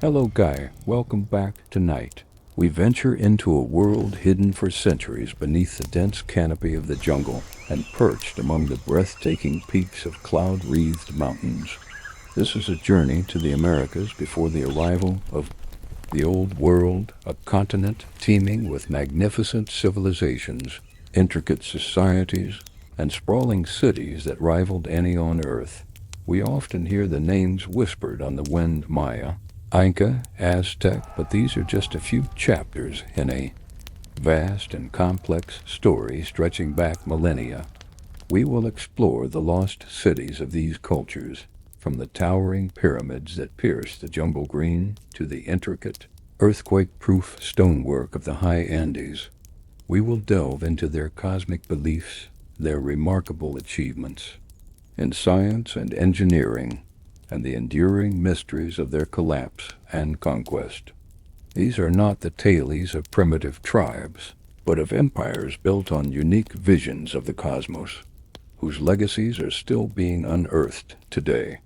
Hello, Guy. Welcome back. Tonight, we venture into a world hidden for centuries beneath the dense canopy of the jungle and perched among the breathtaking peaks of cloud-wreathed mountains. This is a journey to the Americas before the arrival of the Old World, a continent teeming with magnificent civilizations, intricate societies, and sprawling cities that rivaled any on Earth. We often hear the names whispered on the wind: Maya, Inca, Aztec, but these are just a few chapters in a vast and complex story stretching back millennia. We will explore the lost cities of these cultures, from the towering pyramids that pierce the jungle green to the intricate, earthquake-proof stonework of the high Andes. We will delve into their cosmic beliefs, their remarkable achievements in science and engineering, and the enduring mysteries of their collapse and conquest. These are not the tales of primitive tribes, but of empires built on unique visions of the cosmos, whose legacies are still being unearthed today.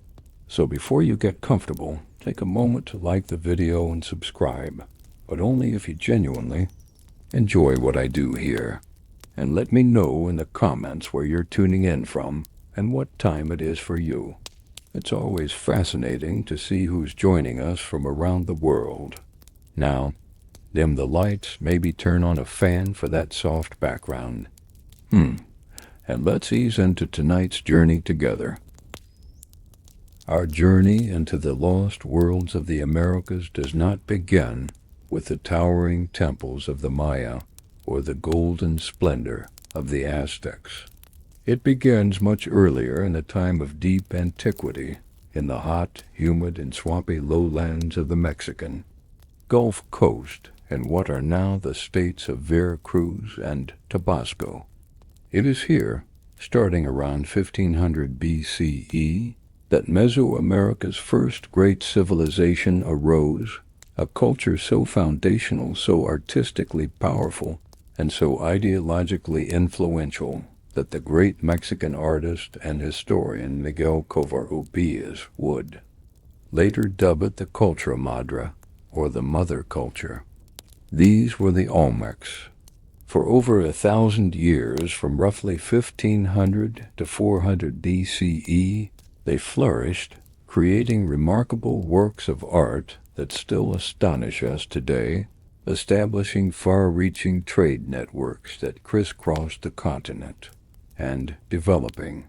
So before you get comfortable, take a moment to like the video and subscribe, but only if you genuinely enjoy what I do here. And let me know in the comments where you're tuning in from and what time it is for you. It's always fascinating to see who's joining us from around the world. Now, dim the lights, maybe turn on a fan for that soft background. And let's ease into tonight's journey together. Our journey into the lost worlds of the Americas does not begin with the towering temples of the Maya or the golden splendor of the Aztecs. It begins much earlier, in the time of deep antiquity, in the hot, humid, and swampy lowlands of the Mexican Gulf Coast in what are now the states of Veracruz and Tabasco. It is here, starting around 1500 BCE, that Mesoamerica's first great civilization arose, a culture so foundational, so artistically powerful, and so ideologically influential that the great Mexican artist and historian Miguel Covarrubias would later dub it the cultura madre, or the mother culture. These were the Olmecs. For over 1,000 years, from roughly 1500 to 400 BCE, they flourished, creating remarkable works of art that still astonish us today, establishing far-reaching trade networks that crisscrossed the continent, and developing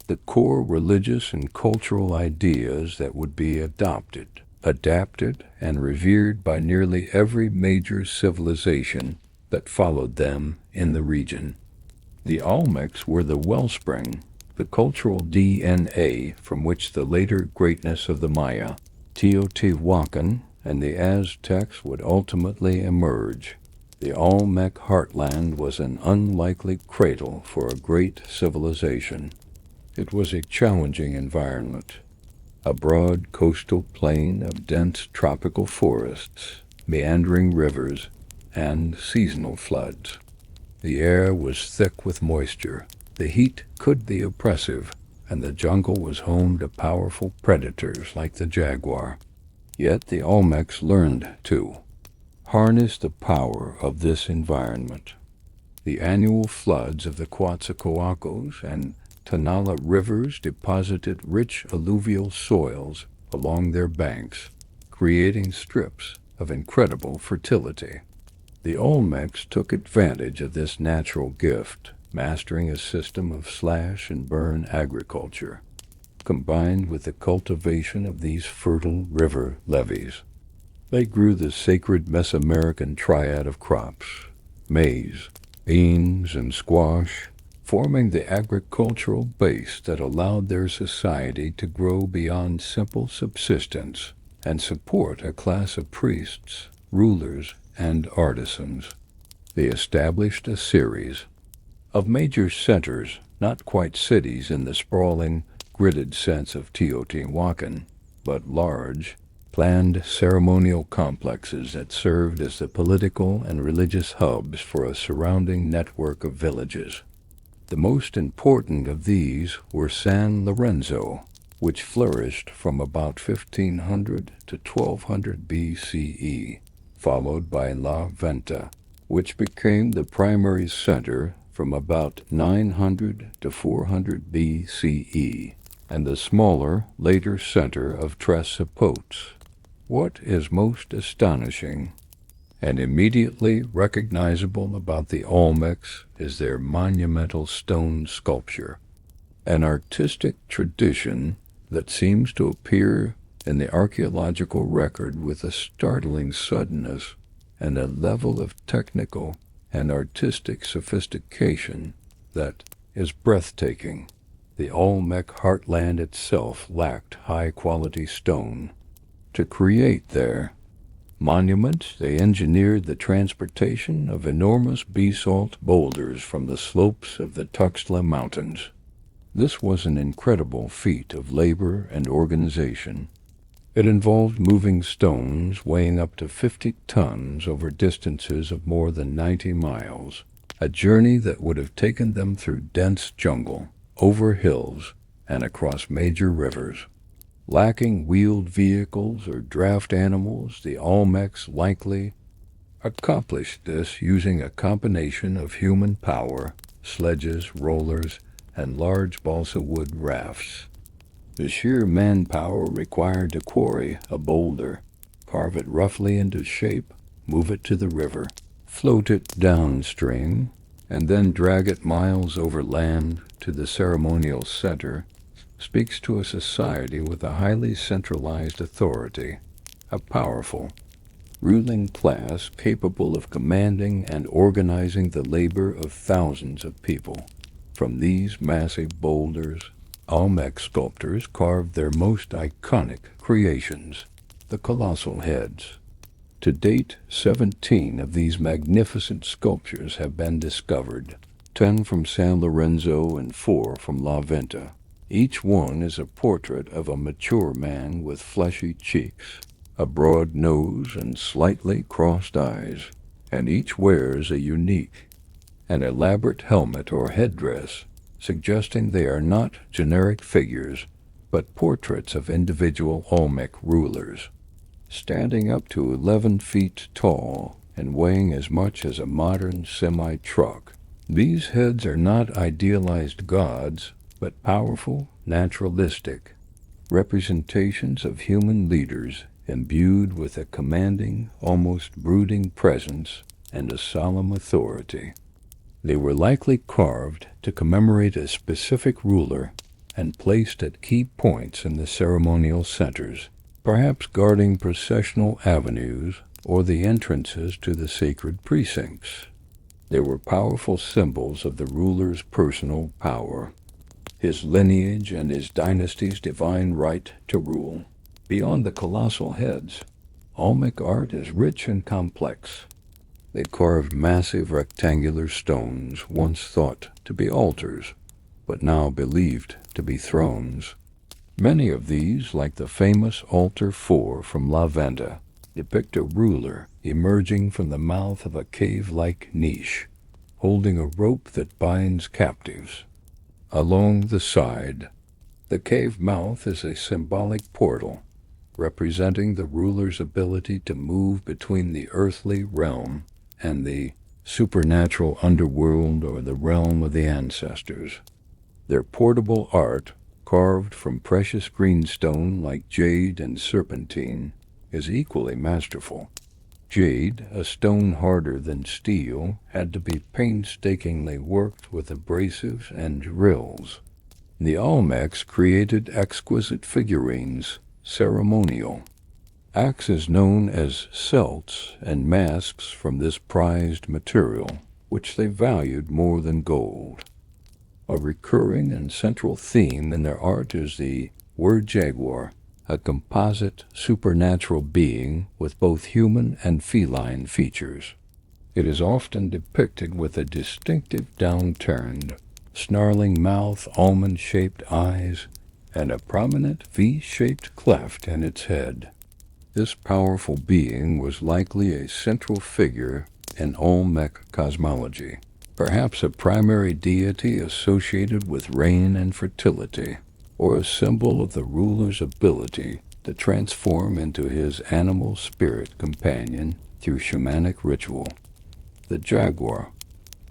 the core religious and cultural ideas that would be adopted, adapted, and revered by nearly every major civilization that followed them in the region. The Olmecs were the wellspring, the cultural DNA from which the later greatness of the Maya, Teotihuacan, and the Aztecs would ultimately emerge. The Olmec Heartland was an unlikely cradle for a great civilization. It was a challenging environment, a broad coastal plain of dense tropical forests, meandering rivers, and seasonal floods. The air was thick with moisture, the heat could be oppressive, and the jungle was home to powerful predators like the jaguar. Yet the Olmecs learned to harness the power of this environment. The annual floods of the Coatzacoalcos and Tonala rivers deposited rich alluvial soils along their banks, creating strips of incredible fertility. The Olmecs took advantage of this natural gift, mastering a system of slash-and-burn agriculture, combined with the cultivation of these fertile river levees. They grew the sacred Mesoamerican triad of crops: maize, beans, and squash, forming the agricultural base that allowed their society to grow beyond simple subsistence and support a class of priests, rulers, and artisans. They established a series of major centers, not quite cities in the sprawling, gridded sense of Teotihuacan, but large, planned ceremonial complexes that served as the political and religious hubs for a surrounding network of villages. The most important of these were San Lorenzo, which flourished from about 1500 to 1200 BCE, followed by La Venta, which became the primary center from about 900 to 400 BCE, and the smaller, later center of Tres Zapotes. What is most astonishing and immediately recognizable about the Olmecs is their monumental stone sculpture, an artistic tradition that seems to appear in the archaeological record with a startling suddenness and a level of technical and artistic sophistication that is breathtaking. The Olmec heartland itself lacked high-quality stone. To create their monuments, they engineered the transportation of enormous basalt boulders from the slopes of the Tuxtla Mountains. This was an incredible feat of labor and organization. It involved moving stones weighing up to 50 tons over distances of more than 90 miles, a journey that would have taken them through dense jungle, over hills, and across major rivers. Lacking wheeled vehicles or draft animals, the Olmecs likely accomplished this using a combination of human power, sledges, rollers, and large balsa wood rafts. The sheer manpower required to quarry a boulder, carve it roughly into shape, move it to the river, float it downstream, and then drag it miles over land to the ceremonial center speaks to a society with a highly centralized authority, a powerful, ruling class capable of commanding and organizing the labor of thousands of people. From these massive boulders, Olmec sculptors carved their most iconic creations, the colossal heads. To date, 17 of these magnificent sculptures have been discovered, 10 from San Lorenzo and 4 from La Venta. Each one is a portrait of a mature man with fleshy cheeks, a broad nose, and slightly crossed eyes, and each wears a unique and elaborate helmet or headdress, suggesting they are not generic figures, but portraits of individual Olmec rulers. Standing up to 11 feet tall and weighing as much as a modern semi-truck, these heads are not idealized gods, but powerful, naturalistic representations of human leaders imbued with a commanding, almost brooding presence and a solemn authority. They were likely carved to commemorate a specific ruler and placed at key points in the ceremonial centers, perhaps guarding processional avenues or the entrances to the sacred precincts. They were powerful symbols of the ruler's personal power, his lineage and his dynasty's divine right to rule. Beyond the colossal heads, Olmec art is rich and complex. They carved massive rectangular stones once thought to be altars, but now believed to be thrones. Many of these, like the famous Altar 4 from La Venta, depict a ruler emerging from the mouth of a cave-like niche, holding a rope that binds captives. Along the side, the cave mouth is a symbolic portal, representing the ruler's ability to move between the earthly realm and the supernatural underworld or the realm of the ancestors. Their portable art, carved from precious greenstone like jade and serpentine, is equally masterful. Jade, a stone harder than steel, had to be painstakingly worked with abrasives and drills. The Olmecs created exquisite figurines, ceremonial, axes known as celts, and masks from this prized material, which they valued more than gold. A recurring and central theme in their art is the word jaguar, a composite supernatural being with both human and feline features. It is often depicted with a distinctive downturned, snarling mouth, almond-shaped eyes, and a prominent V-shaped cleft in its head. This powerful being was likely a central figure in Olmec cosmology, perhaps a primary deity associated with rain and fertility. or a symbol of the ruler's ability to transform into his animal spirit companion through shamanic ritual. The jaguar,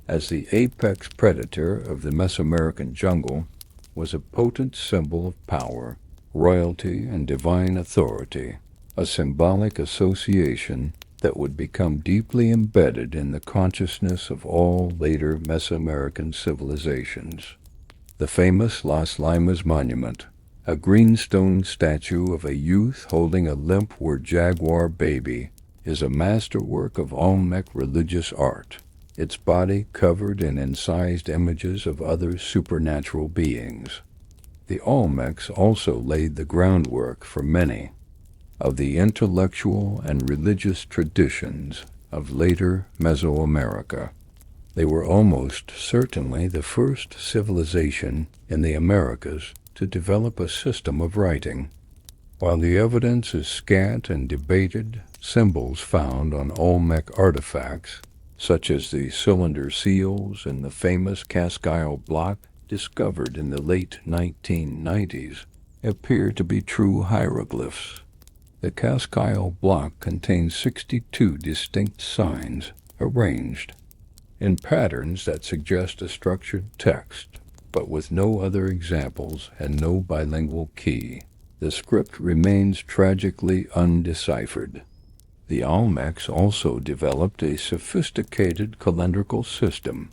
as the apex predator of the Mesoamerican jungle, was a potent symbol of power, royalty, and divine authority, a symbolic association that would become deeply embedded in the consciousness of all later Mesoamerican civilizations. The famous Las Limas monument, a greenstone statue of a youth holding a limp-word jaguar baby, is a masterwork of Olmec religious art, its body covered in incised images of other supernatural beings. The Olmecs also laid the groundwork for many of the intellectual and religious traditions of later Mesoamerica. They were almost certainly the first civilization in the Americas to develop a system of writing. While the evidence is scant and debated, symbols found on Olmec artifacts, such as the cylinder seals and the famous Cusco block discovered in the late 1990s, appear to be true hieroglyphs. The Cusco block contains 62 distinct signs arranged in patterns that suggest a structured text, but with no other examples and no bilingual key. The script remains tragically undeciphered. The Olmecs also developed a sophisticated calendrical system.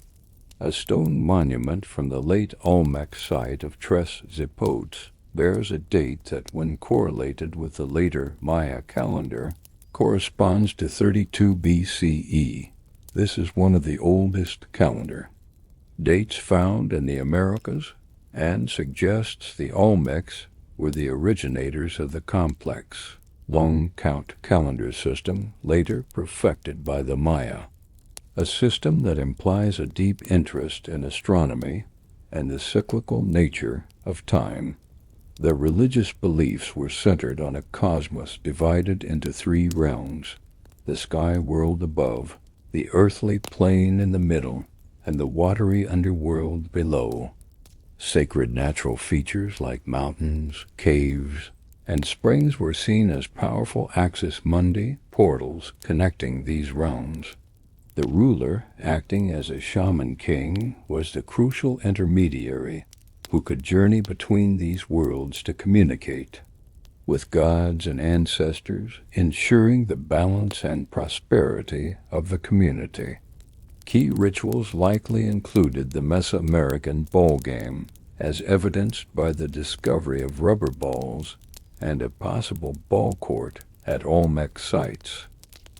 A stone monument from the late Olmec site of Tres Zapotes bears a date that, when correlated with the later Maya calendar, corresponds to 32 BCE. This is one of the oldest calendar dates found in the Americas and suggests the Olmecs were the originators of the complex long-count calendar system later perfected by the Maya, a system that implies a deep interest in astronomy and the cyclical nature of time. Their religious beliefs were centered on a cosmos divided into three realms: the sky world above, the earthly plane in the middle, and the watery underworld below. Sacred natural features like mountains, caves, and springs were seen as powerful axis mundi portals connecting these realms. The ruler, acting as a shaman king, was the crucial intermediary who could journey between these worlds to communicate with gods and ancestors, ensuring the balance and prosperity of the community. Key rituals likely included the Mesoamerican ball game, as evidenced by the discovery of rubber balls and a possible ball court at Olmec sites.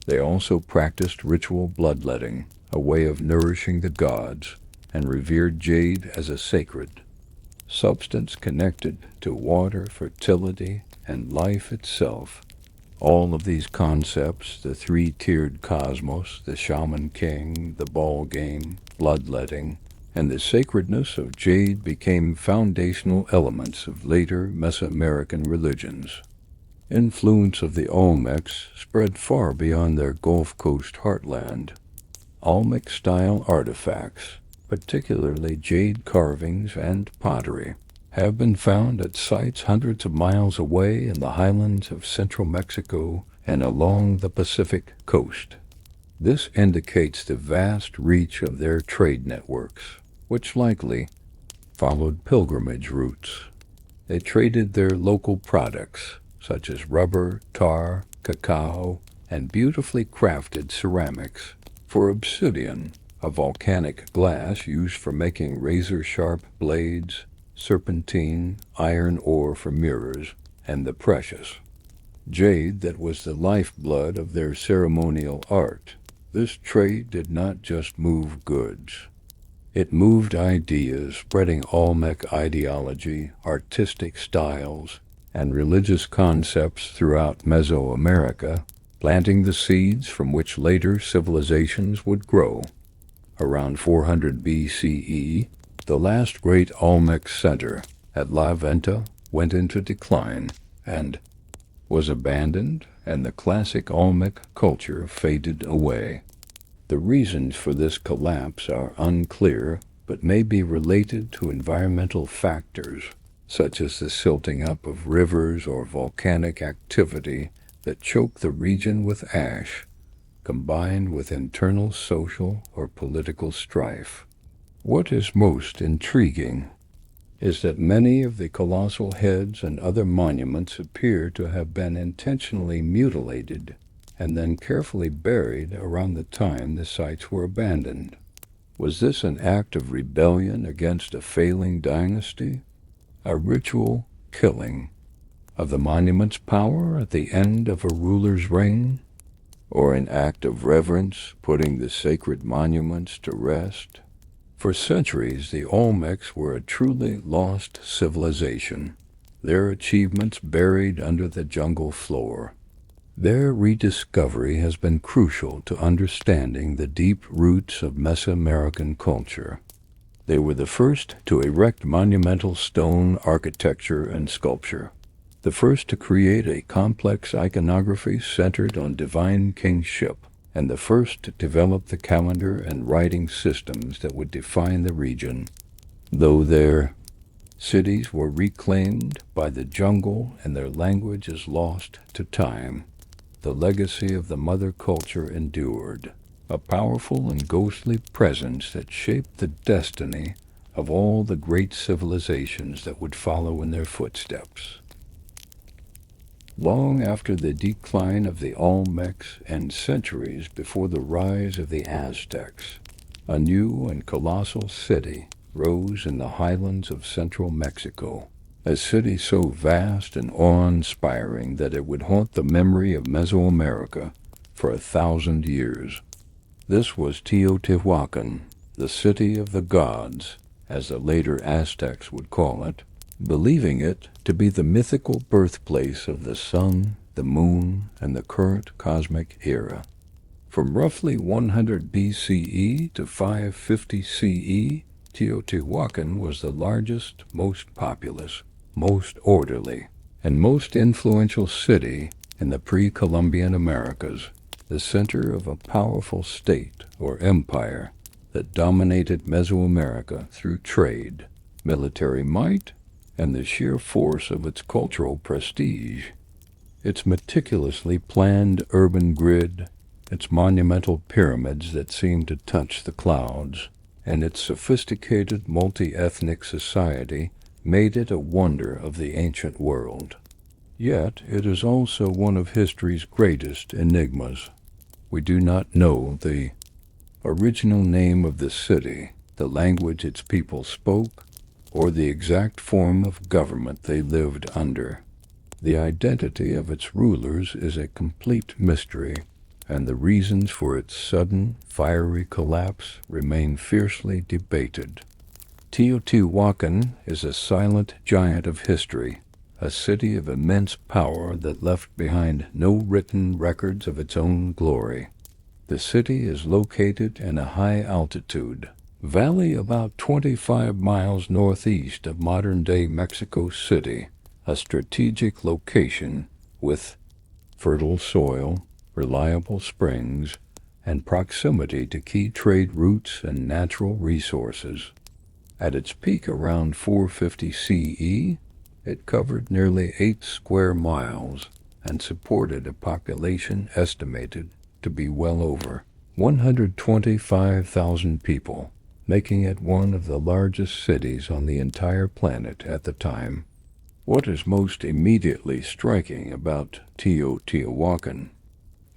They also practiced ritual bloodletting, a way of nourishing the gods, and revered jade as a sacred substance connected to water, fertility, and life itself. All of these concepts, the three-tiered cosmos, the shaman king, the ball game, bloodletting, and the sacredness of jade, became foundational elements of later Mesoamerican religions. Influence of the Olmecs spread far beyond their Gulf Coast heartland. Olmec-style artifacts, particularly jade carvings and pottery, have been found at sites hundreds of miles away in the highlands of central Mexico and along the Pacific coast. This indicates the vast reach of their trade networks, which likely followed pilgrimage routes. They traded their local products, such as rubber, tar, cacao, and beautifully crafted ceramics, for obsidian, a volcanic glass used for making razor-sharp blades, serpentine, iron ore for mirrors, and the precious jade that was the lifeblood of their ceremonial art. This trade did not just move goods. It moved ideas, spreading Olmec ideology, artistic styles, and religious concepts throughout Mesoamerica, planting the seeds from which later civilizations would grow. Around 400 BCE, the last great Olmec center at La Venta went into decline and was abandoned, and the classic Olmec culture faded away. The reasons for this collapse are unclear, but may be related to environmental factors, such as the silting up of rivers or volcanic activity that choke the region with ash, combined with internal social or political strife. What is most intriguing is that many of the colossal heads and other monuments appear to have been intentionally mutilated and then carefully buried around the time the sites were abandoned. Was this an act of rebellion against a failing dynasty? A ritual killing of the monument's power at the end of a ruler's reign? Or an act of reverence putting the sacred monuments to rest? For centuries, the Olmecs were a truly lost civilization, their achievements buried under the jungle floor. Their rediscovery has been crucial to understanding the deep roots of Mesoamerican culture. They were the first to erect monumental stone architecture and sculpture, the first to create a complex iconography centered on divine kingship, and the first to develop the calendar and writing systems that would define the region. Though their cities were reclaimed by the jungle and their language is lost to time, the legacy of the mother culture endured, a powerful and ghostly presence that shaped the destiny of all the great civilizations that would follow in their footsteps. Long after the decline of the Olmecs and centuries before the rise of the Aztecs, a new and colossal city rose in the highlands of central Mexico, a city so vast and awe-inspiring that it would haunt the memory of Mesoamerica for 1,000 years. This was Teotihuacan, the city of the gods, as the later Aztecs would call it, believing it to be the mythical birthplace of the sun, the moon, and the current cosmic era. From roughly 100 BCE to 550 CE, Teotihuacan was the largest, most populous, most orderly, and most influential city in the Pre-Columbian Americas, the center of a powerful state or empire that dominated Mesoamerica through trade, military might, and the sheer force of its cultural prestige. Its meticulously planned urban grid, its monumental pyramids that seemed to touch the clouds, and its sophisticated multi-ethnic society made it a wonder of the ancient world. Yet it is also one of history's greatest enigmas. We do not know the original name of the city, the language its people spoke, or the exact form of government they lived under. The identity of its rulers is a complete mystery, and the reasons for its sudden, fiery collapse remain fiercely debated. Teotihuacan is a silent giant of history, a city of immense power that left behind no written records of its own glory. The city is located in a high-altitude valley about 25 miles northeast of modern-day Mexico City, a strategic location with fertile soil, reliable springs, and proximity to key trade routes and natural resources. At its peak around 450 CE, it covered nearly 8 square miles and supported a population estimated to be well over 125,000 people, making it one of the largest cities on the entire planet at the time. What is most immediately striking about Teotihuacan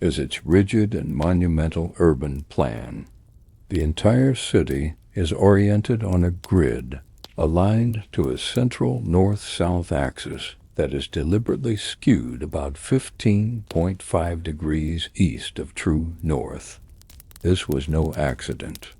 is its rigid and monumental urban plan. The entire city is oriented on a grid aligned to a central north-south axis that is deliberately skewed about 15.5 degrees east of true north. This was no accident.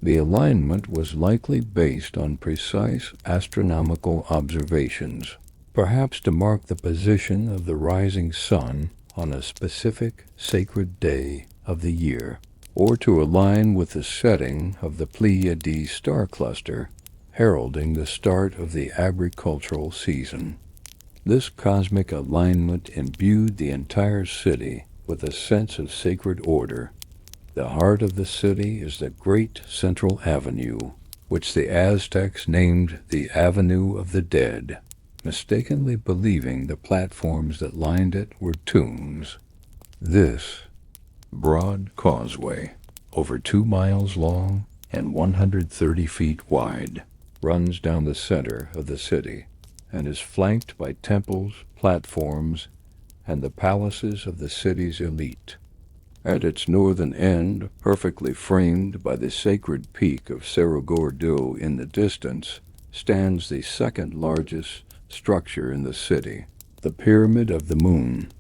The alignment was likely based on precise astronomical observations, perhaps to mark the position of the rising sun on a specific sacred day of the year, or to align with the setting of the Pleiades star cluster, heralding the start of the agricultural season. This cosmic alignment imbued the entire city with a sense of sacred order. The heart of the city is the great central avenue, which the Aztecs named the Avenue of the Dead, mistakenly believing the platforms that lined it were tombs. This broad causeway, over 2 miles long and 130 feet wide, runs down the center of the city and is flanked by temples, platforms, and the palaces of the city's elite. At its northern end, perfectly framed by the sacred peak of Cerro Gordo in the distance, stands the second largest structure in the city, the Pyramid of the Moon.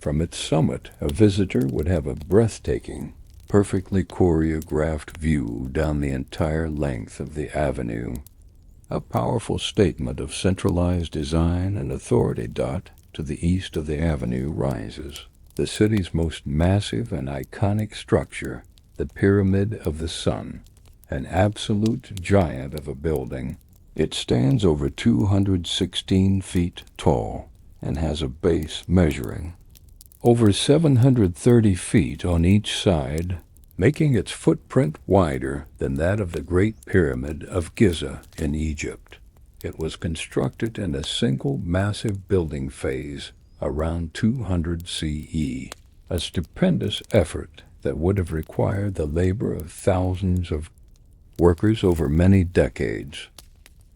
From its summit, a visitor would have a breathtaking, perfectly choreographed view down the entire length of the avenue. A powerful statement of centralized design and authority. To the east of the avenue rises the city's most massive and iconic structure, the Pyramid of the Sun, an absolute giant of a building. It stands over 216 feet tall and has a base measuring over 730 feet on each side, making its footprint wider than that of the Great Pyramid of Giza in Egypt. It was constructed in a single massive building phase around 200 CE, a stupendous effort that would have required the labor of thousands of workers over many decades.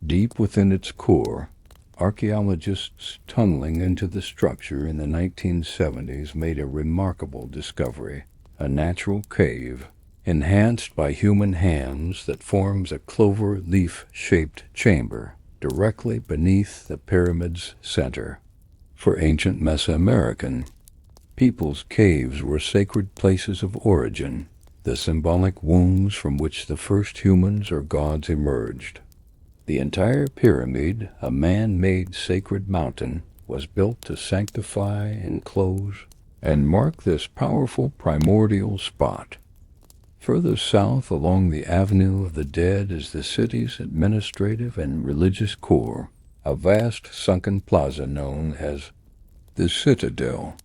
Deep within its core, archaeologists tunneling into the structure in the 1970s made a remarkable discovery: a natural cave, enhanced by human hands, that forms a clover leaf-shaped chamber directly beneath the pyramid's center. For ancient Mesoamerican peoples, caves were sacred places of origin, the symbolic wombs from which the first humans or gods emerged. The entire pyramid, a man-made sacred mountain, was built to sanctify, enclose, and mark this powerful primordial spot. Further south along the Avenue of the Dead is the city's administrative and religious core, a vast sunken plaza known as the Citadel.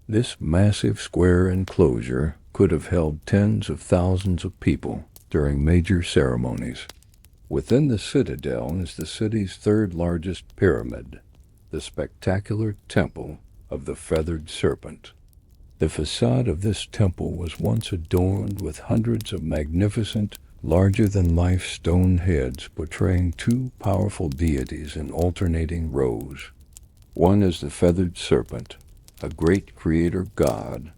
This massive square enclosure could have held tens of thousands of people during major ceremonies. Within the Citadel is the city's third largest pyramid, the spectacular Temple of the Feathered Serpent. The facade of this temple was once adorned with hundreds of magnificent, larger-than-life stone heads portraying two powerful deities in alternating rows. One is the Feathered Serpent, a great creator god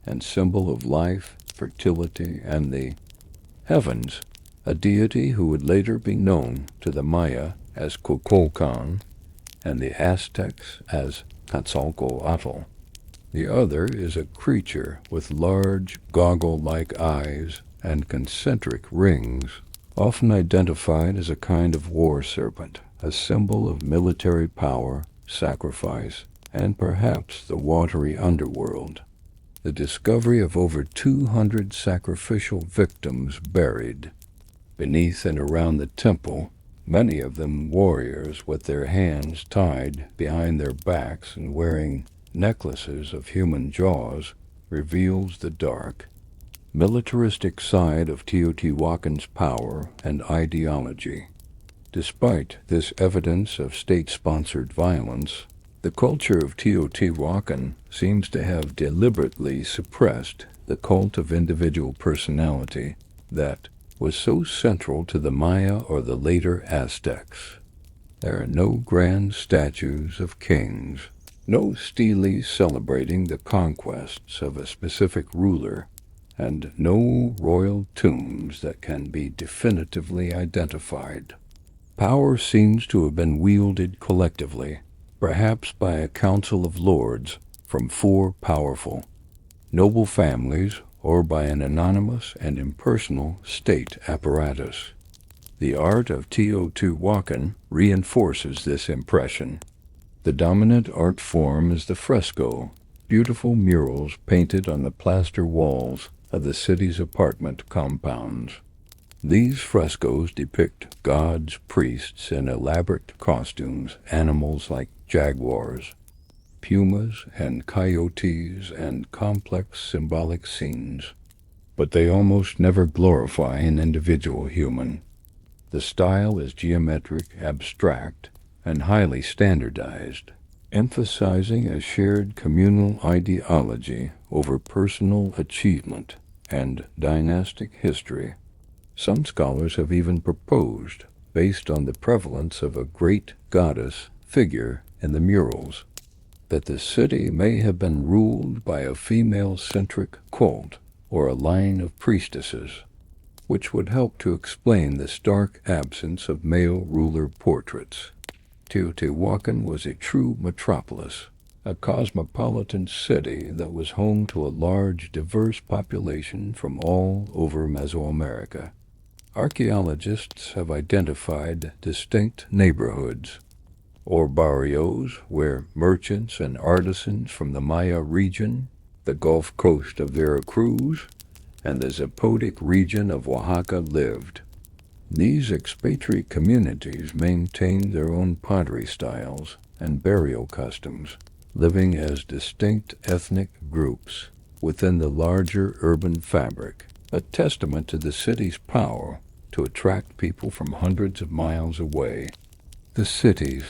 and symbol of life, fertility, and the heavens, a deity who would later be known to the Maya as Kukulkan and the Aztecs as Quetzalcoatl. The other is a creature with large, goggle-like eyes and concentric rings, often identified as a kind of war serpent, a symbol of military power, sacrifice, and perhaps the watery underworld. The discovery of over 200 sacrificial victims buried beneath and around the temple, many of them warriors with their hands tied behind their backs and wearing necklaces of human jaws, reveals the dark, militaristic side of Teotihuacan's power and ideology. Despite this evidence of state-sponsored violence, the culture of Teotihuacan seems to have deliberately suppressed the cult of individual personality that was so central to the Maya or the later Aztecs. There are no grand statues of kings, no stele celebrating the conquests of a specific ruler, and no royal tombs that can be definitively identified. Power seems to have been wielded collectively, perhaps by a council of lords from four powerful, noble families, or by an anonymous and impersonal state apparatus. The art of Teotihuacan reinforces this impression. The dominant art form is the fresco, beautiful murals painted on the plaster walls of the city's apartment compounds. These frescoes depict gods, priests in elaborate costumes, animals like jaguars, pumas, and coyotes, and complex symbolic scenes. But they almost never glorify an individual human. The style is geometric, abstract, and highly standardized, emphasizing a shared communal ideology over personal achievement and dynastic history. Some scholars have even proposed, based on the prevalence of a great goddess figure in the murals, that the city may have been ruled by a female-centric cult or a line of priestesses, which would help to explain the stark absence of male ruler portraits. Teotihuacan was a true metropolis, a cosmopolitan city that was home to a large, diverse population from all over Mesoamerica. Archaeologists have identified distinct neighborhoods, or barrios, where merchants and artisans from the Maya region, the Gulf Coast of Veracruz, and the Zapotic region of Oaxaca lived. These expatriate communities maintained their own pottery styles and burial customs, living as distinct ethnic groups within the larger urban fabric, a testament to the city's power to attract people from hundreds of miles away. The city's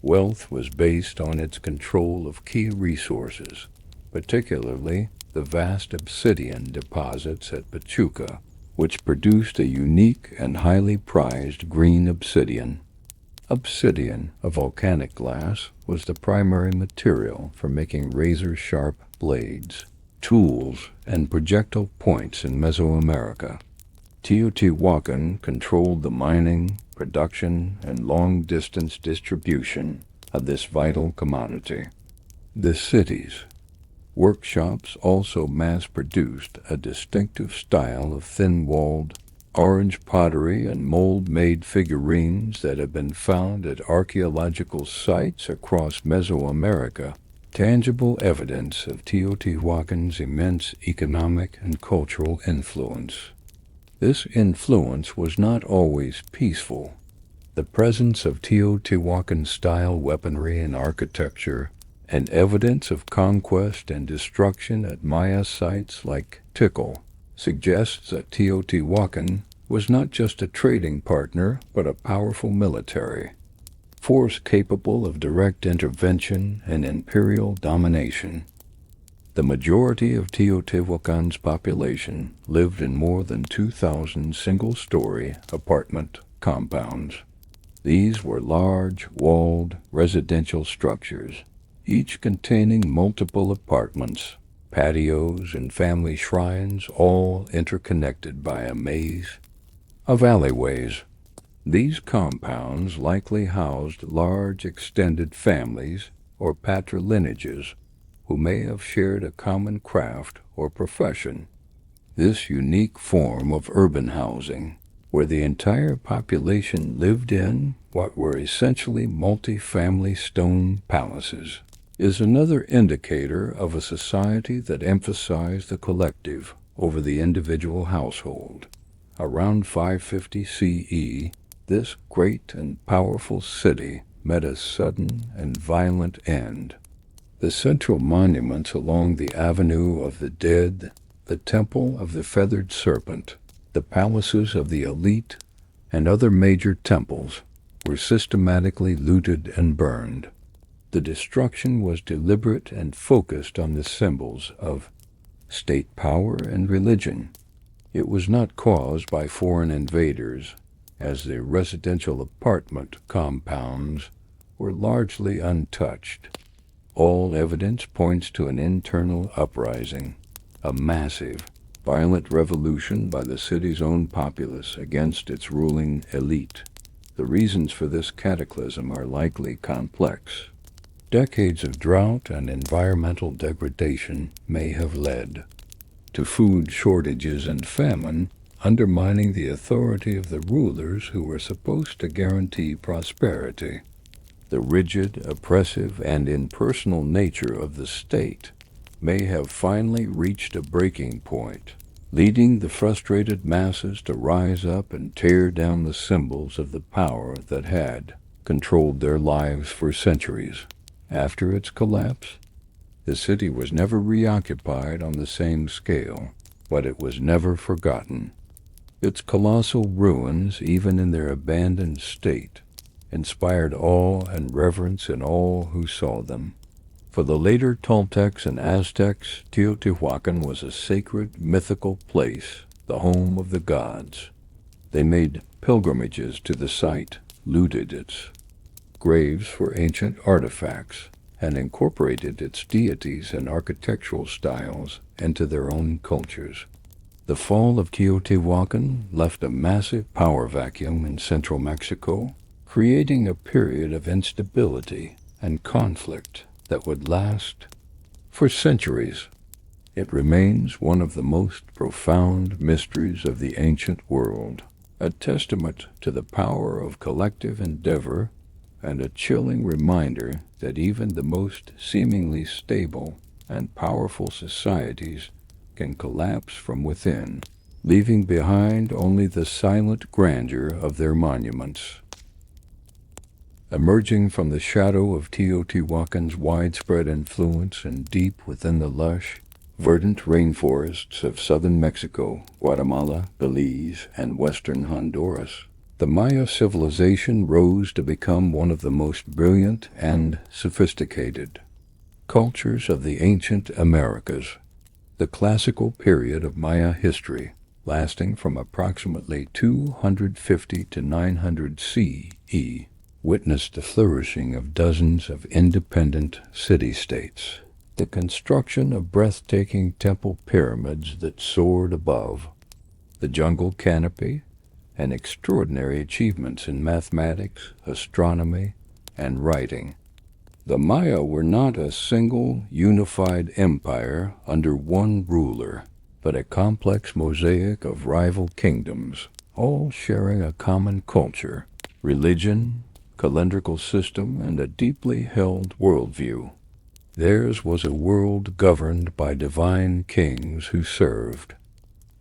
wealth was based on its control of key resources, particularly the vast obsidian deposits at Pachuca, which produced a unique and highly prized green obsidian. Obsidian, a volcanic glass, was the primary material for making razor-sharp blades, tools, and projectile points in Mesoamerica. Teotihuacan controlled the mining, production, and long-distance distribution of this vital commodity. The city's workshops also mass-produced a distinctive style of thin-walled, orange pottery and mold-made figurines that have been found at archaeological sites across Mesoamerica, tangible evidence of Teotihuacan's immense economic and cultural influence. This influence was not always peaceful. The presence of Teotihuacan-style weaponry and architecture, and evidence of conquest and destruction at Maya sites like Tikal, suggests that Teotihuacan was not just a trading partner, but a powerful military force capable of direct intervention and imperial domination. The majority of Teotihuacan's population lived in more than 2,000 single-story apartment compounds. These were large, walled, residential structures, each containing multiple apartments, patios, and family shrines, all interconnected by a maze of alleyways. These compounds likely housed large extended families or patrilineages who may have shared a common craft or profession. This unique form of urban housing, where the entire population lived in what were essentially multi-family stone palaces, is another indicator of a society that emphasized the collective over the individual household. Around 550 CE, this great and powerful city met a sudden and violent end. The central monuments along the Avenue of the Dead, the Temple of the Feathered Serpent, the palaces of the elite, and other major temples were systematically looted and burned. The destruction was deliberate and focused on the symbols of state power and religion. It was not caused by foreign invaders, as the residential apartment compounds were largely untouched. All evidence points to an internal uprising, a massive, violent revolution by the city's own populace against its ruling elite. The reasons for this cataclysm are likely complex. Decades of drought and environmental degradation may have led to food shortages and famine, undermining the authority of the rulers who were supposed to guarantee prosperity. The rigid, oppressive, and impersonal nature of the state may have finally reached a breaking point, leading the frustrated masses to rise up and tear down the symbols of the power that had controlled their lives for centuries. After its collapse, the city was never reoccupied on the same scale, but it was never forgotten. Its colossal ruins, even in their abandoned state, inspired awe and reverence in all who saw them. For the later Toltecs and Aztecs, Teotihuacan was a sacred, mythical place, the home of the gods. They made pilgrimages to the site, looted its graves for ancient artifacts, and incorporated its deities and architectural styles into their own cultures. The fall of Teotihuacan left a massive power vacuum in central Mexico, creating a period of instability and conflict that would last for centuries. It remains one of the most profound mysteries of the ancient world, a testament to the power of collective endeavor and a chilling reminder that even the most seemingly stable and powerful societies can collapse from within, leaving behind only the silent grandeur of their monuments. Emerging from the shadow of Teotihuacan's widespread influence and deep within the lush, verdant rainforests of southern Mexico, Guatemala, Belize, and western Honduras, the Maya civilization rose to become one of the most brilliant and sophisticated cultures of the ancient Americas. The classical period of Maya history, lasting from approximately 250 to 900 CE, witnessed the flourishing of dozens of independent city-states, the construction of breathtaking temple pyramids that soared above, the jungle canopy, and extraordinary achievements in mathematics, astronomy, and writing. The Maya were not a single, unified empire under one ruler, but a complex mosaic of rival kingdoms, all sharing a common culture, religion, calendrical system, and a deeply held worldview. Theirs was a world governed by divine kings who served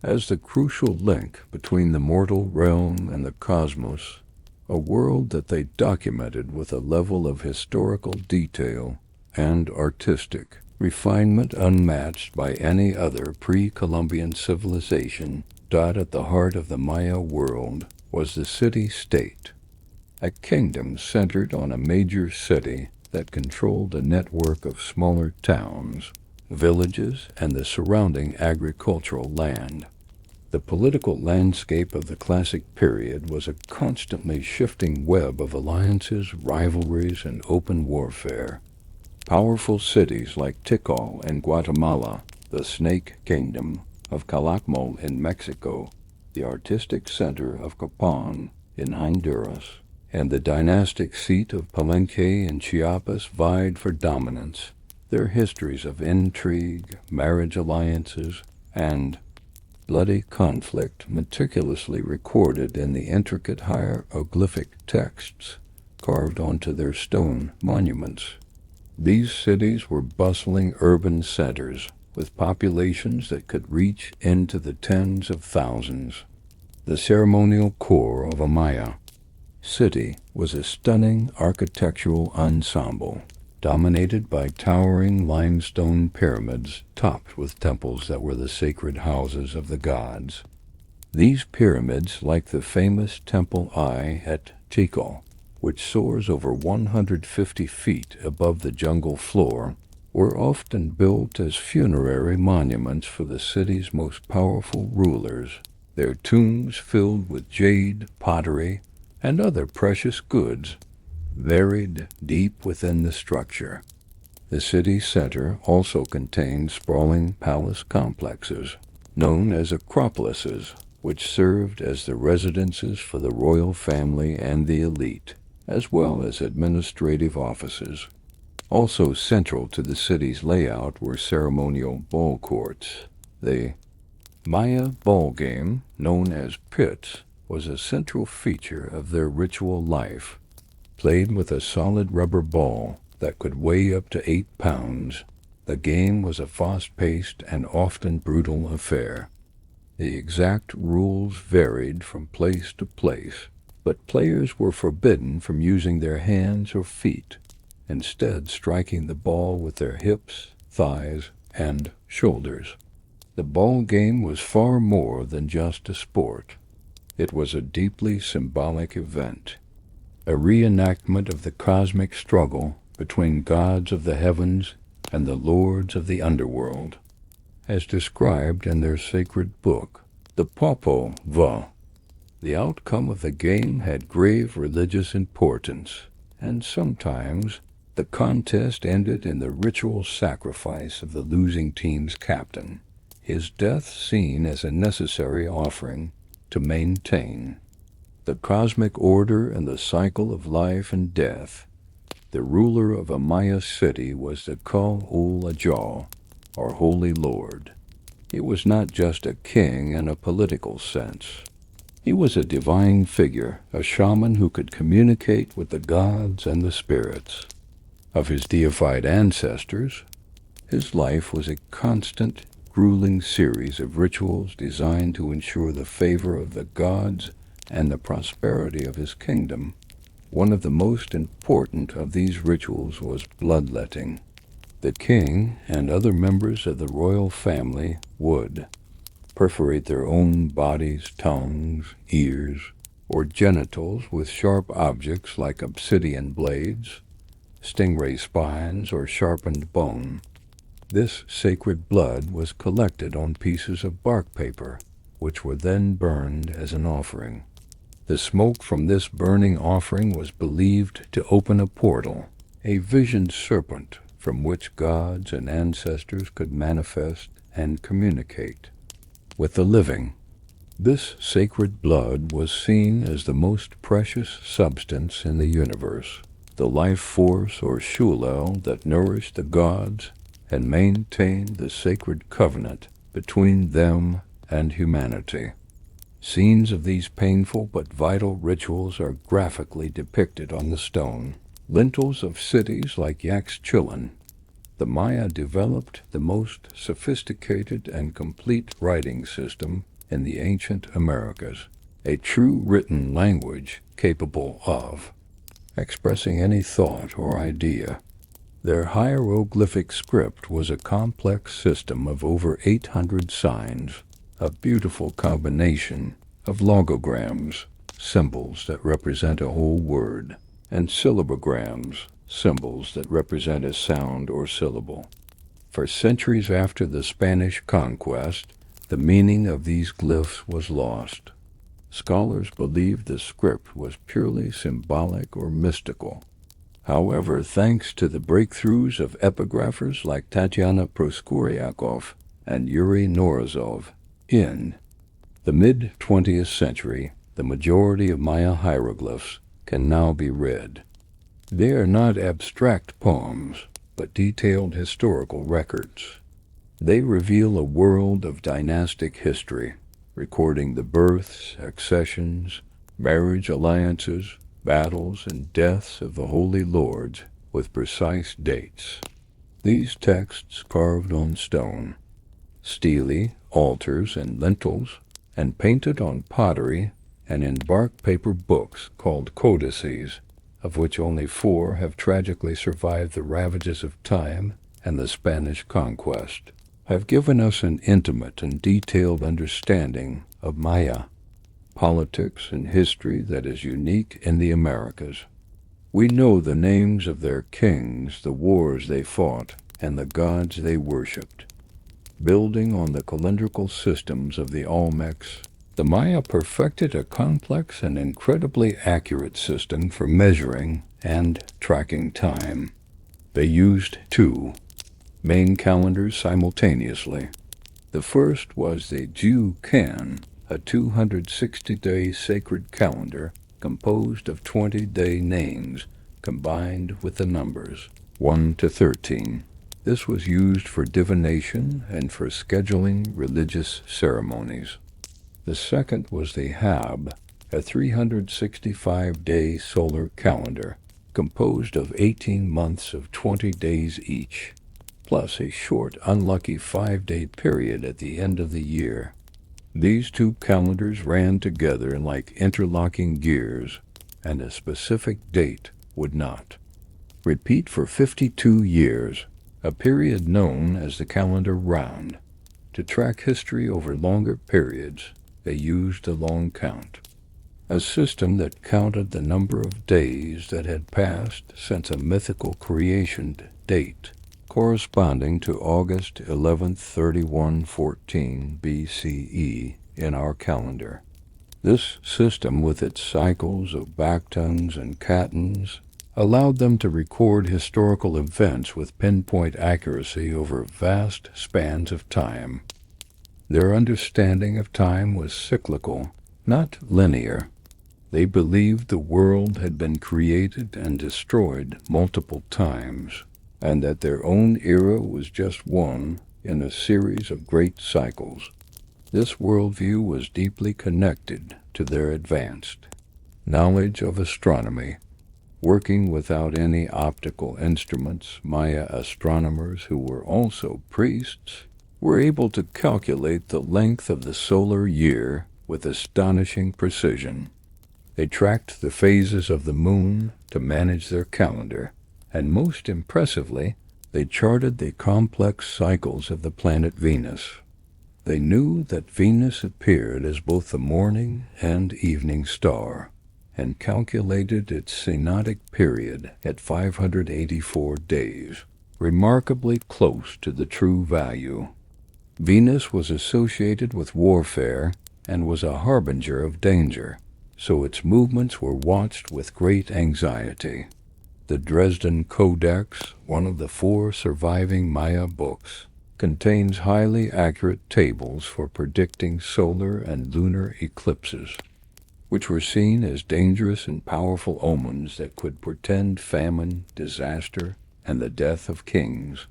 as the crucial link between the mortal realm and the cosmos, a world that they documented with a level of historical detail and artistic refinement unmatched by any other pre-Columbian civilization. At the heart of the Maya world was the city-state, a kingdom centered on a major city that controlled a network of smaller towns, villages, and the surrounding agricultural land. The political landscape of the classic period was a constantly shifting web of alliances, rivalries, and open warfare. Powerful cities like Tikal in Guatemala, the Snake Kingdom of Calakmul in Mexico, the artistic center of Capan in Honduras, and the dynastic seat of Palenque in Chiapas vied for dominance, their histories of intrigue, marriage alliances, and bloody conflict meticulously recorded in the intricate hieroglyphic texts carved onto their stone monuments. These cities were bustling urban centers with populations that could reach into the tens of thousands. The ceremonial core of a Maya city was a stunning architectural ensemble, dominated by towering limestone pyramids topped with temples that were the sacred houses of the gods. These pyramids, like the famous Temple Eye at Tikal, which soars over 150 feet above the jungle floor, were often built as funerary monuments for the city's most powerful rulers, their tombs filled with jade, pottery, and other precious goods buried deep within the structure. The city center also contained sprawling palace complexes, known as acropolises, which served as the residences for the royal family and the elite, as well as administrative offices. Also central to the city's layout were ceremonial ball courts. The Maya ball game, known as pits, was a central feature of their ritual life. Played with a solid rubber ball that could weigh up to 8 pounds, the game was a fast-paced and often brutal affair. The exact rules varied from place to place, but players were forbidden from using their hands or feet, instead striking the ball with their hips, thighs, and shoulders. The ball game was far more than just a sport. It was a deeply symbolic event. a reenactment of the cosmic struggle between gods of the heavens and the lords of the underworld, as described in their sacred book, the Popol Vuh. The outcome of the game had grave religious importance, and sometimes the contest ended in the ritual sacrifice of the losing team's captain, his death seen as a necessary offering to maintain the cosmic order and the cycle of life and death. The ruler of a Maya city was the Cul-ul-Ajal, or Holy Lord. He was not just a king in a political sense. He was a divine figure, a shaman who could communicate with the gods and the spirits. Of his deified ancestors, his life was a constant, grueling series of rituals designed to ensure the favor of the gods and the prosperity of his kingdom. One of the most important of these rituals was bloodletting. The king and other members of the royal family would perforate their own bodies, tongues, ears, or genitals with sharp objects like obsidian blades, stingray spines, or sharpened bone. This sacred blood was collected on pieces of bark paper, which were then burned as an offering. The smoke from this burning offering was believed to open a portal, a visioned serpent from which gods and ancestors could manifest and communicate with the living. This sacred blood was seen as the most precious substance in the universe, the life force or shulel that nourished the gods and maintained the sacred covenant between them and humanity. Scenes of these painful but vital rituals are graphically depicted on the stone lintels of cities like Chichen. The Maya developed the most sophisticated and complete writing system in the ancient Americas, a true written language capable of expressing any thought or idea. Their hieroglyphic script was a complex system of over 800 signs, a beautiful combination of logograms, symbols that represent a whole word, and syllabograms, symbols that represent a sound or syllable. For centuries after the Spanish conquest, the meaning of these glyphs was lost. Scholars believed the script was purely symbolic or mystical. However, thanks to the breakthroughs of epigraphers like Tatiana Proskouriakov and Yuri Norizov, in the mid-20th century, the majority of Maya hieroglyphs can now be read. They are not abstract poems, but detailed historical records. They reveal a world of dynastic history, recording the births, accessions, marriage alliances, battles, and deaths of the holy lords with precise dates. These texts carved on stone, stele, altars, and lintels, and painted on pottery and in bark paper books called codices, of which only 4 have tragically survived the ravages of time and the Spanish conquest, have given us an intimate and detailed understanding of Maya politics and history that is unique in the Americas. We know the names of their kings, the wars they fought, and the gods they worshipped. Building on the calendrical systems of the Olmecs, the Maya perfected a complex and incredibly accurate system for measuring and tracking time. They used 2 main calendars simultaneously. The first was the Jucan, a 260-day sacred calendar composed of 20-day names combined with the numbers 1 to 13. This was used for divination and for scheduling religious ceremonies. The second was the Hab, a 365-day solar calendar composed of 18 months of 20 days each, plus a short, unlucky 5-day period at the end of the year. These 2 calendars ran together like interlocking gears, and a specific date would not repeat for 52 years, a period known as the calendar round. To track history over longer periods, they used a long count. a system that counted the number of days that had passed since a mythical creation date, corresponding to August 11th, 3114 BCE in our calendar. This system, with its cycles of bactons and catons, allowed them to record historical events with pinpoint accuracy over vast spans of time. Their understanding of time was cyclical, not linear. They believed the world had been created and destroyed multiple times, and that their own era was just one in a series of great cycles. This worldview was deeply connected to their advanced knowledge of astronomy. Working without any optical instruments, Maya astronomers, who were also priests, were able to calculate the length of the solar year with astonishing precision. They tracked the phases of the moon to manage their calendar, and most impressively, they charted the complex cycles of the planet Venus. They knew that Venus appeared as both the morning and evening star, and calculated its synodic period at 584 days, remarkably close to the true value. Venus was associated with warfare and was a harbinger of danger, so its movements were watched with great anxiety. The Dresden Codex, one of the 4 surviving Maya books, contains highly accurate tables for predicting solar and lunar eclipses, which were seen as dangerous and powerful omens that could portend famine, disaster, and the death of kings.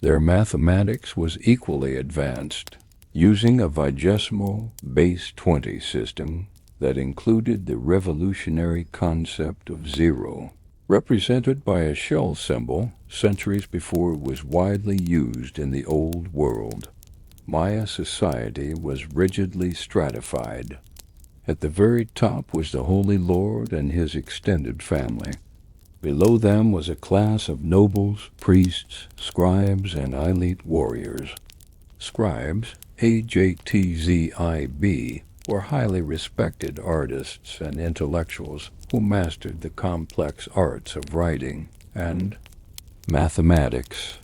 Their mathematics was equally advanced, using a vigesimal base 20 system that included the revolutionary concept of zero, represented by a shell symbol centuries before it was widely used in the Old World. Maya society was rigidly stratified. At the very top was the Holy Lord and his extended family. Below them was a class of nobles, priests, scribes, and elite warriors. Scribes, AJTZIB, were highly respected artists and intellectuals who mastered the complex arts of writing and mathematics.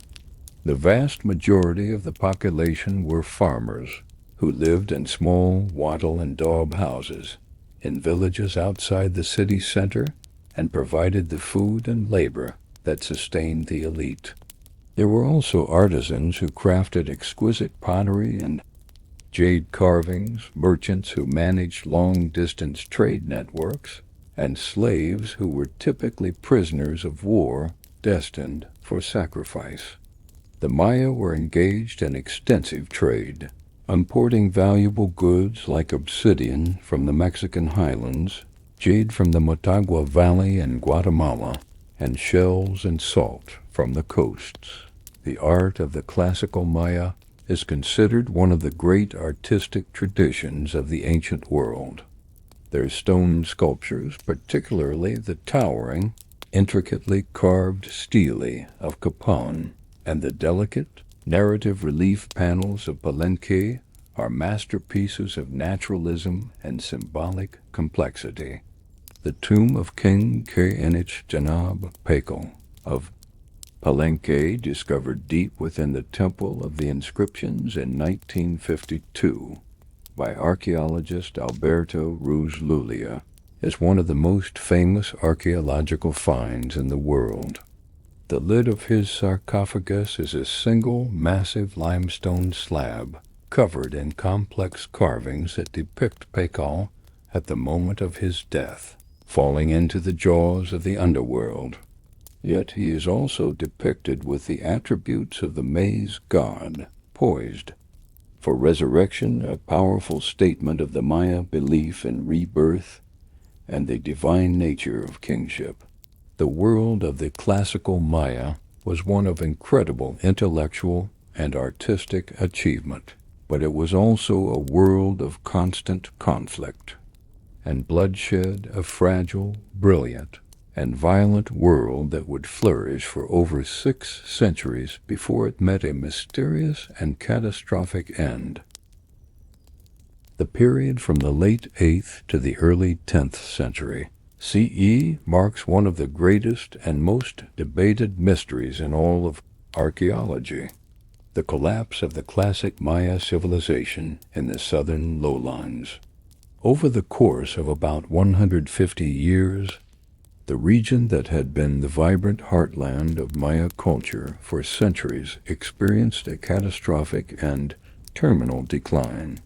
The vast majority of the population were farmers who lived in small wattle and daub houses in villages outside the city center and provided the food and labor that sustained the elite. There were also artisans who crafted exquisite pottery and jade carvings, merchants who managed long-distance trade networks, and slaves who were typically prisoners of war destined for sacrifice. The Maya were engaged in extensive trade, importing valuable goods like obsidian from the Mexican highlands, jade from the Motagua Valley in Guatemala, and shells and salt from the coasts. The art of the classical Maya is considered one of the great artistic traditions of the ancient world. Their stone sculptures, particularly the towering, intricately carved stelae of Capon and the delicate, narrative relief panels of Palenque, are masterpieces of naturalism and symbolic complexity. The tomb of King Ke-Enich Janab Pakal of Palenque, discovered deep within the Temple of the Inscriptions in 1952 by archaeologist Alberto Ruiz Lulia, is one of the most famous archaeological finds in the world. The lid of his sarcophagus is a single massive limestone slab covered in complex carvings that depict Pakal at the moment of his death, falling into the jaws of the underworld. Yet he is also depicted with the attributes of the maize god, poised. For resurrection, a powerful statement of the Maya belief in rebirth and the divine nature of kingship. The world of the classical Maya was one of incredible intellectual and artistic achievement, but it was also a world of constant conflict and bloodshed, a fragile, brilliant, and violent world that would flourish for over 6 centuries before it met a mysterious and catastrophic end. The period from the late 8th to the early 10th century CE marks one of the greatest and most debated mysteries in all of archaeology: the collapse of the classic Maya civilization in the southern lowlands. Over the course of about 150 years, the region that had been the vibrant heartland of Maya culture for centuries experienced a catastrophic and terminal decline.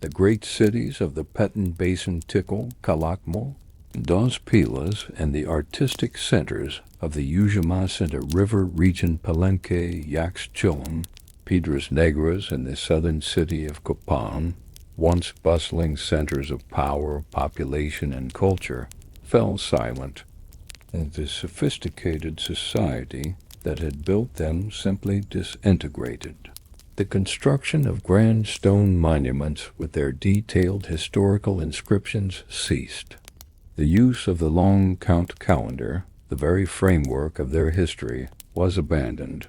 The great cities of the Petén Basin Tikal, Calakmul, Dos Pilas, and the artistic centers of the Usumacinta River region Palenque, Yaxchilán, Piedras Negras, and the southern city of Copan, once bustling centers of power, population, and culture, fell silent, and the sophisticated society that had built them simply disintegrated. The construction of grand stone monuments with their detailed historical inscriptions ceased. The use of the long count calendar, the very framework of their history, was abandoned.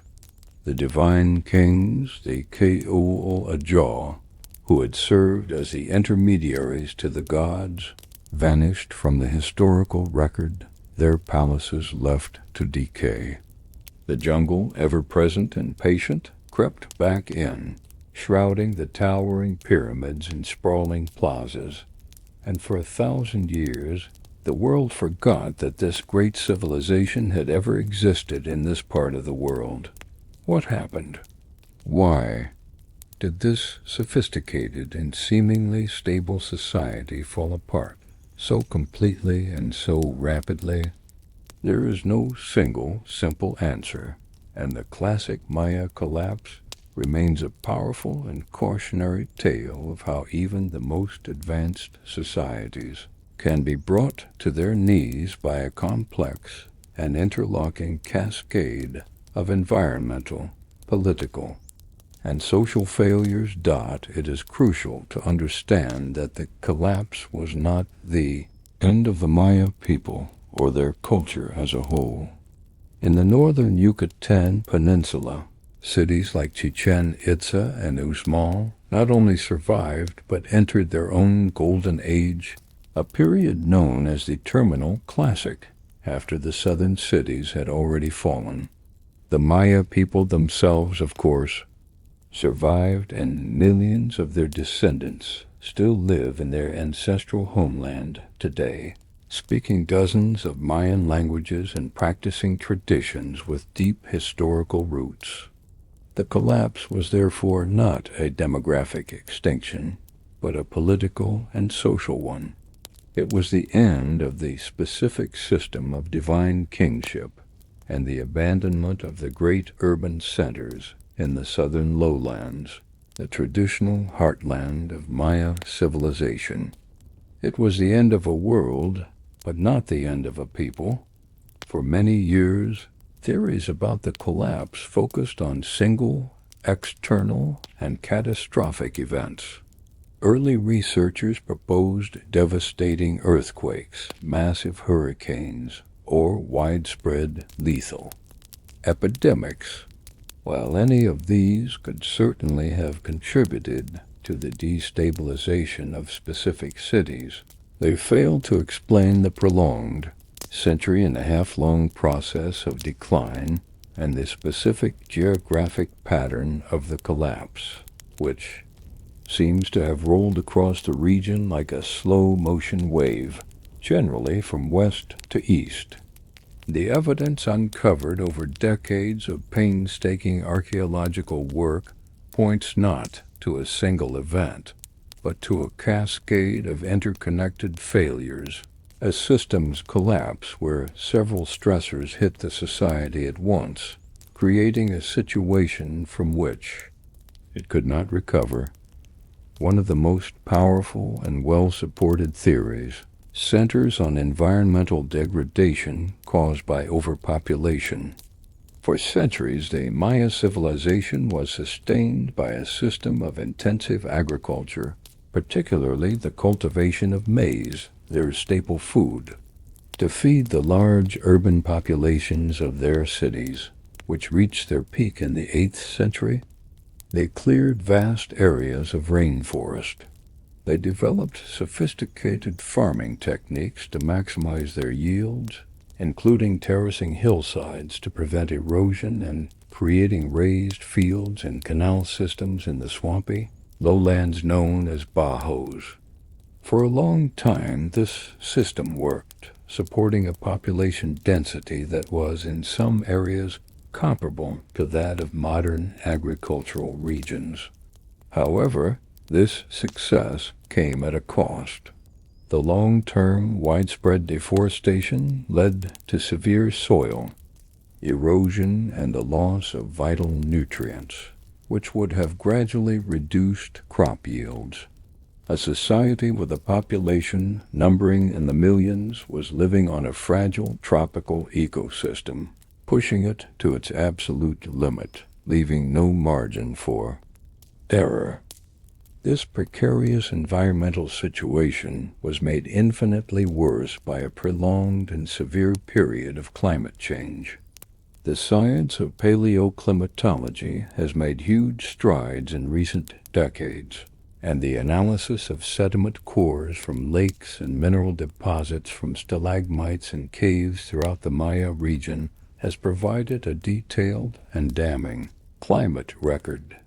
The divine kings, the Keo'ul'ajaw, who had served as the intermediaries to the gods, vanished from the historical record, their palaces left to decay. The jungle, ever present and patient, crept back in, shrouding the towering pyramids and sprawling plazas, and for 1,000 years the world forgot that this great civilization had ever existed in this part of the world. What happened? Why did this sophisticated and seemingly stable society fall apart so completely and so rapidly? There is no single, simple answer, and the classic Maya collapse remains a powerful and cautionary tale of how even the most advanced societies can be brought to their knees by a complex and interlocking cascade of environmental, political, and social failures. It is crucial to understand that the collapse was not the end of the Maya people or their culture as a whole. In the northern Yucatan Peninsula, cities like Chichen, Itza, and Uxmal not only survived but entered their own golden age, a period known as the Terminal Classic, after the southern cities had already fallen. The Maya people themselves, of course, survived, and millions of their descendants still live in their ancestral homeland today, speaking dozens of Mayan languages and practicing traditions with deep historical roots. The collapse was therefore not a demographic extinction, but a political and social one. It was the end of the specific system of divine kingship and the abandonment of the great urban centers in the southern lowlands, the traditional heartland of Maya civilization. It was the end of a world, but not the end of a people. For many years, theories about the collapse focused on single, external, and catastrophic events. Early researchers proposed devastating earthquakes, massive hurricanes, or widespread lethal epidemics. While any of these could certainly have contributed to the destabilization of specific cities, they failed to explain the prolonged, century-and-a-half-long process of decline and the specific geographic pattern of the collapse, which seems to have rolled across the region like a slow-motion wave, generally from west to east. The evidence uncovered over decades of painstaking archaeological work points not to a single event, but to a cascade of interconnected failures, as systems collapse where several stressors hit the society at once, creating a situation from which it could not recover. One of the most powerful and well-supported theories centers on environmental degradation caused by overpopulation. For centuries, the Maya civilization was sustained by a system of intensive agriculture, particularly the cultivation of maize, their staple food. To feed the large urban populations of their cities, which reached their peak in the 8th century, they cleared vast areas of rainforest. They developed sophisticated farming techniques to maximize their yields, including terracing hillsides to prevent erosion and creating raised fields and canal systems in the swampy lowlands known as bajos. For a long time, this system worked, supporting a population density that was, in some areas, comparable to that of modern agricultural regions. However, this success came at a cost. The long-term, widespread deforestation led to severe soil erosion and the loss of vital nutrients, which would have gradually reduced crop yields. A society with a population numbering in the millions was living on a fragile tropical ecosystem, pushing it to its absolute limit, leaving no margin for error. This precarious environmental situation was made infinitely worse by a prolonged and severe period of climate change. The science of paleoclimatology has made huge strides in recent decades, and the analysis of sediment cores from lakes and mineral deposits from stalagmites and caves throughout the Maya region has provided a detailed and damning climate record.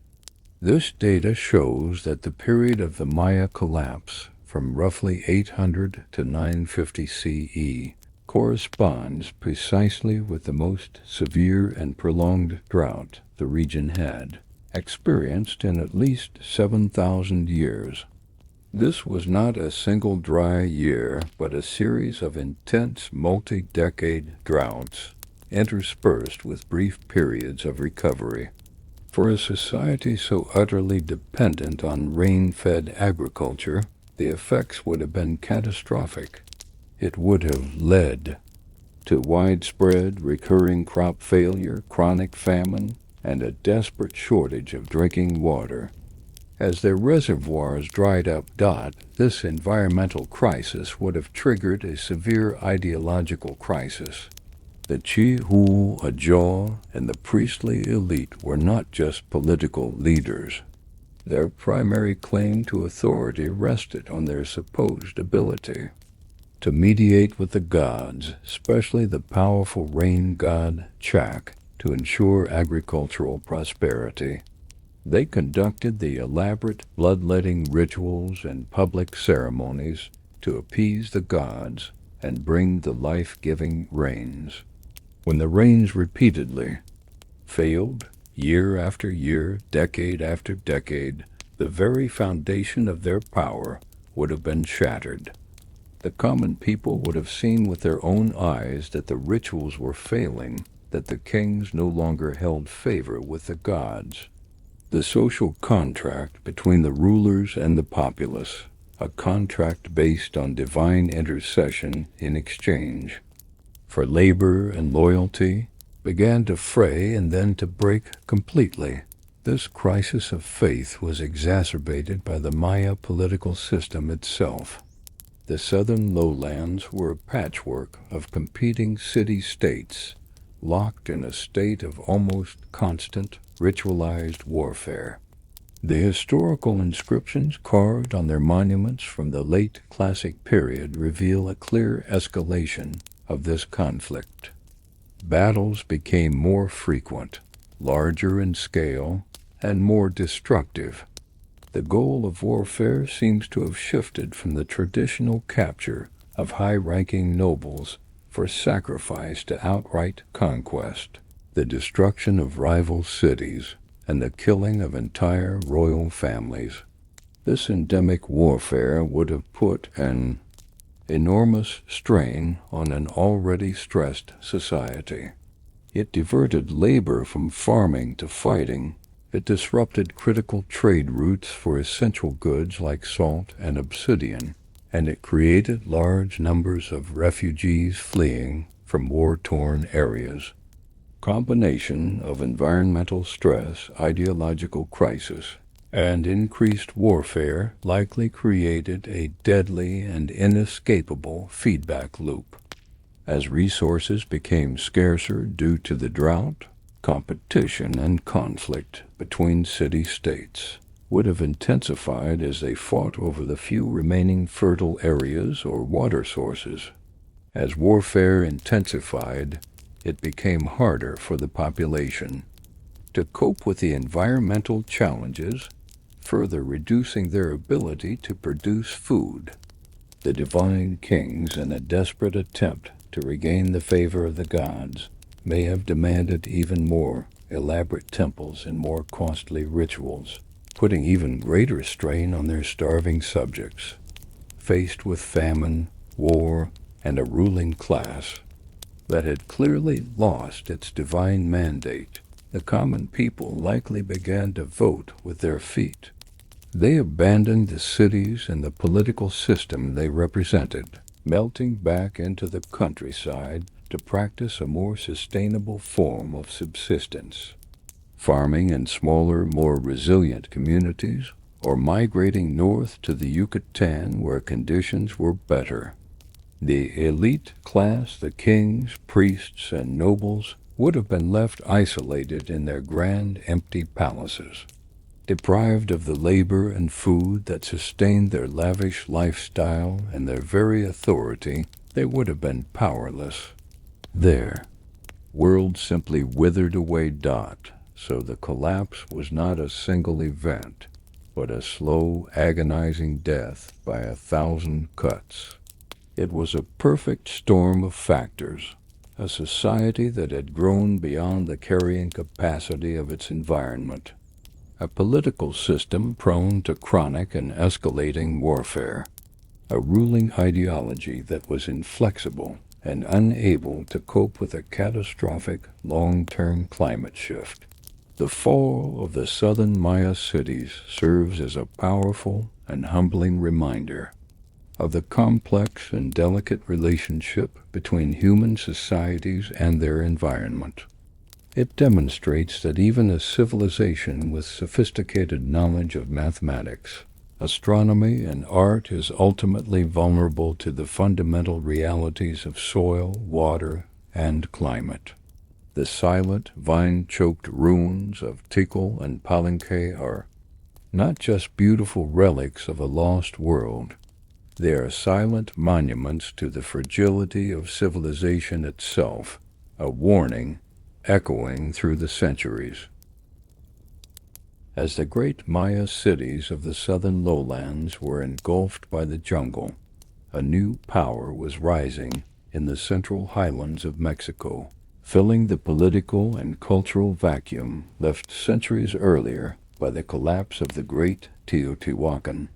This data shows that the period of the Maya collapse, from roughly 800 to 950 CE, corresponds precisely with the most severe and prolonged drought the region had experienced in at least 7,000 years. This was not a single dry year, but a series of intense multi-decade droughts, interspersed with brief periods of recovery. For a society so utterly dependent on rain-fed agriculture, the effects would have been catastrophic. It would have led to widespread, recurring crop failure, chronic famine, and a desperate shortage of drinking water. As their reservoirs dried up, this environmental crisis would have triggered a severe ideological crisis. The Teotihuacan and the priestly elite were not just political leaders. Their primary claim to authority rested on their supposed ability to mediate with the gods, especially the powerful rain god Chak, to ensure agricultural prosperity. They conducted the elaborate bloodletting rituals and public ceremonies to appease the gods and bring the life-giving rains. When the rains repeatedly failed, year after year, decade after decade, the very foundation of their power would have been shattered. The common people would have seen with their own eyes that the rituals were failing, that the kings no longer held favor with the gods. The social contract between the rulers and the populace, a contract based on divine intercession in exchange for labor and loyalty, began to fray and then to break completely. This crisis of faith was exacerbated by the Maya political system itself. The southern lowlands were a patchwork of competing city-states, locked in a state of almost constant, ritualized warfare. The historical inscriptions carved on their monuments from the late Classic period reveal a clear escalation of this conflict. Battles became more frequent, larger in scale, and more destructive. The goal of warfare seems to have shifted from the traditional capture of high-ranking nobles for sacrifice to outright conquest, the destruction of rival cities, and the killing of entire royal families. This endemic warfare would have put an enormous strain on an already stressed society. It diverted labor from farming to fighting. It disrupted critical trade routes for essential goods like salt and obsidian, and it created large numbers of refugees fleeing from war-torn areas. Combination of environmental stress, ideological crisis, and increased warfare likely created a deadly and inescapable feedback loop. As resources became scarcer due to the drought, competition and conflict between city-states would have intensified as they fought over the few remaining fertile areas or water sources. As warfare intensified, it became harder for the population to cope with the environmental challenges, further reducing their ability to produce food. The divine kings, in a desperate attempt to regain the favor of the gods, may have demanded even more elaborate temples and more costly rituals, putting even greater strain on their starving subjects. Faced with famine, war, and a ruling class that had clearly lost its divine mandate, the common people likely began to vote with their feet. They abandoned the cities and the political system they represented, melting back into the countryside to practice a more sustainable form of subsistence, farming in smaller, more resilient communities, or migrating north to the Yucatan where conditions were better. The elite class, the kings, priests, and nobles, would have been left isolated in their grand, empty palaces. Deprived of the labor and food that sustained their lavish lifestyle and their very authority, they would have been powerless. Their world simply withered away. So the collapse was not a single event, but a slow, agonizing death by 1,000 cuts. It was a perfect storm of factors, a society that had grown beyond the carrying capacity of its environment, a political system prone to chronic and escalating warfare, a ruling ideology that was inflexible and unable to cope with a catastrophic long-term climate shift. The fall of the southern Maya cities serves as a powerful and humbling reminder of the complex and delicate relationship between human societies and their environment. It demonstrates that even a civilization with sophisticated knowledge of mathematics, astronomy, and art is ultimately vulnerable to the fundamental realities of soil, water, and climate. The silent, vine-choked ruins of Tikal and Palenque are not just beautiful relics of a lost world. They are silent monuments to the fragility of civilization itself, a warning echoing through the centuries. As the great Maya cities of the southern lowlands were engulfed by the jungle, a new power was rising in the central highlands of Mexico, filling the political and cultural vacuum left centuries earlier by the collapse of the great Teotihuacan.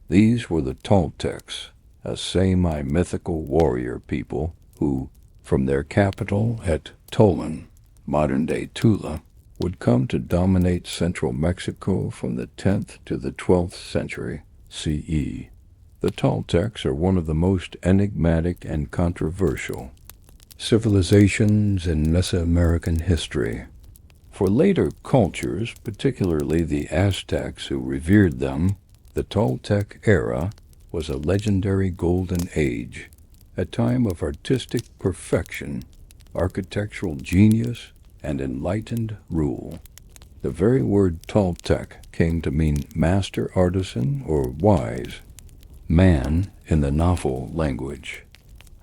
These were the Toltecs, a semi-mythical warrior people who, from their capital at Tolan, modern-day Tula, would come to dominate central Mexico from the 10th to the 12th century CE. The Toltecs are one of the most enigmatic and controversial civilizations in Mesoamerican history. For later cultures, particularly the Aztecs who revered them, the Toltec era was a legendary golden age, a time of artistic perfection, architectural genius, and enlightened rule. The very word Toltec came to mean master artisan or wise man in the Nahuatl language.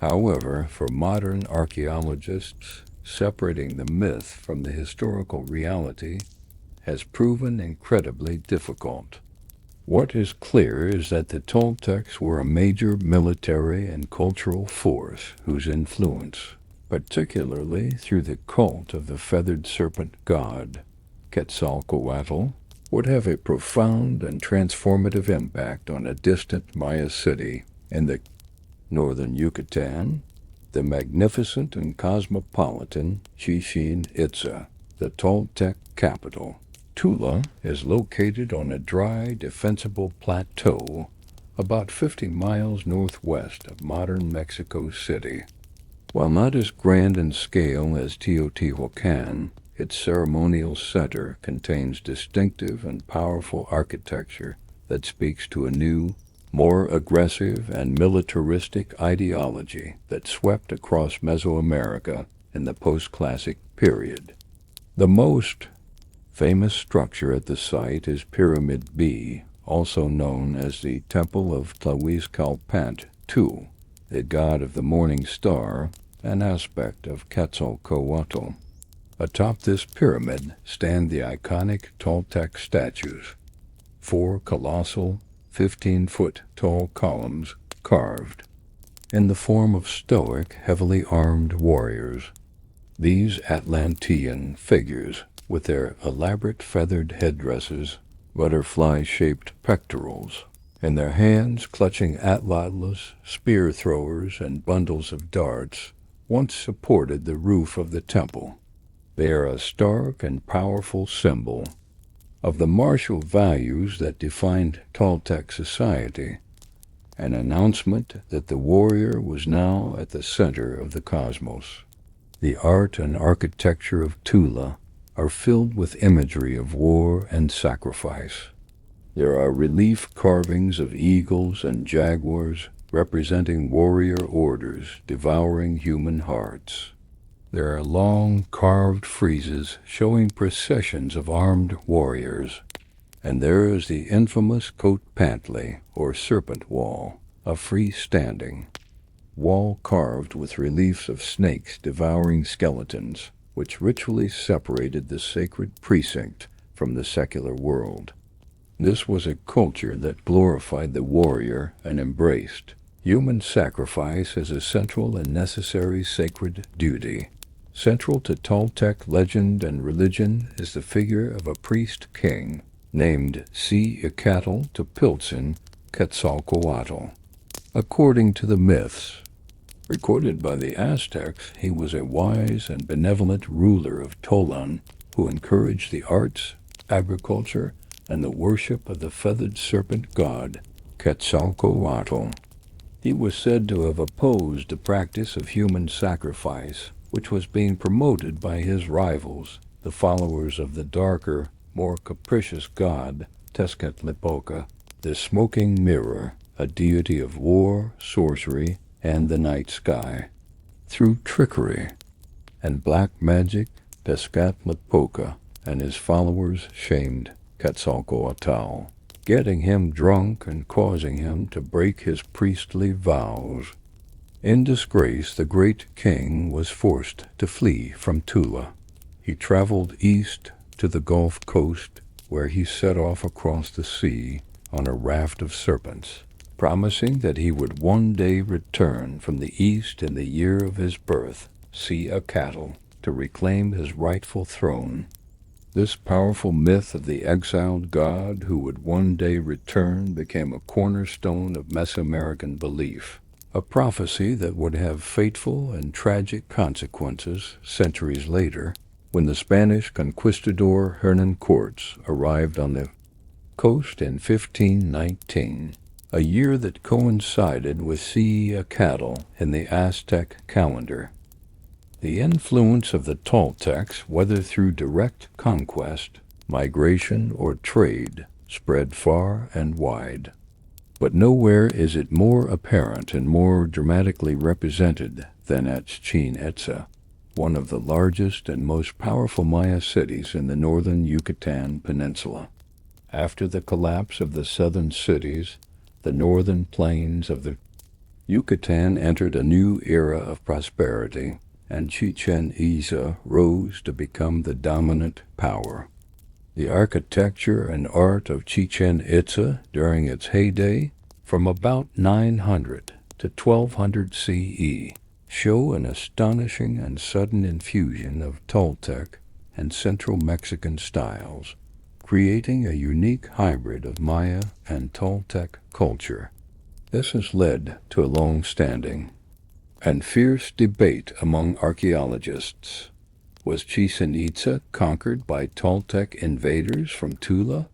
However, for modern archaeologists, separating the myth from the historical reality has proven incredibly difficult. What is clear is that the Toltecs were a major military and cultural force whose influence, particularly through the cult of the feathered serpent god, Quetzalcoatl, would have a profound and transformative impact on a distant Maya city in the northern Yucatan, the magnificent and cosmopolitan Chichen Itza, the Toltec capital. Tula is located on a dry, defensible plateau about 50 miles northwest of modern Mexico City. While not as grand in scale as Teotihuacan, its ceremonial center contains distinctive and powerful architecture that speaks to a new, more aggressive and militaristic ideology that swept across Mesoamerica in the post-classic period. The most Famous structure at the site is Pyramid B, also known as the Temple of Tlahuizcalpant II, the god of the morning star, an aspect of Quetzalcoatl. Atop this pyramid stand the iconic Toltec statues, 4 colossal, 15-foot-tall columns carved in the form of stoic, heavily armed warriors. These Atlantean figures, with their elaborate feathered headdresses, butterfly-shaped pectorals, and their hands clutching atlatlas, spear throwers, and bundles of darts, once supported the roof of the temple. They are a stark and powerful symbol of the martial values that defined Toltec society, an announcement that the warrior was now at the center of the cosmos. The art and architecture of Tula are filled with imagery of war and sacrifice. There are relief carvings of eagles and jaguars representing warrior orders devouring human hearts. There are long carved friezes showing processions of armed warriors. And there is the infamous Coat Pantley, or Serpent Wall, a freestanding wall carved with reliefs of snakes devouring skeletons, which ritually separated the sacred precinct from the secular world. This was a culture that glorified the warrior and embraced human sacrifice as a central and necessary sacred duty. Central to Toltec legend and religion is the figure of a priest-king named Teotihuacan Quetzalcoatl. According to the myths recorded by the Aztecs, he was a wise and benevolent ruler of Tolan who encouraged the arts, agriculture, and the worship of the feathered serpent god Quetzalcoatl. He was said to have opposed the practice of human sacrifice, which was being promoted by his rivals, the followers of the darker, more capricious god Tezcatlipoca, the smoking mirror, a deity of war, sorcery, and the night sky. Through trickery and black magic, Tezcatlipoca and his followers shamed Quetzalcoatl, getting him drunk and causing him to break his priestly vows. In disgrace, the great king was forced to flee from Tula. He traveled east to the Gulf Coast, where he set off across the sea on a raft of serpents, promising that he would one day return from the east in the year of his birth, Teotihuacan, to reclaim his rightful throne. This powerful myth of the exiled god who would one day return became a cornerstone of Mesoamerican belief, a prophecy that would have fateful and tragic consequences centuries later when the Spanish conquistador Hernan Cortes arrived on the coast in 1519, a year that coincided with Teotihuacan in the Aztec calendar. The influence of the Toltecs, whether through direct conquest, migration, or trade, spread far and wide. But nowhere is it more apparent and more dramatically represented than at Chichen Itza, one of the largest and most powerful Maya cities in the northern Yucatan Peninsula. After the collapse of the southern cities, the northern plains of the Yucatan entered a new era of prosperity, and Chichen Itza rose to become the dominant power. The architecture and art of Chichen Itza during its heyday, from about 900 to 1200 CE, show an astonishing and sudden infusion of Toltec and Central Mexican styles, creating a unique hybrid of Maya and Toltec culture. This has led to a long-standing and fierce debate among archaeologists. Was Chichen Itza conquered by Toltec invaders from Tula?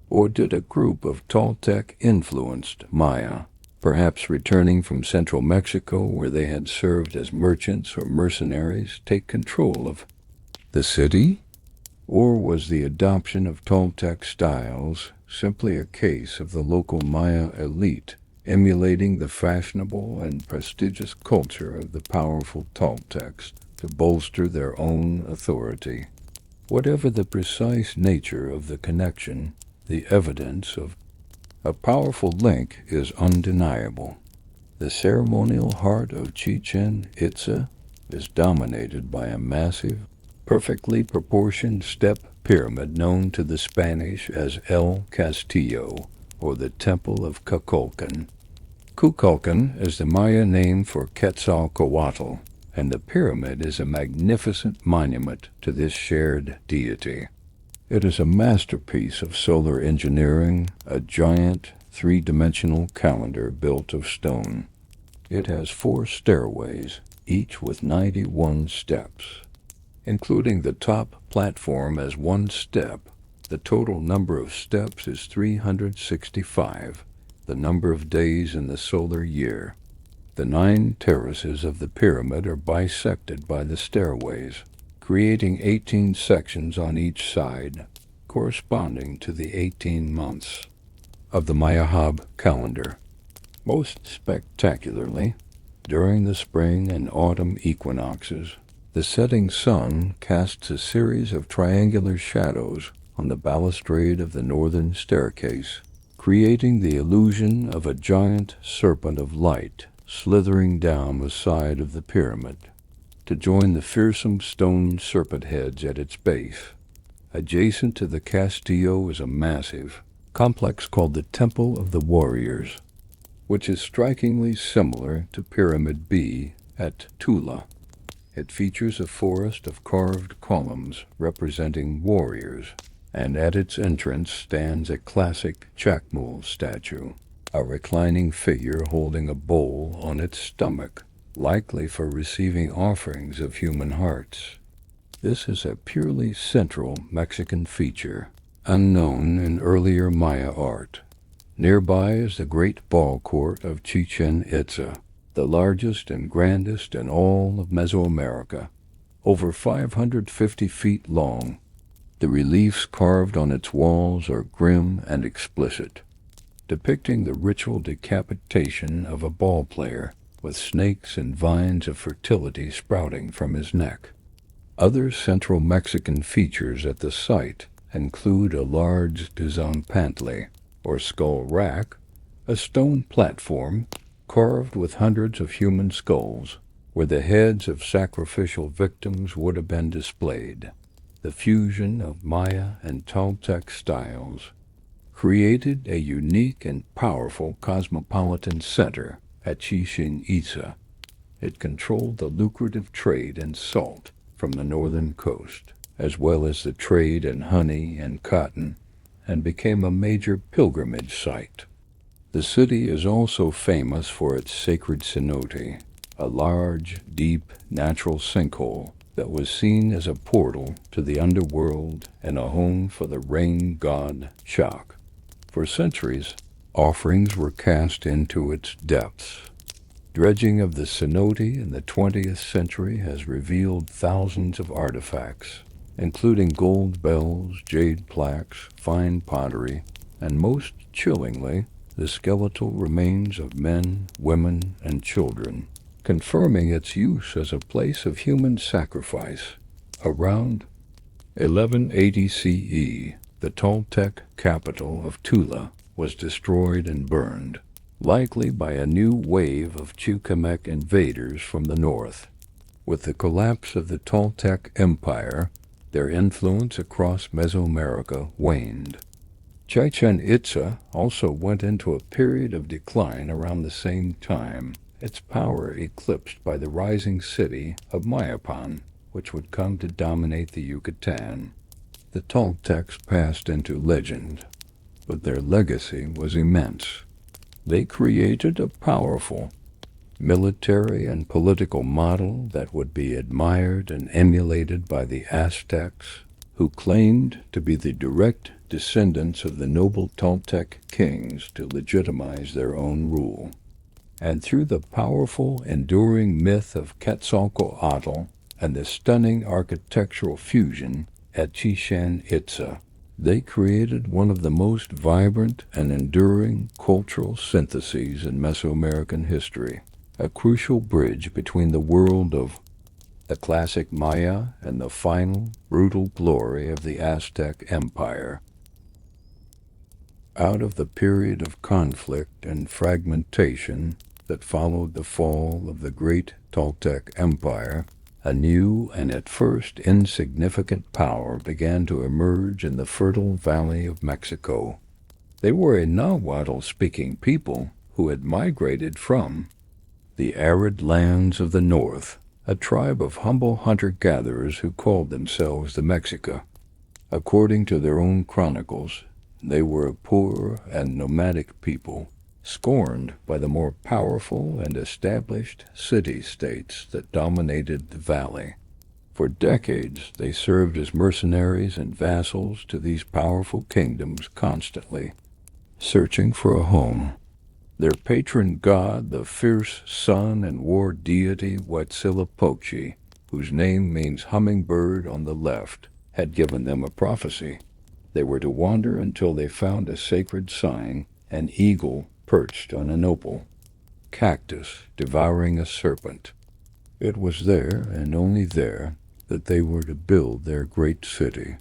Or did a group of Toltec-influenced Maya, perhaps returning from central Mexico where they had served as merchants or mercenaries, take control of the city? Or was the adoption of Toltec styles simply a case of the local Maya elite emulating the fashionable and prestigious culture of the powerful Toltecs to bolster their own authority? Whatever the precise nature of the connection, the evidence of a powerful link is undeniable. The ceremonial heart of Chichen Itza is dominated by a massive, perfectly proportioned step pyramid known to the Spanish as El Castillo, or the Temple of Kukulkan. Kukulkan is the Maya name for Quetzalcoatl, and the pyramid is a magnificent monument to this shared deity. It is a masterpiece of solar engineering, a giant, three-dimensional calendar built of stone. It has 4 stairways, each with 91 steps. Including the top platform as one step, the total number of steps is 365, the number of days in the solar year. The 9 terraces of the pyramid are bisected by the stairways, creating 18 sections on each side, corresponding to the 18 months of the Mayahab calendar. Most spectacularly, during the spring and autumn equinoxes, the setting sun casts a series of triangular shadows on the balustrade of the northern staircase, creating the illusion of a giant serpent of light slithering down the side of the pyramid to join the fearsome stone serpent heads at its base. Adjacent to the Castillo is a massive complex called the Temple of the Warriors, which is strikingly similar to Pyramid B at Tula. It features a forest of carved columns representing warriors, and at its entrance stands a classic Chacmul statue, a reclining figure holding a bowl on its stomach, likely for receiving offerings of human hearts. This is a purely central Mexican feature, unknown in earlier Maya art. Nearby is the great ball court of Chichen Itza, the largest and grandest in all of Mesoamerica, over 550 feet long. The reliefs carved on its walls are grim and explicit, depicting the ritual decapitation of a ball player, with snakes and vines of fertility sprouting from his neck. Other central Mexican features at the site include a large tezonpantle, or skull rack, a stone platform carved with hundreds of human skulls, where the heads of sacrificial victims would have been displayed. The fusion of Maya and Toltec styles created a unique and powerful cosmopolitan center at Chichen Itza. It controlled the lucrative trade in salt from the northern coast, as well as the trade in honey and cotton, and became a major pilgrimage site. The city is also famous for its sacred cenote, a large, deep, natural sinkhole that was seen as a portal to the underworld and a home for the rain god Chak. For centuries, offerings were cast into its depths. Dredging of the cenote in the 20th century has revealed thousands of artifacts, including gold bells, jade plaques, fine pottery, and most chillingly, the skeletal remains of men, women, and children, confirming its use as a place of human sacrifice. Around 1180 CE, the Toltec capital of Tula was destroyed and burned, likely by a new wave of Chichimeque invaders from the north. With the collapse of the Toltec Empire, their influence across Mesoamerica waned. Chichen Itza also went into a period of decline around the same time, its power eclipsed by the rising city of Mayapan, which would come to dominate the Yucatan. The Toltecs passed into legend, but their legacy was immense. They created a powerful military and political model that would be admired and emulated by the Aztecs, who claimed to be the direct descendants of the noble Toltec kings to legitimize their own rule. And through the powerful, enduring myth of Quetzalcoatl and the stunning architectural fusion at Chichen Itza, they created one of the most vibrant and enduring cultural syntheses in Mesoamerican history, a crucial bridge between the world of the classic Maya and the final, brutal glory of the Aztec Empire. Out of the period of conflict and fragmentation that followed the fall of the great Toltec Empire, a new and at first insignificant power began to emerge in the fertile valley of Mexico. They were a Nahuatl-speaking people who had migrated from the arid lands of the north, a tribe of humble hunter-gatherers who called themselves the Mexica. According to their own chronicles, they were a poor and nomadic people, scorned by the more powerful and established city-states that dominated the valley. For decades, they served as mercenaries and vassals to these powerful kingdoms constantly, searching for a home. Their patron god, the fierce sun and war deity Huitzilopochtli, whose name means hummingbird on the left, had given them a prophecy. They were to wander until they found a sacred sign, an eagle perched on an opal, Cactus devouring a serpent. It was there, and only there, that they were to build their great city.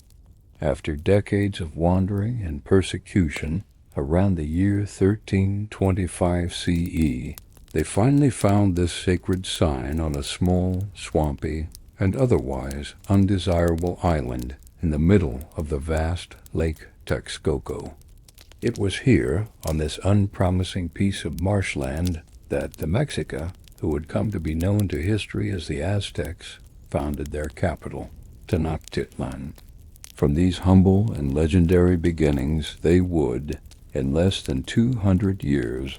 After decades of wandering and persecution, around the year 1325 CE, they finally found this sacred sign on a small, swampy, and otherwise undesirable island in the middle of the vast Lake Texcoco. It was here, on this unpromising piece of marshland, that the Mexica, who would come to be known to history as the Aztecs, founded their capital, Tenochtitlan. From these humble and legendary beginnings, they would, in less than 200 years,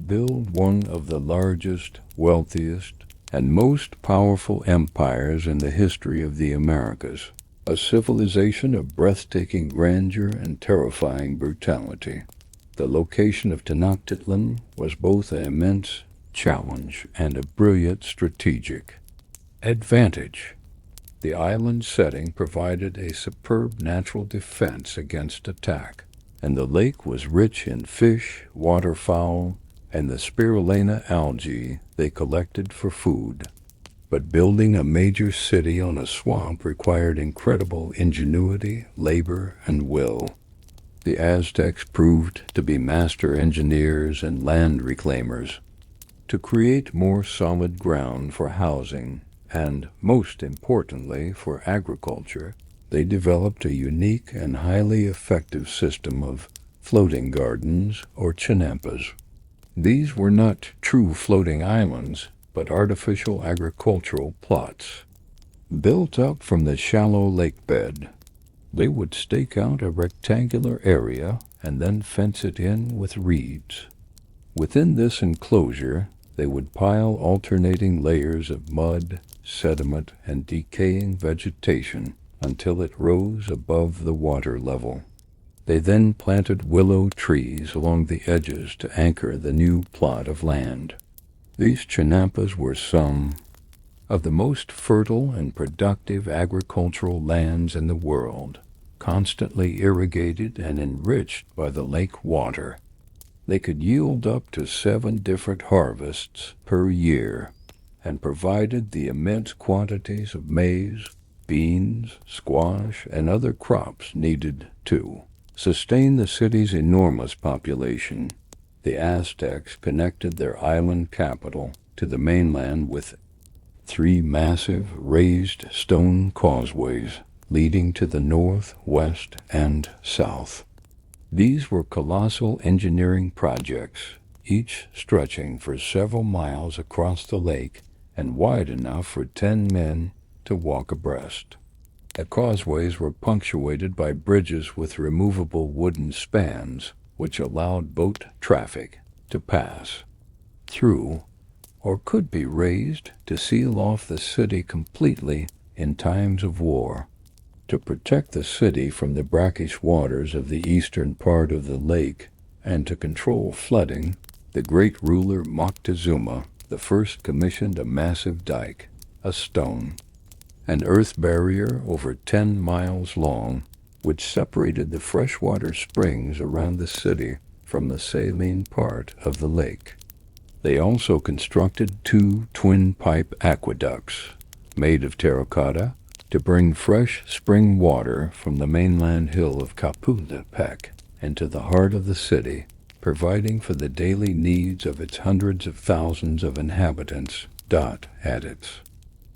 build one of the largest, wealthiest, and most powerful empires in the history of the Americas, a civilization of breathtaking grandeur and terrifying brutality. The location of Tenochtitlan was both an immense challenge and a brilliant strategic advantage. The island's setting provided a superb natural defense against attack, and the lake was rich in fish, waterfowl, and the spirulina algae they collected for food. But building a major city on a swamp required incredible ingenuity, labor, and will. The Aztecs proved to be master engineers and land reclaimers. To create more solid ground for housing, and, most importantly, for agriculture, they developed a unique and highly effective system of floating gardens, or chinampas. These were not true floating islands, but artificial agricultural plots. Built up from the shallow lake bed, they would stake out a rectangular area and then fence it in with reeds. Within this enclosure, they would pile alternating layers of mud, sediment, and decaying vegetation until it rose above the water level. They then planted willow trees along the edges to anchor the new plot of land. These chinampas were some of the most fertile and productive agricultural lands in the world, constantly irrigated and enriched by the lake water. They could yield up to 7 different harvests per year, and provided the immense quantities of maize, beans, squash, and other crops needed to sustain the city's enormous population. The Aztecs connected their island capital to the mainland with 3 massive raised stone causeways leading to the north, west, and south. These were colossal engineering projects, each stretching for several miles across the lake and wide enough for 10 men to walk abreast. The causeways were punctuated by bridges with removable wooden spans, which allowed boat traffic to pass through, or could be raised to seal off the city completely in times of war. To protect the city from the brackish waters of the eastern part of the lake, and to control flooding, the great ruler Moctezuma the first commissioned a massive dike, a stone, an earth barrier over 10 miles long, which separated the freshwater springs around the city from the saline part of the lake. They also constructed 2 twin-pipe aqueducts, made of terracotta, to bring fresh spring water from the mainland hill of Chapultepec into the heart of the city, providing for the daily needs of its hundreds of thousands of inhabitants. At its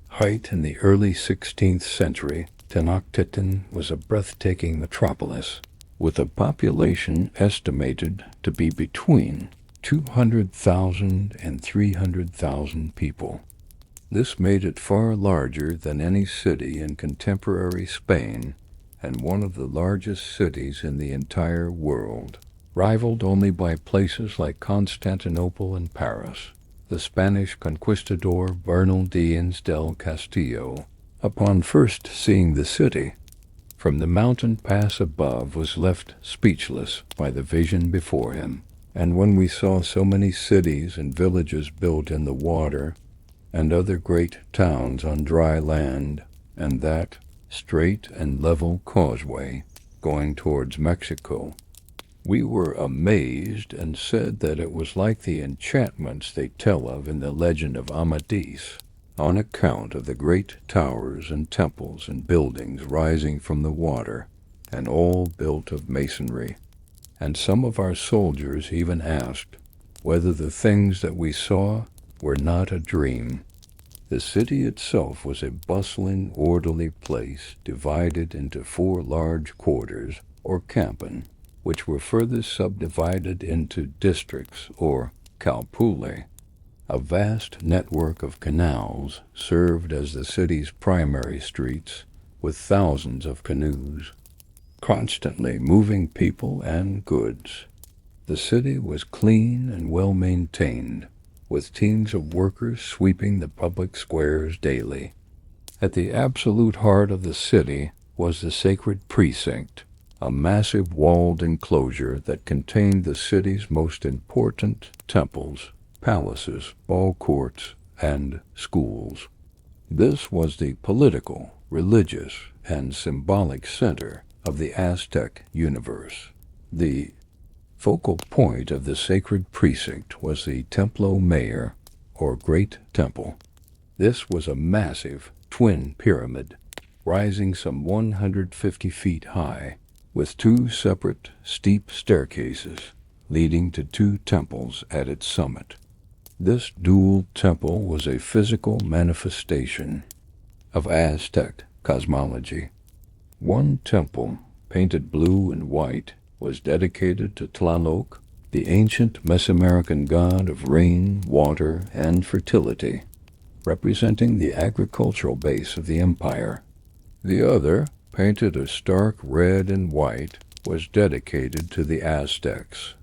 height in the early 16th century, Tenochtitlan was a breathtaking metropolis, with a population estimated to be between 200,000 and 300,000 people. This made it far larger than any city in contemporary Spain and one of the largest cities in the entire world, rivaled only by places like Constantinople and Paris. The Spanish conquistador Bernal Díaz del Castillo, upon first seeing the city from the mountain pass above, was left speechless by the vision before him. And when we saw so many cities and villages built in the water, and other great towns on dry land, and that straight and level causeway going towards Mexico, we were amazed and said that it was like the enchantments they tell of in the legend of Amadis, on account of the great towers and temples and buildings rising from the water, and all built of masonry. And some of our soldiers even asked whether the things that we saw were not a dream. The city itself was a bustling, orderly place divided into 4 large quarters, or campen, which were further subdivided into districts, or calpule. A vast network of canals served as the city's primary streets, with thousands of canoes, constantly moving people and goods. The city was clean and well maintained, with teams of workers sweeping the public squares daily. At the absolute heart of the city was the sacred precinct, a massive walled enclosure that contained the city's most important temples, palaces, ball courts, and schools. This was the political, religious, and symbolic center of the Aztec universe. The focal point of the sacred precinct was the Templo Mayor, or Great Temple. This was a massive twin pyramid, rising some 150 feet high, with 2 separate steep staircases leading to 2 temples at its summit. This dual temple was a physical manifestation of Aztec cosmology. One temple, painted blue and white, was dedicated to Tlaloc, the ancient Mesoamerican god of rain, water, and fertility, representing the agricultural base of the empire. The other, painted a stark red and white, was dedicated to the Aztecs'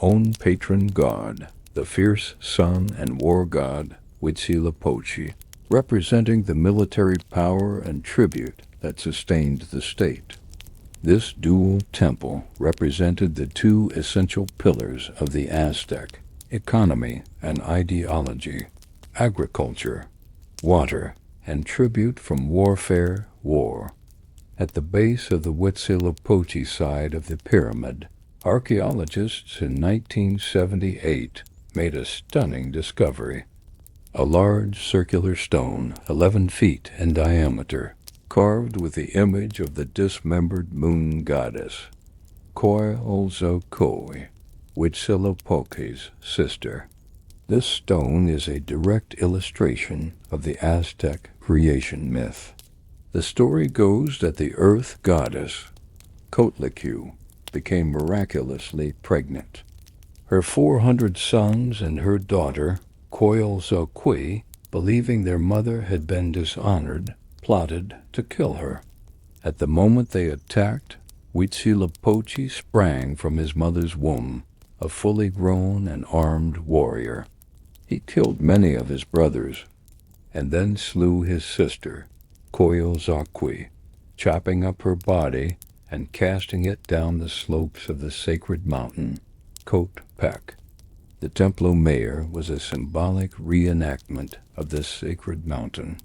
own patron god, the fierce sun and war god Huitzilopochtli, representing the military power and tribute that sustained the state. This dual temple represented the 2 essential pillars of the Aztec economy and ideology: agriculture, water, and tribute from warfare, war. At the base of the Huitzilopochtli side of the pyramid, archaeologists in 1978 made a stunning discovery: a large circular stone, 11 feet in diameter, carved with the image of the dismembered moon goddess, Coyolxauhqui, Huitzilopochtli's sister. This stone is a direct illustration of the Aztec creation myth. The story goes that the earth goddess, Coatlicue, became miraculously pregnant. Her 400 sons and her daughter, Coyolxauhqui, believing their mother had been dishonored, plotted to kill her. At the moment they attacked, Huitzilopochtli sprang from his mother's womb, a fully grown and armed warrior. He killed many of his brothers, and then slew his sister, Coyolxauhqui, chopping up her body and casting it down the slopes of the sacred mountain, Coatepec. The Templo Mayor was a symbolic reenactment of this sacred mountain.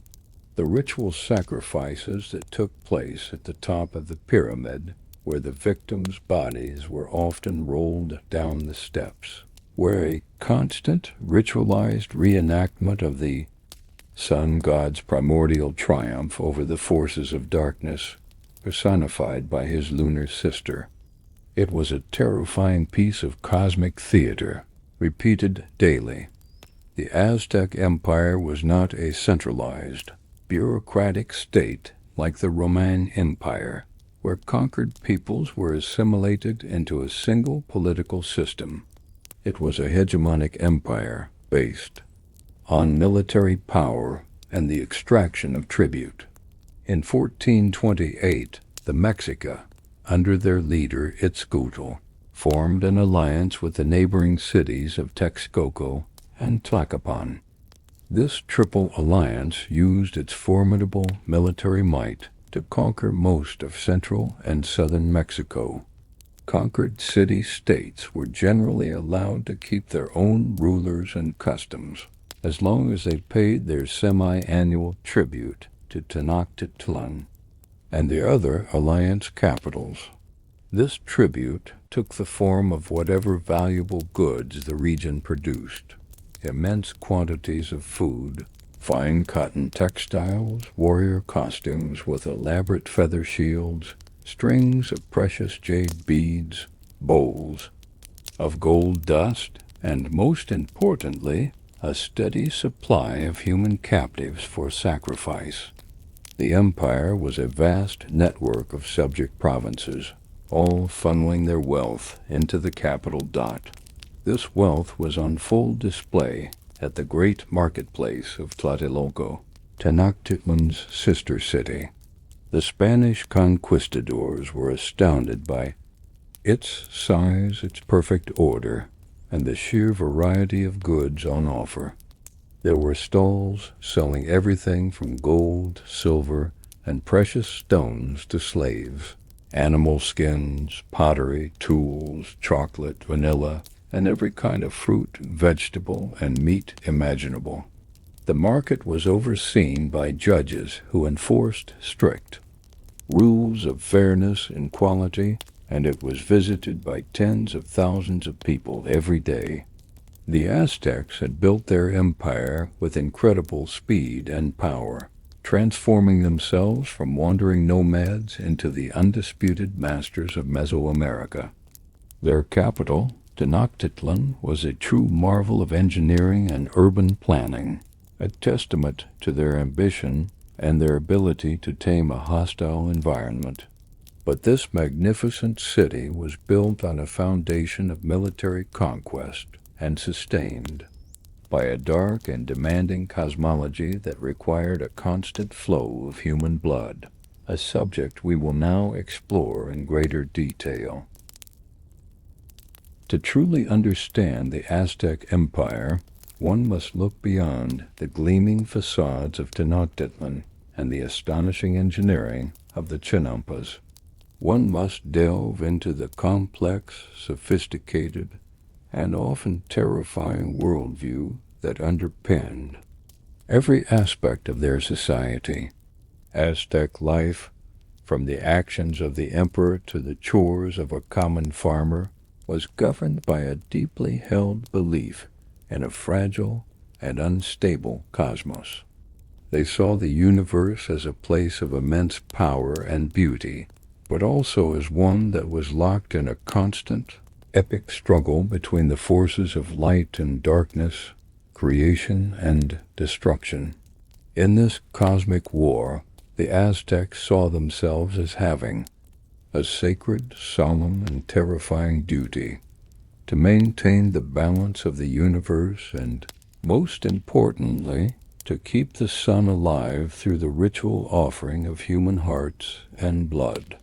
The ritual sacrifices that took place at the top of the pyramid, where the victims' bodies were often rolled down the steps, were a constant ritualized reenactment of the sun god's primordial triumph over the forces of darkness, personified by his lunar sister. It was a terrifying piece of cosmic theater, repeated daily. The Aztec Empire was not a centralized, bureaucratic state like the Roman Empire, where conquered peoples were assimilated into a single political system. It was a hegemonic empire based on military power and the extraction of tribute. In 1428, the Mexica, under their leader Itza, formed an alliance with the neighboring cities of Texcoco and Tlacopan. This triple alliance used its formidable military might to conquer most of central and southern Mexico. Conquered city-states were generally allowed to keep their own rulers and customs, as long as they paid their semi-annual tribute to Tenochtitlan and the other alliance capitals. This tribute took the form of whatever valuable goods the region produced: immense quantities of food, fine cotton textiles, warrior costumes with elaborate feather shields, strings of precious jade beads, bowls of gold dust, and, most importantly, a steady supply of human captives for sacrifice. The empire was a vast network of subject provinces, all funneling their wealth into the capital dot. This wealth was on full display at the great marketplace of Tlatelolco, Tenochtitlan's sister city. The Spanish conquistadors were astounded by its size, its perfect order, and the sheer variety of goods on offer. There were stalls selling everything from gold, silver, and precious stones to slaves, animal skins, pottery, tools, chocolate, vanilla, and every kind of fruit, vegetable, and meat imaginable. The market was overseen by judges who enforced strict rules of fairness and quality, and it was visited by tens of thousands of people every day. The Aztecs had built their empire with incredible speed and power, transforming themselves from wandering nomads into the undisputed masters of Mesoamerica. Their capital, Tenochtitlan, was a true marvel of engineering and urban planning, a testament to their ambition and their ability to tame a hostile environment. But this magnificent city was built on a foundation of military conquest and sustained by a dark and demanding cosmology that required a constant flow of human blood, a subject we will now explore in greater detail. To truly understand the Aztec Empire, one must look beyond the gleaming facades of Tenochtitlan and the astonishing engineering of the Chinampas. One must delve into the complex, sophisticated, and often terrifying worldview that underpinned every aspect of their society. Aztec life, from the actions of the emperor to the chores of a common farmer, was governed by a deeply held belief in a fragile and unstable cosmos. They saw the universe as a place of immense power and beauty, but also as one that was locked in a constant, epic struggle between the forces of light and darkness, creation and destruction. In this cosmic war, the Aztecs saw themselves as having a sacred, solemn, and terrifying duty to maintain the balance of the universe and, most importantly, to keep the sun alive through the ritual offering of human hearts and blood.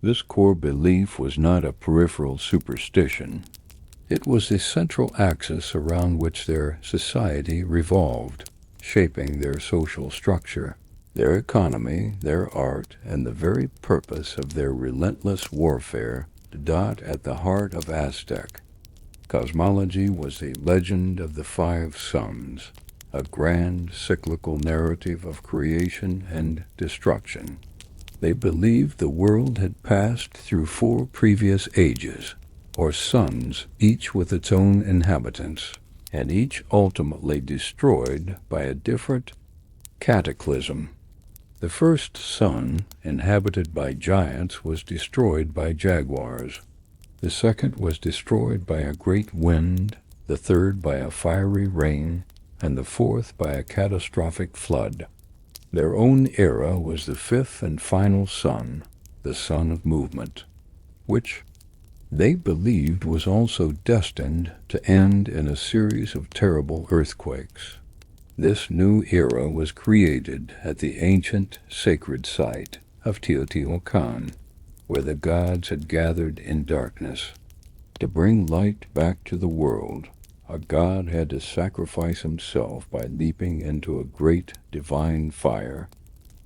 This core belief was not a peripheral superstition. It was the central axis around which their society revolved, shaping their social structure, their economy, their art, and the very purpose of their relentless warfare. Dot at the heart of Aztec cosmology was the legend of the five suns, a grand cyclical narrative of creation and destruction. They believed the world had passed through 4 previous ages, or suns, each with its own inhabitants, and each ultimately destroyed by a different Cataclysm. The first sun, inhabited by giants, was destroyed by jaguars. The second was destroyed by a great wind, the third by a fiery rain, and the fourth by a catastrophic flood. Their own era was the fifth and final sun, the sun of movement, which they believed was also destined to end in a series of terrible earthquakes. This new era was created at the ancient sacred site of Teotihuacan, where the gods had gathered in darkness. To bring light back to the world, a god had to sacrifice himself by leaping into a great divine fire.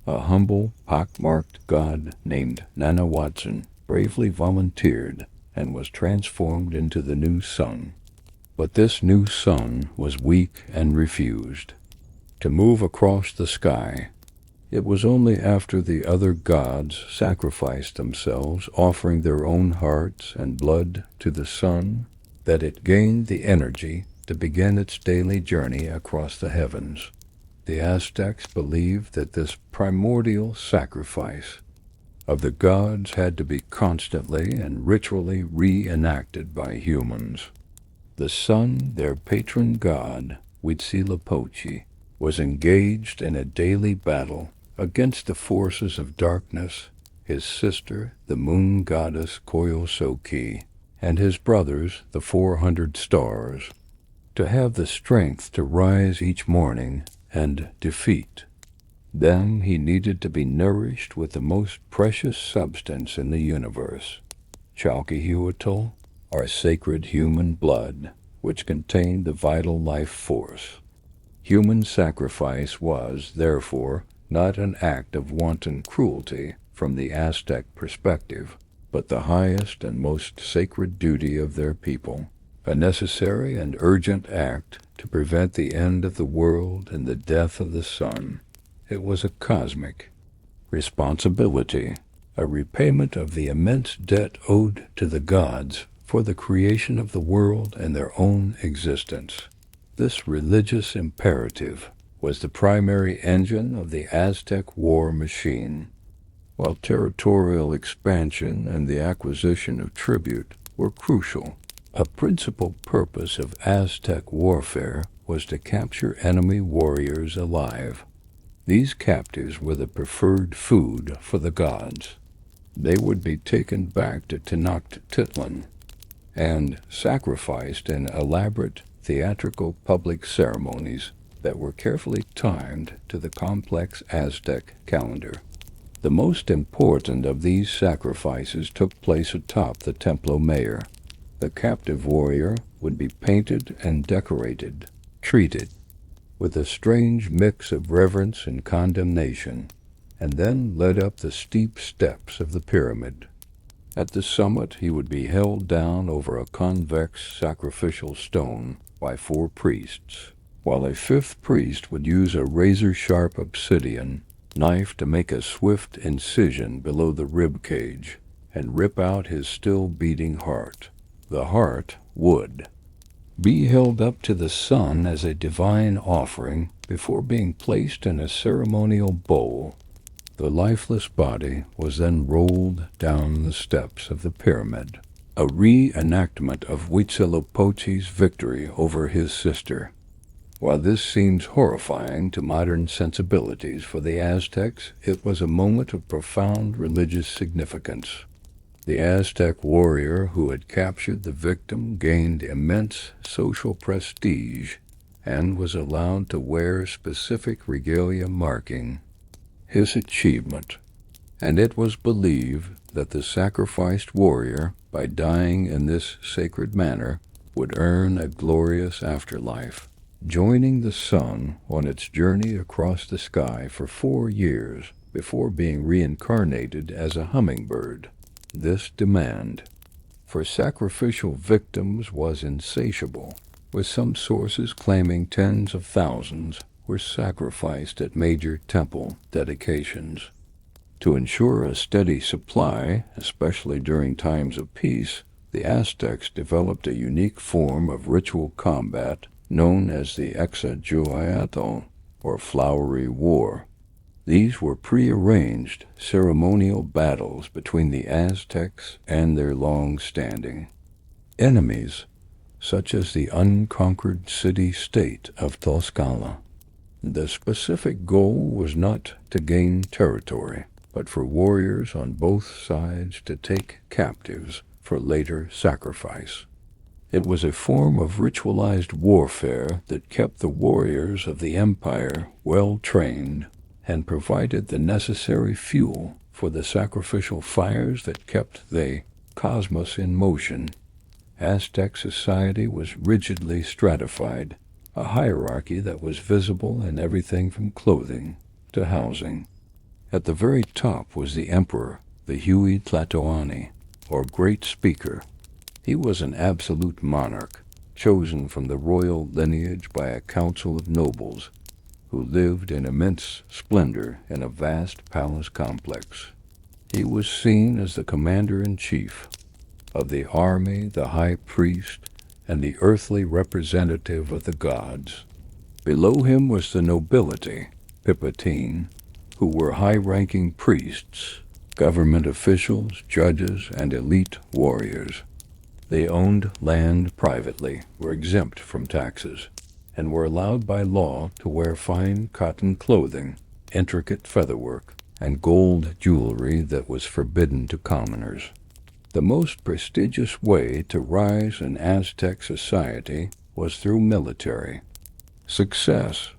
A humble, pockmarked god named Nanahuatzin bravely volunteered and was transformed into the new sun. But this new sun was weak and refused to move across the sky. It was only after the other gods sacrificed themselves, offering their own hearts and blood to the sun, that it gained the energy to begin its daily journey across the heavens. The Aztecs believed that this primordial sacrifice of the gods had to be constantly and ritually reenacted by humans. The sun, their patron god, Huitzilopochtli, was engaged in a daily battle against the forces of darkness, his sister, the moon goddess Koyosoki, and his brothers, the 400 stars. To have the strength to rise each morning and defeat them, he needed to be nourished with the most precious substance in the universe, Chalkihuatl, or sacred human blood, which contained the vital life force. Human sacrifice was, therefore, not an act of wanton cruelty from the Aztec perspective, but the highest and most sacred duty of their people, a necessary and urgent act to prevent the end of the world and the death of the sun. It was a cosmic responsibility, a repayment of the immense debt owed to the gods for the creation of the world and their own existence. This religious imperative was the primary engine of the Aztec war machine. While territorial expansion and the acquisition of tribute were crucial, a principal purpose of Aztec warfare was to capture enemy warriors alive. These captives were the preferred food for the gods. They would be taken back to Tenochtitlan and sacrificed in elaborate theatrical public ceremonies that were carefully timed to the complex Aztec calendar. The most important of these sacrifices took place atop the Templo Mayor. The captive warrior would be painted and decorated, treated with a strange mix of reverence and condemnation, and then led up the steep steps of the pyramid. At the summit he would be held down over a convex sacrificial stone by 4 priests, while a 5th priest would use a razor-sharp obsidian knife to make a swift incision below the rib cage and rip out his still-beating heart. The heart would be held up to the sun as a divine offering before being placed in a ceremonial bowl. The lifeless body was then rolled down the steps of the pyramid, a reenactment of Huitzilopochtli's victory over his sister. While this seems horrifying to modern sensibilities, for the Aztecs it was a moment of profound religious significance. The Aztec warrior who had captured the victim gained immense social prestige and was allowed to wear specific regalia marking his achievement, and it was believed that the sacrificed warrior, by dying in this sacred manner, would earn a glorious afterlife, joining the sun on its journey across the sky for 4 years before being reincarnated as a hummingbird. This demand for sacrificial victims was insatiable, with some sources claiming tens of thousands were sacrificed at major temple dedications. To ensure a steady supply, especially during times of peace, the Aztecs developed a unique form of ritual combat known as the Itza, or flowery war. These were prearranged ceremonial battles between the Aztecs and their long-standing enemies, such as the unconquered city-state of Tlaxcala. The specific goal was not to gain territory, but for warriors on both sides to take captives for later sacrifice. It was a form of ritualized warfare that kept the warriors of the empire well trained and provided the necessary fuel for the sacrificial fires that kept the cosmos in motion. Aztec society was rigidly stratified, a hierarchy that was visible in everything from clothing to housing. At the very top was the emperor, the Tlatoani, or Great Speaker. He was an absolute monarch, chosen from the royal lineage by a council of nobles, who lived in immense splendor in a vast palace complex. He was seen as the commander-in-chief of the army, the high priest, and the earthly representative of the gods. Below him was the nobility, Pipatin, who were high-ranking priests, government officials, judges, and elite warriors. They owned land privately, were exempt from taxes, and were allowed by law to wear fine cotton clothing, intricate featherwork, and gold jewelry that was forbidden to commoners. The most prestigious way to rise in Aztec society was through military success.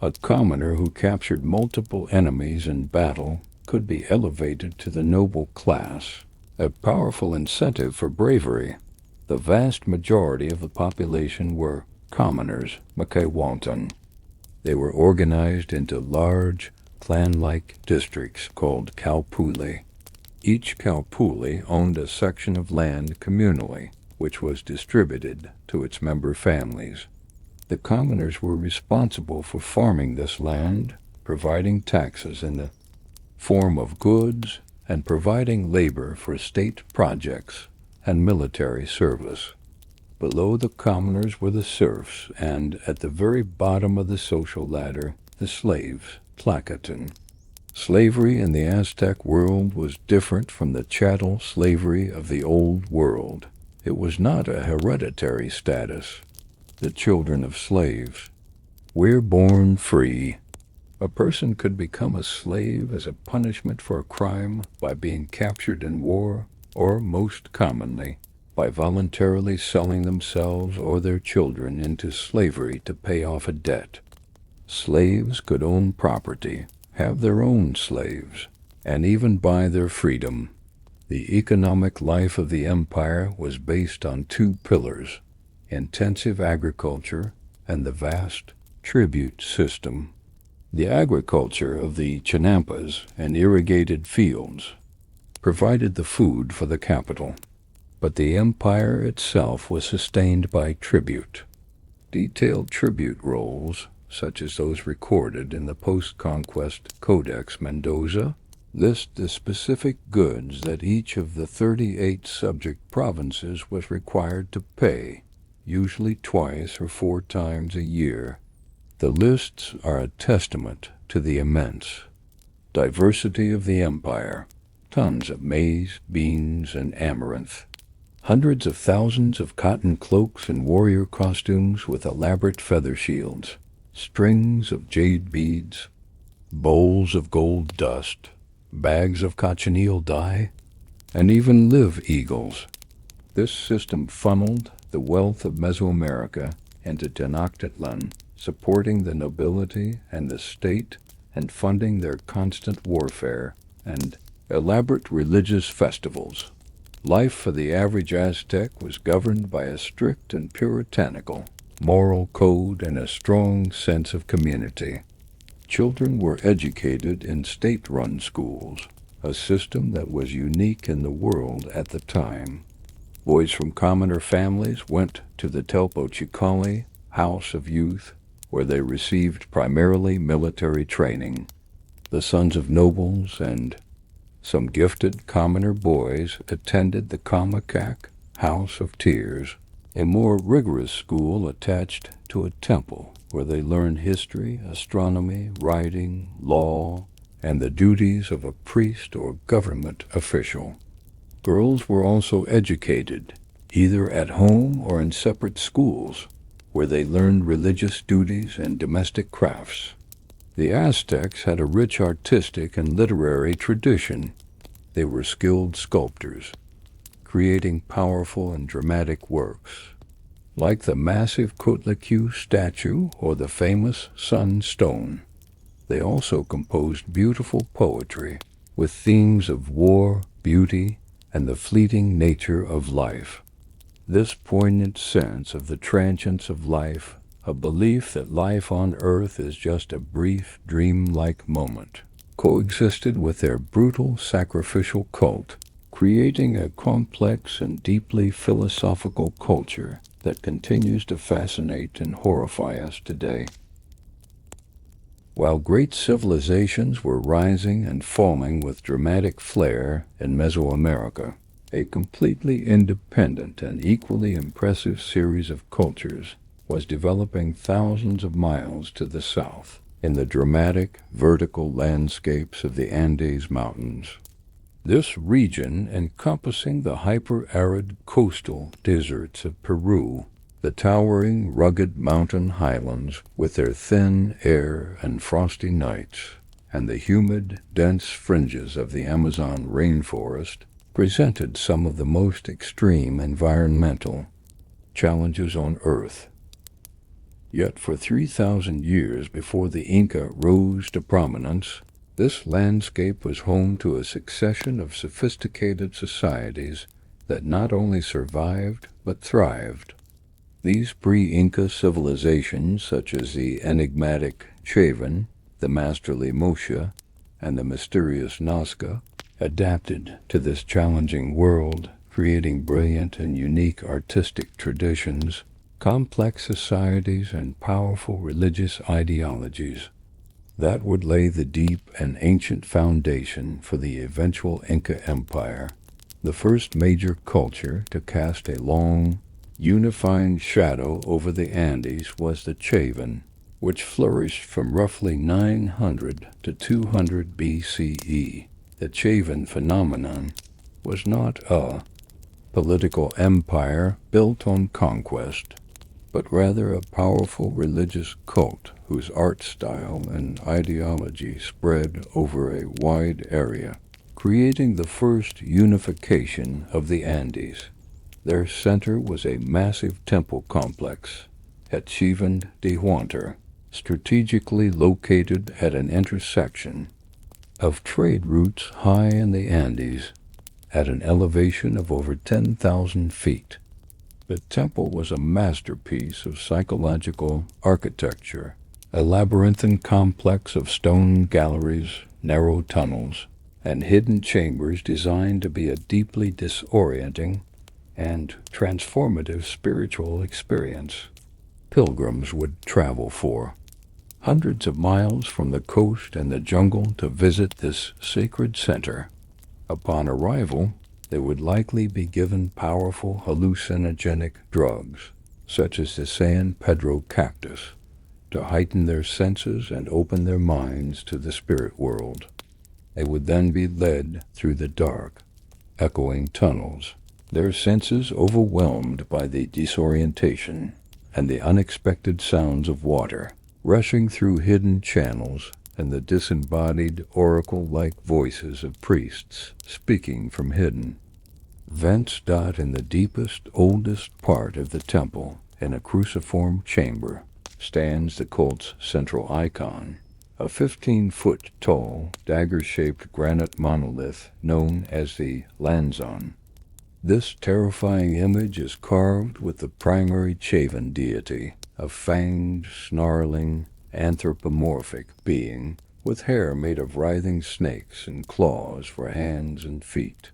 A commoner who captured multiple enemies in battle could be elevated to the noble class, a powerful incentive for bravery. The vast majority of the population were commoners, Makaiwantan. They were organized into large, clan-like districts called Calpuli. Each Calpuli owned a section of land communally, which was distributed to its member families. The commoners were responsible for farming this land, providing taxes in the form of goods, and providing labor for state projects and military service. Below the commoners were the serfs, and at the very bottom of the social ladder, the slaves, Tlacatan. Slavery in the Aztec world was different from the chattel slavery of the Old World. It was not a hereditary status. The children of slaves were born free. A person could become a slave as a punishment for a crime by being captured in war, or most commonly, by voluntarily selling themselves or their children into slavery to pay off a debt. Slaves could own property, have their own slaves, and even buy their freedom. The economic life of the empire was based on two pillars: intensive agriculture and the vast tribute system. The agriculture of the chinampas and irrigated fields provided the food for the capital, but the empire itself was sustained by tribute. Detailed tribute rolls, such as those recorded in the post-conquest Codex Mendoza, list the specific goods that each of the 38 subject provinces was required to pay, usually twice or 4 times a year. The lists are a testament to the immense diversity of the empire: tons of maize, beans, and amaranth, hundreds of thousands of cotton cloaks and warrior costumes with elaborate feather shields, strings of jade beads, bowls of gold dust, bags of cochineal dye, and even live eagles. This system funneled the wealth of Mesoamerica into Tenochtitlan, supporting the nobility and the state and funding their constant warfare and elaborate religious festivals. Life for the average Aztec was governed by a strict and puritanical moral code and a strong sense of community. Children were educated in state-run schools, a system that was unique in the world at the time. Boys from commoner families went to the Teotihuacan House of Youth, where they received primarily military training. The sons of nobles and some gifted commoner boys attended the Comacac House of Tears, a more rigorous school attached to a temple where they learned history, astronomy, writing, law, and the duties of a priest or government official. Girls were also educated, either at home or in separate schools, where they learned religious duties and domestic crafts. The Aztecs had a rich artistic and literary tradition. They were skilled sculptors, creating powerful and dramatic works, like the massive Coatlicue statue or the famous Sun Stone. They also composed beautiful poetry with themes of war, beauty, and the fleeting nature of life. This poignant sense of the transience of life, a belief that life on earth is just a brief, dream-like moment, coexisted with their brutal sacrificial cult, creating a complex and deeply philosophical culture that continues to fascinate and horrify us today. While great civilizations were rising and falling with dramatic flair in Mesoamerica, a completely independent and equally impressive series of cultures was developing thousands of miles to the south in the dramatic vertical landscapes of the Andes Mountains. This region, encompassing the hyper-arid coastal deserts of Peru, the towering, rugged mountain highlands with their thin air and frosty nights, and the humid, dense fringes of the Amazon rainforest, presented some of the most extreme environmental challenges on Earth. Yet for 3,000 years before the Inca rose to prominence, this landscape was home to a succession of sophisticated societies that not only survived but thrived. These pre-Inca civilizations, such as the enigmatic Chichen, the masterly Mocha, and the mysterious Nazca, adapted to this challenging world, creating brilliant and unique artistic traditions, complex societies, and powerful religious ideologies that would lay the deep and ancient foundation for the eventual Inca Empire, the first major culture to cast a long, unifying shadow over the Andes was the Chichen, which flourished from roughly 900 to 200 BCE. The Chichen phenomenon was not a political empire built on conquest, but rather a powerful religious cult whose art style and ideology spread over a wide area, creating the first unification of the Andes. Their center was a massive temple complex at Teotihuacan, strategically located at an intersection of trade routes high in the Andes at an elevation of over 10,000 feet. The temple was a masterpiece of psychological architecture, a labyrinthine complex of stone galleries, narrow tunnels, and hidden chambers designed to be a deeply disorienting and transformative spiritual experience pilgrims would travel for hundreds of miles from the coast and the jungle to visit this sacred center. Upon arrival, they would likely be given powerful hallucinogenic drugs, such as the San Pedro cactus, to heighten their senses and open their minds to the spirit world. They would then be led through the dark, echoing tunnels, their senses overwhelmed by the disorientation and the unexpected sounds of water rushing through hidden channels and the disembodied oracle-like voices of priests speaking from hidden vents. In the deepest, oldest part of the temple, in a cruciform chamber, stands the cult's central icon, a 15-foot tall, dagger-shaped granite monolith known as the Lanzon. This terrifying image is carved with the primary Chichen deity, a fanged, snarling, anthropomorphic being with hair made of writhing snakes and claws for hands and feet.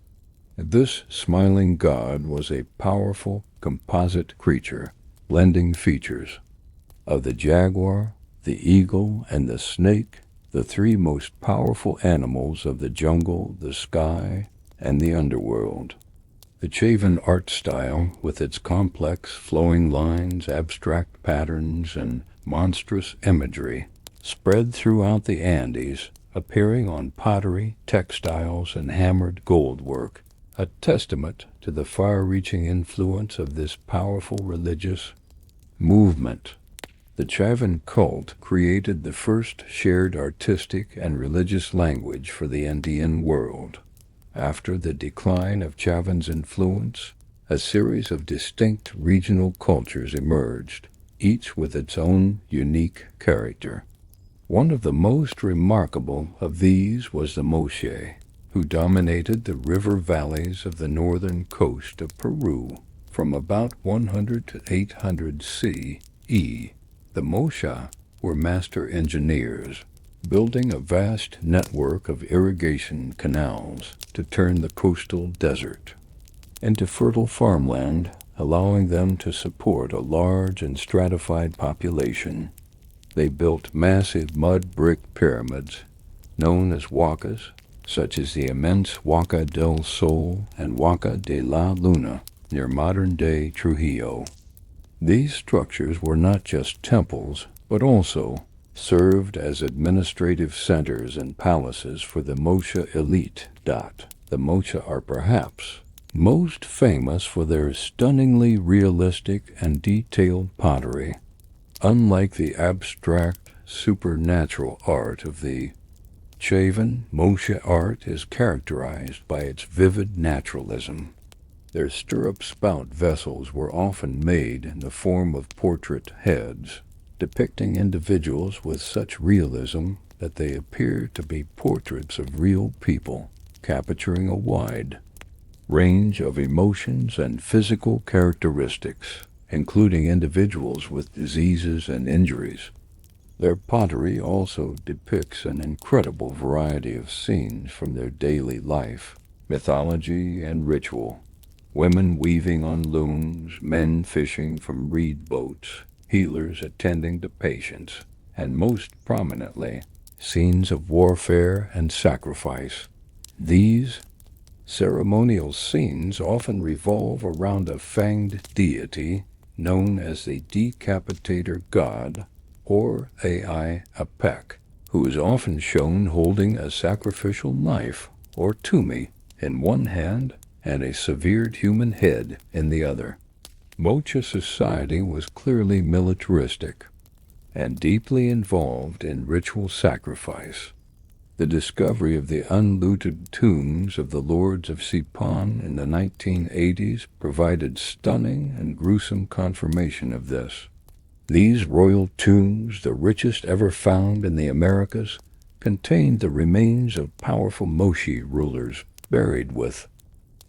This smiling god was a powerful composite creature, blending features of the jaguar, the eagle, and the snake, the three most powerful animals of the jungle, the sky, and the underworld. The Chichen art style, with its complex flowing lines, abstract patterns, and monstrous imagery, spread throughout the Andes, appearing on pottery, textiles, and hammered goldwork, a testament to the far-reaching influence of this powerful religious movement. The Chichen cult created the first shared artistic and religious language for the Andean world. After the decline of Chichen's influence, a series of distinct regional cultures emerged, each with its own unique character. One of the most remarkable of these was the Moche, who dominated the river valleys of the northern coast of Peru from about 100 to 800 CE. The Moche were master engineers, building a vast network of irrigation canals to turn the coastal desert into fertile farmland, allowing them to support a large and stratified population. They built massive mud brick pyramids, known as huacas, such as the immense Huaca del Sol and Huaca de la Luna, near modern-day Trujillo. These structures were not just temples, but also served as administrative centers and palaces for the Moche elite. The Moche are perhaps most famous for their stunningly realistic and detailed pottery. Unlike the abstract, supernatural art of the Chichen, Moche art is characterized by its vivid naturalism. Their stirrup-spout vessels were often made in the form of portrait heads, depicting individuals with such realism that they appear to be portraits of real people, capturing a wide range of emotions and physical characteristics, including individuals with diseases and injuries. Their pottery also depicts an incredible variety of scenes from their daily life, mythology, and ritual. Women weaving on looms, men fishing from reed boats, healers attending to patients, and most prominently, scenes of warfare and sacrifice. These ceremonial scenes often revolve around a fanged deity known as the decapitator god, or Apec, who is often shown holding a sacrificial knife, or tumi, in one hand and a severed human head in the other. Moche society was clearly militaristic and deeply involved in ritual sacrifice. The discovery of the unlooted tombs of the lords of Zipan in the 1980s provided stunning and gruesome confirmation of this. These royal tombs, the richest ever found in the Americas, contained the remains of powerful Moche rulers buried with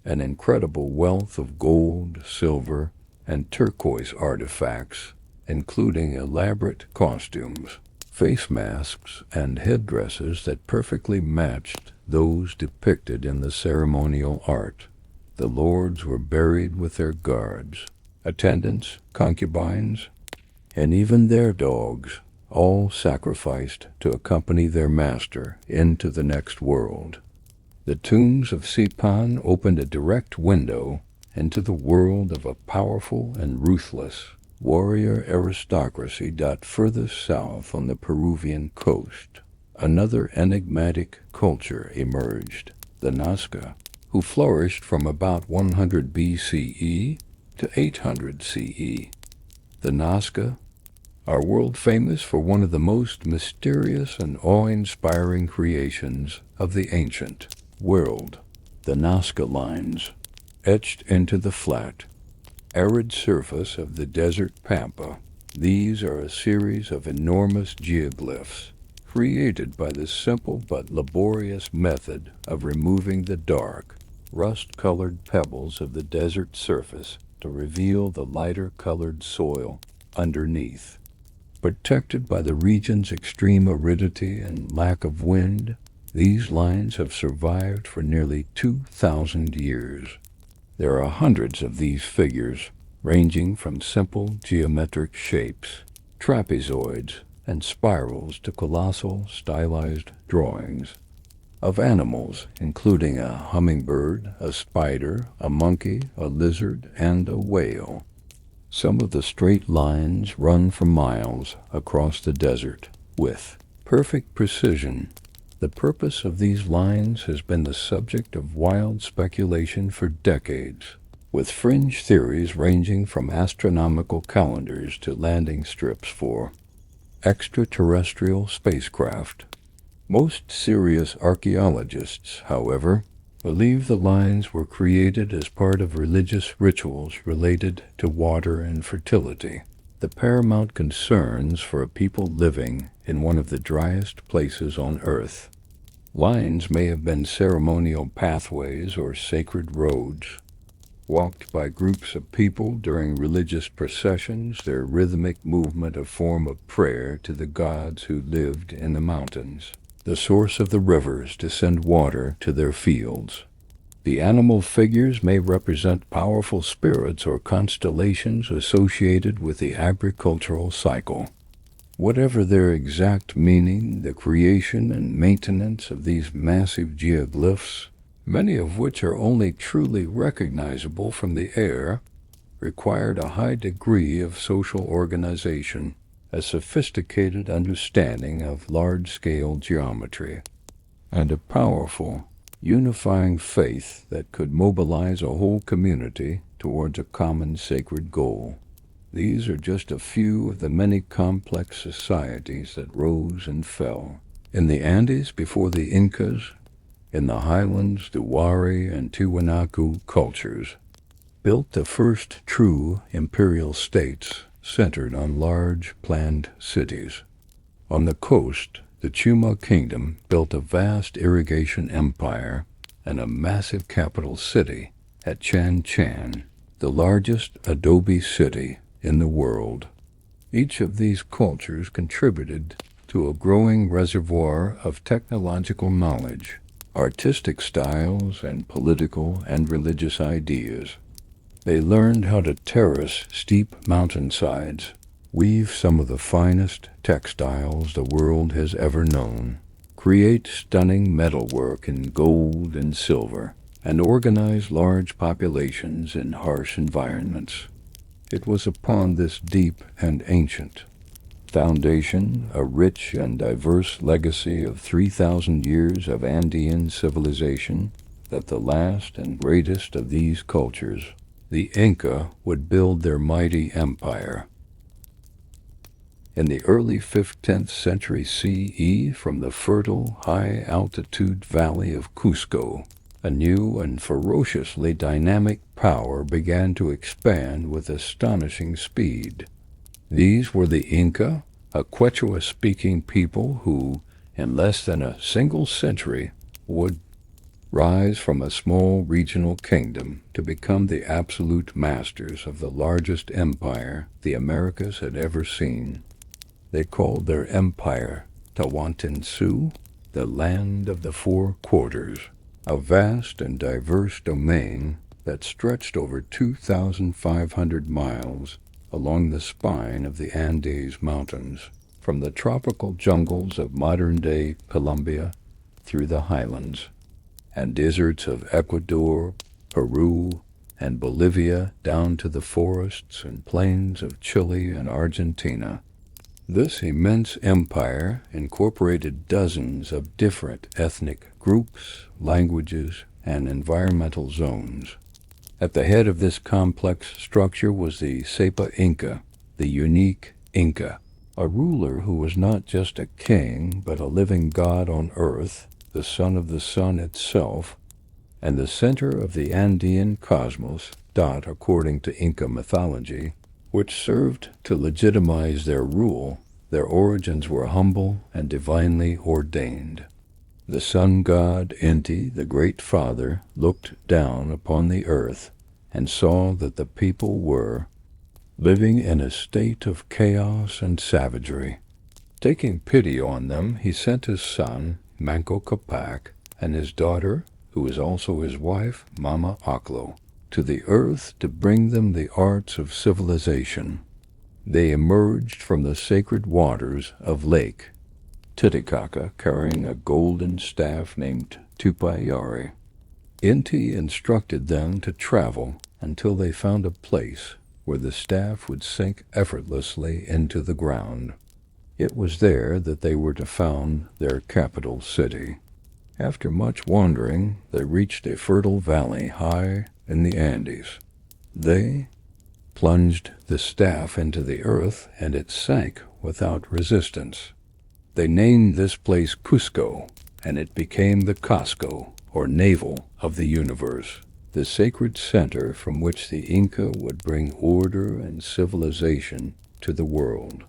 an incredible wealth of gold, silver, and turquoise artifacts, including elaborate costumes, face masks, and headdresses that perfectly matched those depicted in the ceremonial art. The lords were buried with their guards, attendants, concubines, and even their dogs, all sacrificed to accompany their master into the next world. The tombs of Zipan opened a direct window into the world of a powerful and ruthless warrior aristocracy. Further south on the Peruvian coast, another enigmatic culture emerged, the Nazca, who flourished from about 100 BCE to 800 CE. The Nazca are world famous for one of the most mysterious and awe-inspiring creations of the ancient world, the Nazca lines, etched into the flat, arid surface of the desert pampa. These are a series of enormous geoglyphs created by the simple but laborious method of removing the dark, rust-colored pebbles of the desert surface to reveal the lighter-colored soil underneath. Protected by the region's extreme aridity and lack of wind, these lines have survived for nearly 2,000 years. There are hundreds of these figures, ranging from simple geometric shapes, trapezoids, and spirals to colossal stylized drawings. of animals, including a hummingbird, a spider, a monkey, a lizard, and a whale. Some of the straight lines run for miles across the desert with perfect precision. The purpose of these lines has been the subject of wild speculation for decades, with fringe theories ranging from astronomical calendars to landing strips for extraterrestrial spacecraft. Most serious archaeologists, however, believe the lines were created as part of religious rituals related to water and fertility, the paramount concerns for a people living in one of the driest places on Earth. Lines may have been ceremonial pathways or sacred roads, walked by groups of people during religious processions, their rhythmic movement a form of prayer to the gods who lived in the mountains, the source of the rivers to send water to their fields. The animal figures may represent powerful spirits or constellations associated with the agricultural cycle. Whatever their exact meaning, the creation and maintenance of these massive geoglyphs, many of which are only truly recognizable from the air, required a high degree of social organization, a sophisticated understanding of large-scale geometry, and a powerful, unifying faith that could mobilize a whole community towards a common sacred goal. These are just a few of the many complex societies that rose and fell. In the Andes before the Incas, in the highlands, the Wari and Tiwanaku cultures built the first true imperial states centered on large planned cities. On the coast, the Chuma kingdom built a vast irrigation empire and a massive capital city at Chichen, the largest adobe city in the world. Each of these cultures contributed to a growing reservoir of technological knowledge, artistic styles, and political and religious ideas. They learned how to terrace steep mountainsides, weave some of the finest textiles the world has ever known, create stunning metalwork in gold and silver, and organize large populations in harsh environments. It was upon this deep and ancient foundation, a rich and diverse legacy of 3,000 years of Andean civilization, that the last and greatest of these cultures, the Inca, would build their mighty empire. In the early 15th century CE, from the fertile, high-altitude valley of Cusco, a new and ferociously dynamic power began to expand with astonishing speed. These were the Inca, a Quechua-speaking people who, in less than a single century, would rise from a small regional kingdom to become the absolute masters of the largest empire the Americas had ever seen. They called their empire Tawantinsuyu, the land of the four quarters, a vast and diverse domain that stretched over 2,500 miles along the spine of the Andes Mountains, from the tropical jungles of modern-day Colombia through the highlands and deserts of Ecuador, Peru, and Bolivia down to the forests and plains of Chile and Argentina. This immense empire incorporated dozens of different ethnic groups, languages, and environmental zones. At the head of this complex structure was the Sepa Inca, the unique Inca, a ruler who was not just a king, but a living god on earth, the son of the sun itself, and the center of the Andean cosmos, according to Inca mythology, which served to legitimize their rule. Their origins were humble and divinely ordained. The sun god Inti, the Great Father, looked down upon the earth and saw that the people were living in a state of chaos and savagery. Taking pity on them, he sent his son, Manco Capac, and his daughter, who was also his wife, Mama Oclo, to the earth to bring them the arts of civilization. They emerged from the sacred waters of Lake Titicaca carrying a golden staff named Tupayari. Inti instructed them to travel until they found a place where the staff would sink effortlessly into the ground. It was there that they were to found their capital city. After much wandering, they reached a fertile valley high in the Andes. They plunged the staff into the earth, and it sank without resistance. They named this place Cusco, and it became the Cusco, or navel of the universe, the sacred center from which the Inca would bring order and civilization to the world.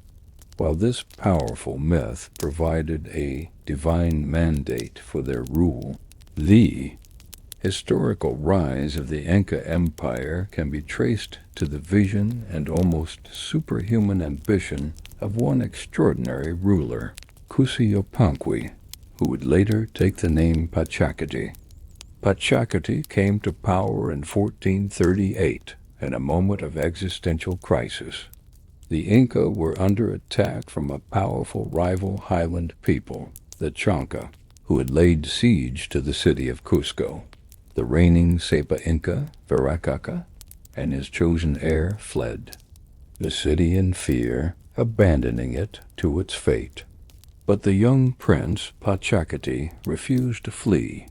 While this powerful myth provided a divine mandate for their rule, the historical rise of the Inca Empire can be traced to the vision and almost superhuman ambition of one extraordinary ruler, Cusiyopanqui, who would later take the name Pachacati. Pachacati came to power in 1438 in a moment of existential crisis. The Inca were under attack from a powerful rival highland people, the Chanca, who had laid siege to the city of Cusco. The reigning Sapa Inca, Viracaca, and his chosen heir fled the city in fear, abandoning it to its fate. But the young prince, Pachacati, refused to flee.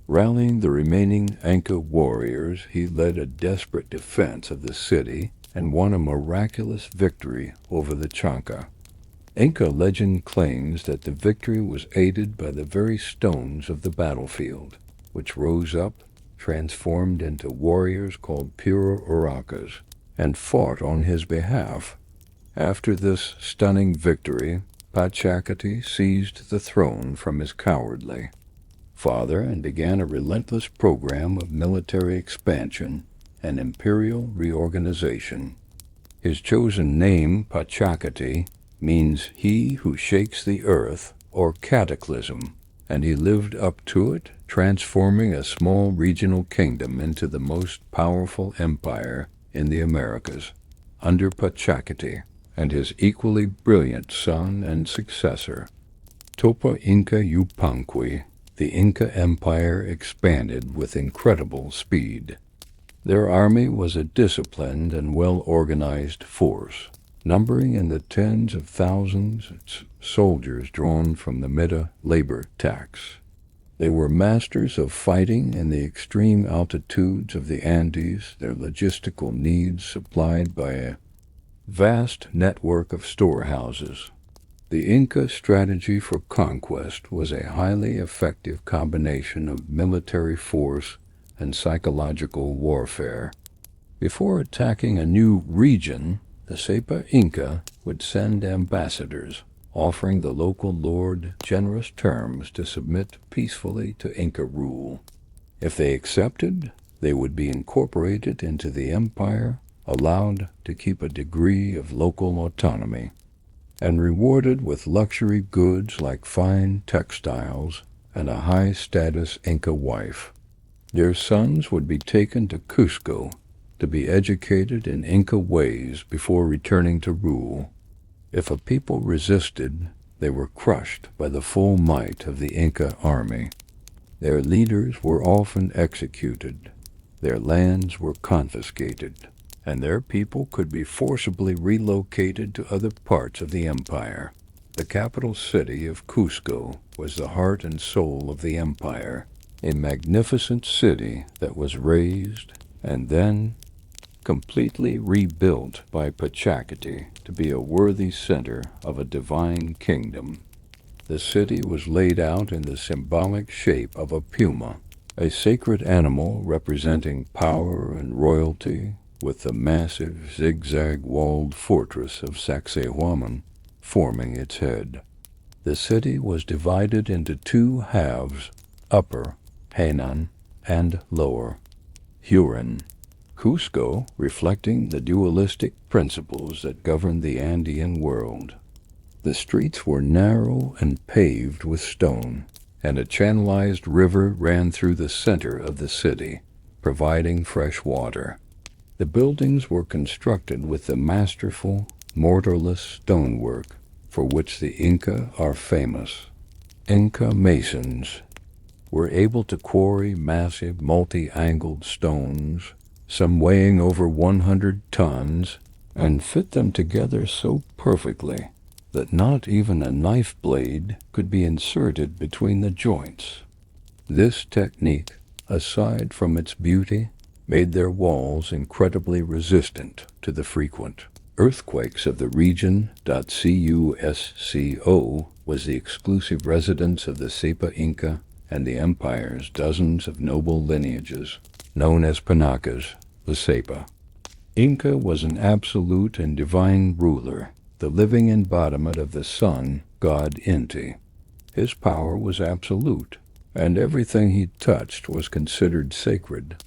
Rallying the remaining Inca warriors, he led a desperate defense of the city and won a miraculous victory over the Chanca. Inca legend claims that the victory was aided by the very stones of the battlefield, which rose up, transformed into warriors called pure uracas, and fought on his behalf. After this stunning victory, Pachacati seized the throne from his cowardly father and began a relentless program of military expansion and imperial reorganization. His chosen name, Pachacati, means he who shakes the earth, or cataclysm, and he lived up to it, transforming a small regional kingdom into the most powerful empire in the Americas. Under Pachacati and his equally brilliant son and successor, Topa Inca Yupanqui, the Inca Empire expanded with incredible speed. Their army was a disciplined and well-organized force, numbering in the tens of thousands soldiers drawn from the Mida labor tax. They were masters of fighting in the extreme altitudes of the Andes, their logistical needs supplied by a vast network of storehouses. The Inca strategy for conquest was a highly effective combination of military force and psychological warfare. Before attacking a new region, the Sapa Inca would send ambassadors, offering the local lord generous terms to submit peacefully to Inca rule. If they accepted, they would be incorporated into the empire, allowed to keep a degree of local autonomy, and rewarded with luxury goods like fine textiles and a high-status Inca wife. Their sons would be taken to Cusco to be educated in Inca ways before returning to rule. If a people resisted, they were crushed by the full might of the Inca army. Their leaders were often executed, their lands were confiscated, and their people could be forcibly relocated to other parts of the empire. The capital city of Cusco was the heart and soul of the empire, a magnificent city that was razed and then completely rebuilt by Pachacati to be a worthy center of a divine kingdom. The city was laid out in the symbolic shape of a puma, a sacred animal representing power and royalty, with the massive zigzag-walled fortress of Sacsayhuaman forming its head. The city was divided into two halves, Upper Hainan and Lower Huron. Cusco, reflecting the dualistic principles that govern the Andean world. The streets were narrow and paved with stone, and a channelized river ran through the center of the city, providing fresh water. The buildings were constructed with the masterful, mortarless stonework, for which the Inca are famous. Inca masons were able to quarry massive multi-angled stones, some weighing over 100 tons, and fit them together so perfectly that not even a knife blade could be inserted between the joints. This technique, aside from its beauty, made their walls incredibly resistant to the frequent earthquakes of the region. Cusco was the exclusive residence of the Sapa Inca and the empire's dozens of noble lineages, known as Panacas, the Sapa. Inca was an absolute and divine ruler, the living embodiment of the sun god Inti. His power was absolute, and everything he touched was considered sacred.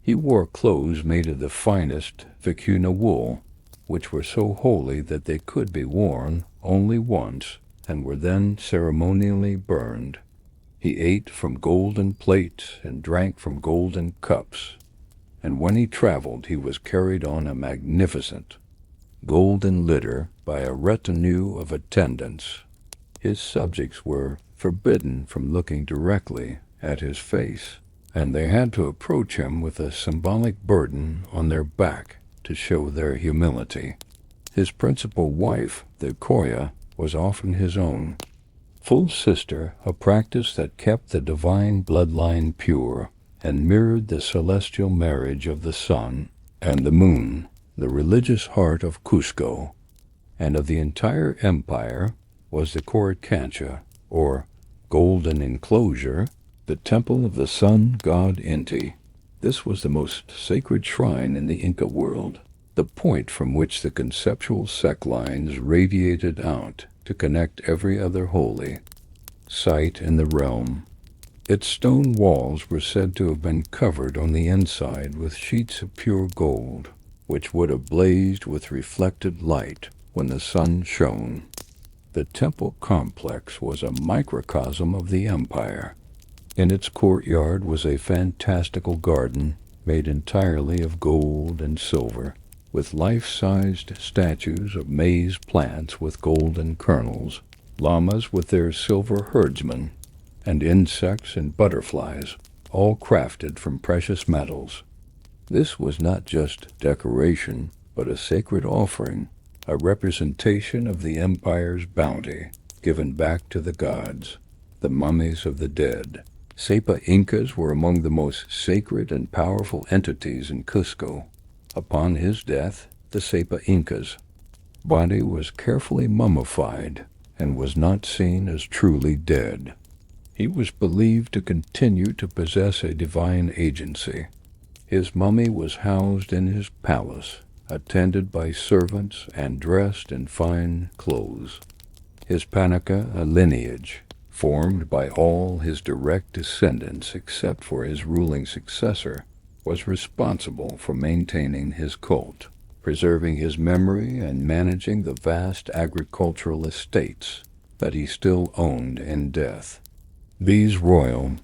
He wore clothes made of the finest vicuna wool, which were so holy that they could be worn only once and were then ceremonially burned. He ate from golden plates and drank from golden cups, and when he traveled he was carried on a magnificent golden litter by a retinue of attendants. His subjects were forbidden from looking directly at his face, and they had to approach him with a symbolic burden on their back to show their humility. His principal wife, the Koya, was often his own full sister, a practice that kept the divine bloodline pure and mirrored the celestial marriage of the sun and the moon. The religious heart of Cusco and of the entire empire was the Coricancha, or golden enclosure, the temple of the sun god Inti. This was the most sacred shrine in the Inca world, the point from which the conceptual sect lines radiated out to connect every other holy site in the realm. Its stone walls were said to have been covered on the inside with sheets of pure gold, which would have blazed with reflected light when the sun shone. The temple complex was a microcosm of the empire. In its courtyard was a fantastical garden made entirely of gold and silver, with life-sized statues of maize plants with golden kernels, llamas with their silver herdsmen, and insects and butterflies, all crafted from precious metals. This was not just decoration, but a sacred offering, a representation of the empire's bounty given back to the gods, the mummies of the dead. Sapa Incas were among the most sacred and powerful entities in Cusco. Upon his death, the Sapa Inca's body was carefully mummified and was not seen as truly dead. He was believed to continue to possess a divine agency. His mummy was housed in his palace, attended by servants and dressed in fine clothes. His Panica, a lineage formed by all his direct descendants except for his ruling successor, was responsible for maintaining his cult, preserving his memory, and managing the vast agricultural estates that he still owned in death. These royal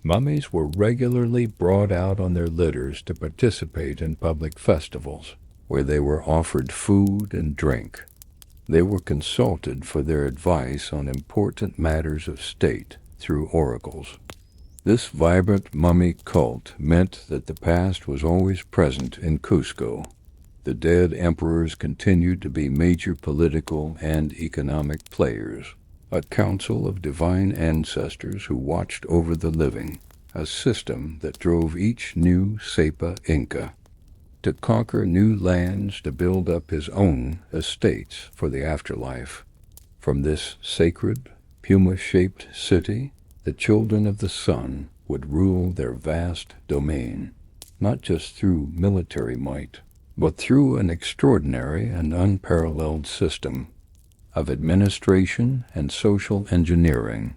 mummies were regularly brought out on their litters to participate in public festivals, where they were offered food and drink. They were consulted for their advice on important matters of state through oracles. This vibrant mummy cult meant that the past was always present in Cusco. The dead emperors continued to be major political and economic players, a council of divine ancestors who watched over the living, a system that drove each new Sapa Inca to conquer new lands to build up his own estates for the afterlife. From this sacred, puma-shaped city, the children of the sun would rule their vast domain, not just through military might, but through an extraordinary and unparalleled system of administration and social engineering.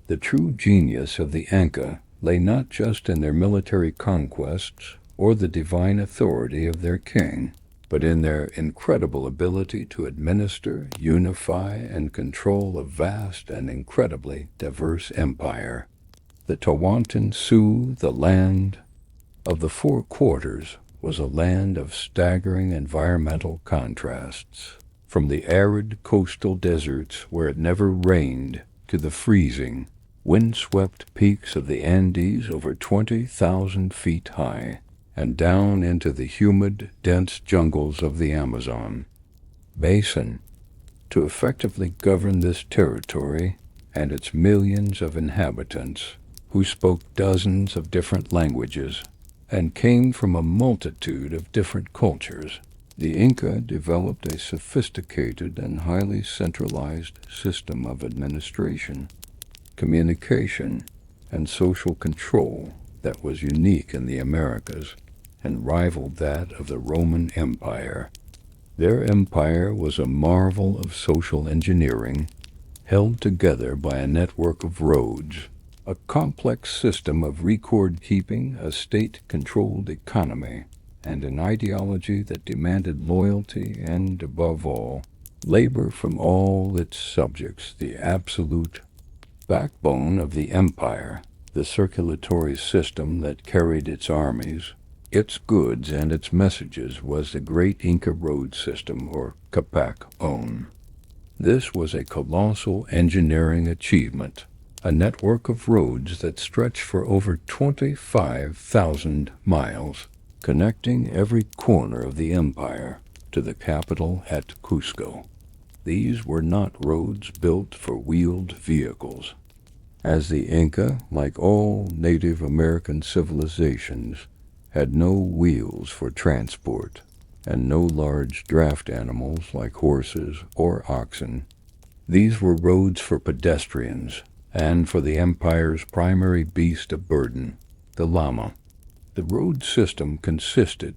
The true genius of the Inca lay not just in their military conquests or the divine authority of their king, but in their incredible ability to administer, unify, and control a vast and incredibly diverse empire. The Teotihuacan Sioux, the land of the four quarters, was a land of staggering environmental contrasts. From the arid coastal deserts where it never rained to the freezing, windswept peaks of the Andes over 20,000 feet high, and down into the humid, dense jungles of the Amazon basin. To effectively govern this territory and its millions of inhabitants, who spoke dozens of different languages and came from a multitude of different cultures, the Inca developed a sophisticated and highly centralized system of administration, communication, and social control that was unique in the Americas and rivaled that of the Roman Empire. Their empire was a marvel of social engineering, held together by a network of roads, a complex system of record-keeping, a state-controlled economy, and an ideology that demanded loyalty and, above all, labor from all its subjects. The absolute backbone of the empire, the circulatory system that carried its armies, its goods, and its messages, was the Great Inca Road System, or Capac-on. This was a colossal engineering achievement, a network of roads that stretched for over 25,000 miles, connecting every corner of the empire to the capital at Cusco. These were not roads built for wheeled vehicles, as the Inca, like all Native American civilizations, had no wheels for transport, and no large draft animals like horses or oxen. These were roads for pedestrians, and for the empire's primary beast of burden, the llama. The road system consisted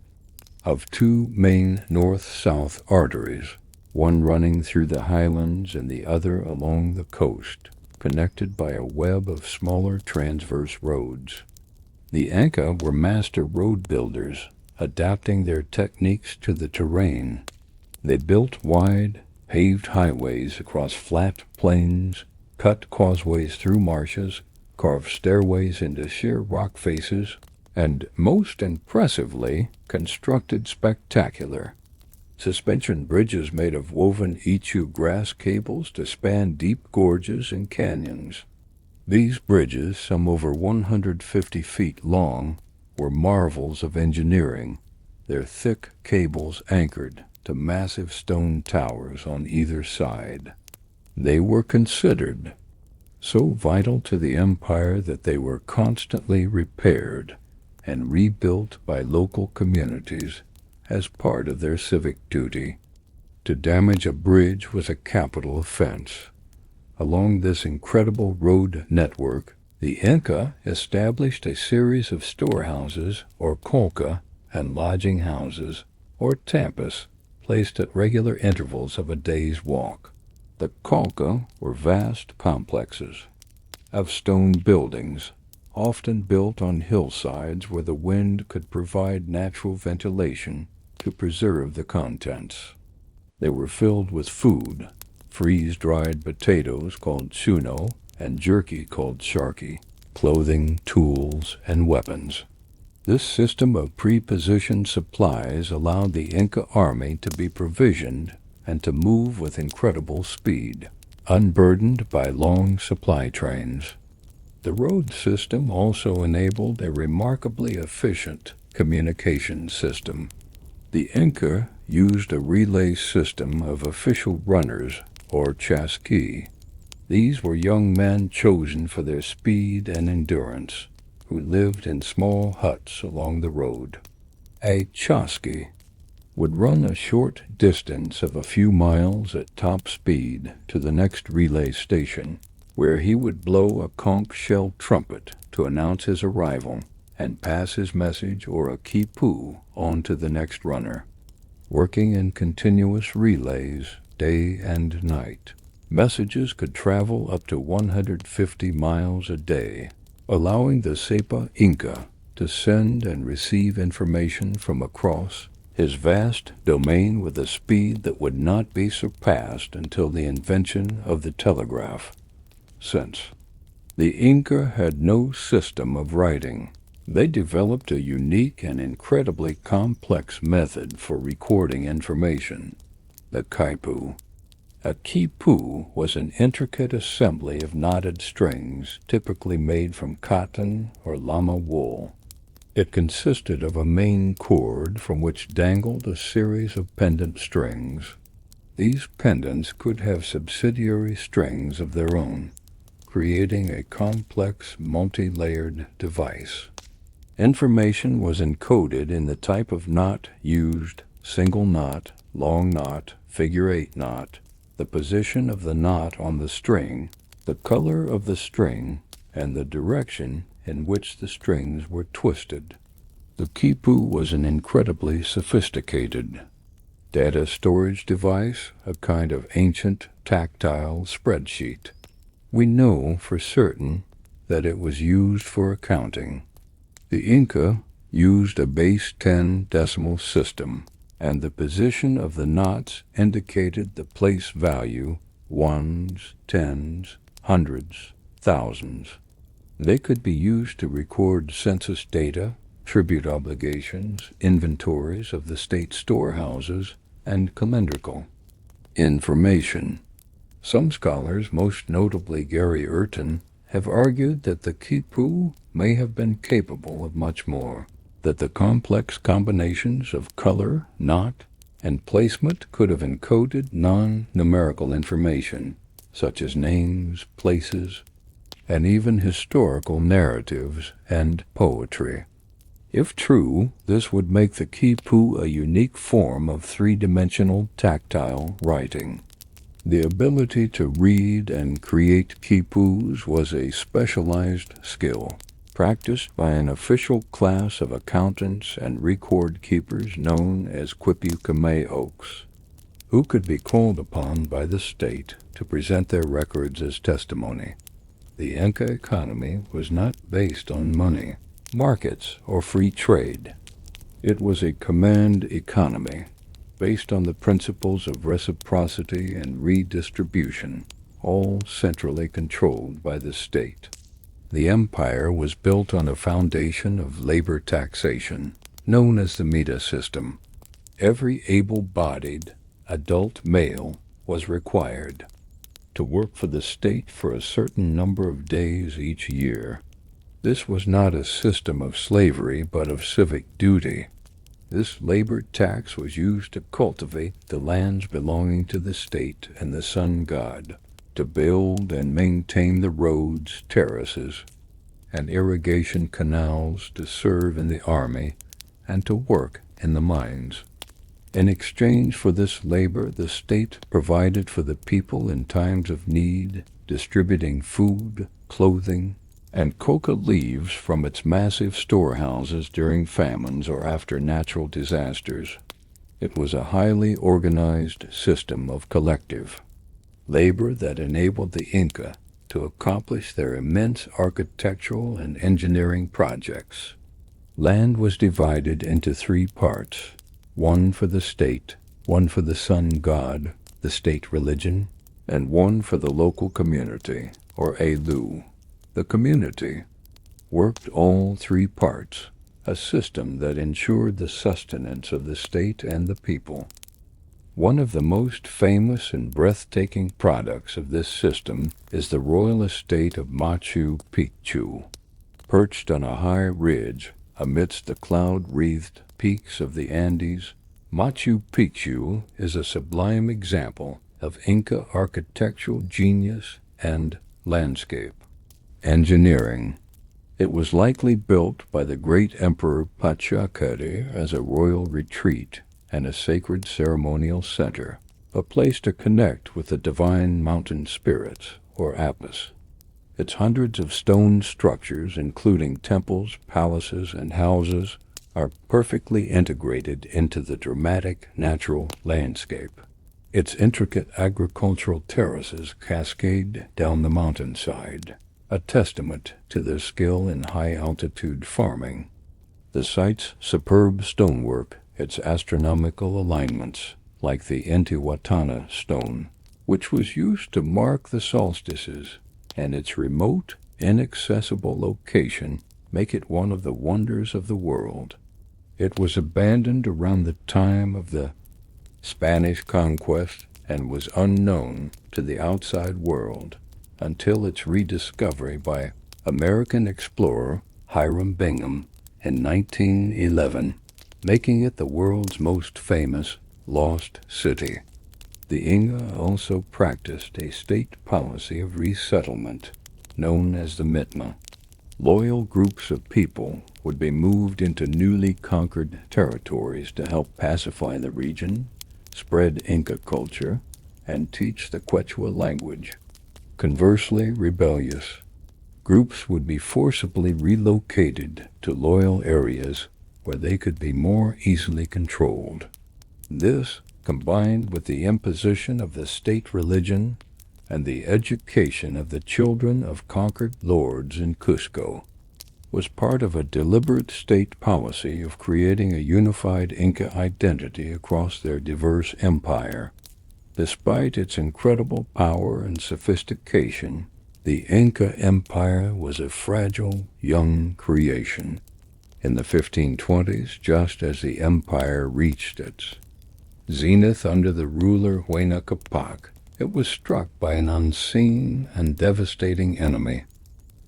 of two main north-south arteries, one running through the highlands and the other along the coast, connected by a web of smaller transverse roads. The Inca were master road builders, adapting their techniques to the terrain. They built wide, paved highways across flat plains, cut causeways through marshes, carved stairways into sheer rock faces, and, most impressively, constructed spectacular suspension bridges made of woven ichu grass cables to span deep gorges and canyons. These bridges, some over 150 feet long, were marvels of engineering, their thick cables anchored to massive stone towers on either side. They were considered so vital to the empire that they were constantly repaired and rebuilt by local communities as part of their civic duty. To damage a bridge was a capital offense. Along this incredible road network, the Inca established a series of storehouses, or colca, and lodging houses, or tampas, placed at regular intervals of a day's walk. The colca were vast complexes of stone buildings, often built on hillsides where the wind could provide natural ventilation to preserve the contents. They were filled with food, freeze-dried potatoes called chuno, and jerky called charqui, clothing, tools, and weapons. This system of pre-positioned supplies allowed the Inca army to be provisioned and to move with incredible speed, unburdened by long supply trains. The road system also enabled a remarkably efficient communication system. The Inca used a relay system of official runners, or chasqui. These were young men chosen for their speed and endurance, who lived in small huts along the road. A chasqui would run a short distance of a few miles at top speed to the next relay station, where he would blow a conch shell trumpet to announce his arrival and pass his message or a quipu on to the next runner. Working in continuous relays, day and night, messages could travel up to 150 miles a day, allowing the Sepa Inca to send and receive information from across his vast domain with a speed that would not be surpassed until the invention of the telegraph. Since the Inca had no system of writing, they developed a unique and incredibly complex method for recording information. The quipu. A quipu was an intricate assembly of knotted strings, typically made from cotton or llama wool. It consisted of a main cord from which dangled a series of pendant strings. These pendants could have subsidiary strings of their own, creating a complex, multi-layered device. Information was encoded in the type of knot used: single knot, long knot, figure-8 knot, the position of the knot on the string, the color of the string, and the direction in which the strings were twisted. The quipu was an incredibly sophisticated data storage device, a kind of ancient tactile spreadsheet. We know for certain that it was used for accounting. The Inca used a base 10 decimal system, and the position of the knots indicated the place value: ones, tens, hundreds, thousands. They could be used to record census data, tribute obligations, inventories of the state storehouses, and calendrical information. Some scholars, most notably Gary Urton, have argued that the quipu may have been capable of much more, that the complex combinations of color, knot, and placement could have encoded non-numerical information, such as names, places, and even historical narratives and poetry. If true, this would make the quipu a unique form of three-dimensional tactile writing. The ability to read and create quipus was a specialized skill, practiced by an official class of accountants and record keepers known as quipucameocs, who could be called upon by the state to present their records as testimony. The Inca economy was not based on money, markets, or free trade. It was a command economy, based on the principles of reciprocity and redistribution, all centrally controlled by the state. The empire was built on a foundation of labor taxation, known as the Mita system. Every able-bodied adult male was required to work for the state for a certain number of days each year. This was not a system of slavery, but of civic duty. This labor tax was used to cultivate the lands belonging to the state and the sun god, to build and maintain the roads, terraces, and irrigation canals, to serve in the army, and to work in the mines. In exchange for this labor, the state provided for the people in times of need, distributing food, clothing, and coca leaves from its massive storehouses during famines or after natural disasters. It was a highly organized system of collective labor that enabled the Inca to accomplish their immense architectural and engineering projects. Land was divided into 3 parts, one for the state, one for the sun god, the state religion, and one for the local community, or elu. The community worked all 3 parts, a system that ensured the sustenance of the state and the people. One of the most famous and breathtaking products of this system is the royal estate of Machu Picchu. Perched on a high ridge amidst the cloud-wreathed peaks of the Andes, Machu Picchu is a sublime example of Inca architectural genius and landscape engineering. It was likely built by the great Emperor Pachacari as a royal retreat and a sacred ceremonial center, a place to connect with the divine mountain spirits, or apis. Its hundreds of stone structures, including temples, palaces, and houses, are perfectly integrated into the dramatic natural landscape. Its intricate agricultural terraces cascade down the mountainside, a testament to their skill in high-altitude farming. The site's superb stonework, its astronomical alignments, like the Teotihuacan stone, which was used to mark the solstices, and its remote, inaccessible location make it one of the wonders of the world. It was abandoned around the time of the Spanish conquest, and was unknown to the outside world until its rediscovery by American explorer Hiram Bingham in 1911, making it the world's most famous lost city. The Inca also practiced a state policy of resettlement, known as the Mitma. Loyal groups of people would be moved into newly conquered territories to help pacify the region, spread Inca culture, and teach the Quechua language. Conversely, rebellious groups would be forcibly relocated to loyal areas where they could be more easily controlled. This, combined with the imposition of the state religion and the education of the children of conquered lords in Cusco, was part of a deliberate state policy of creating a unified Inca identity across their diverse empire. Despite its incredible power and sophistication, the Inca Empire was a fragile, young creation. In the 1520s, just as the empire reached its zenith under the ruler Huayna Capac, it was struck by an unseen and devastating enemy.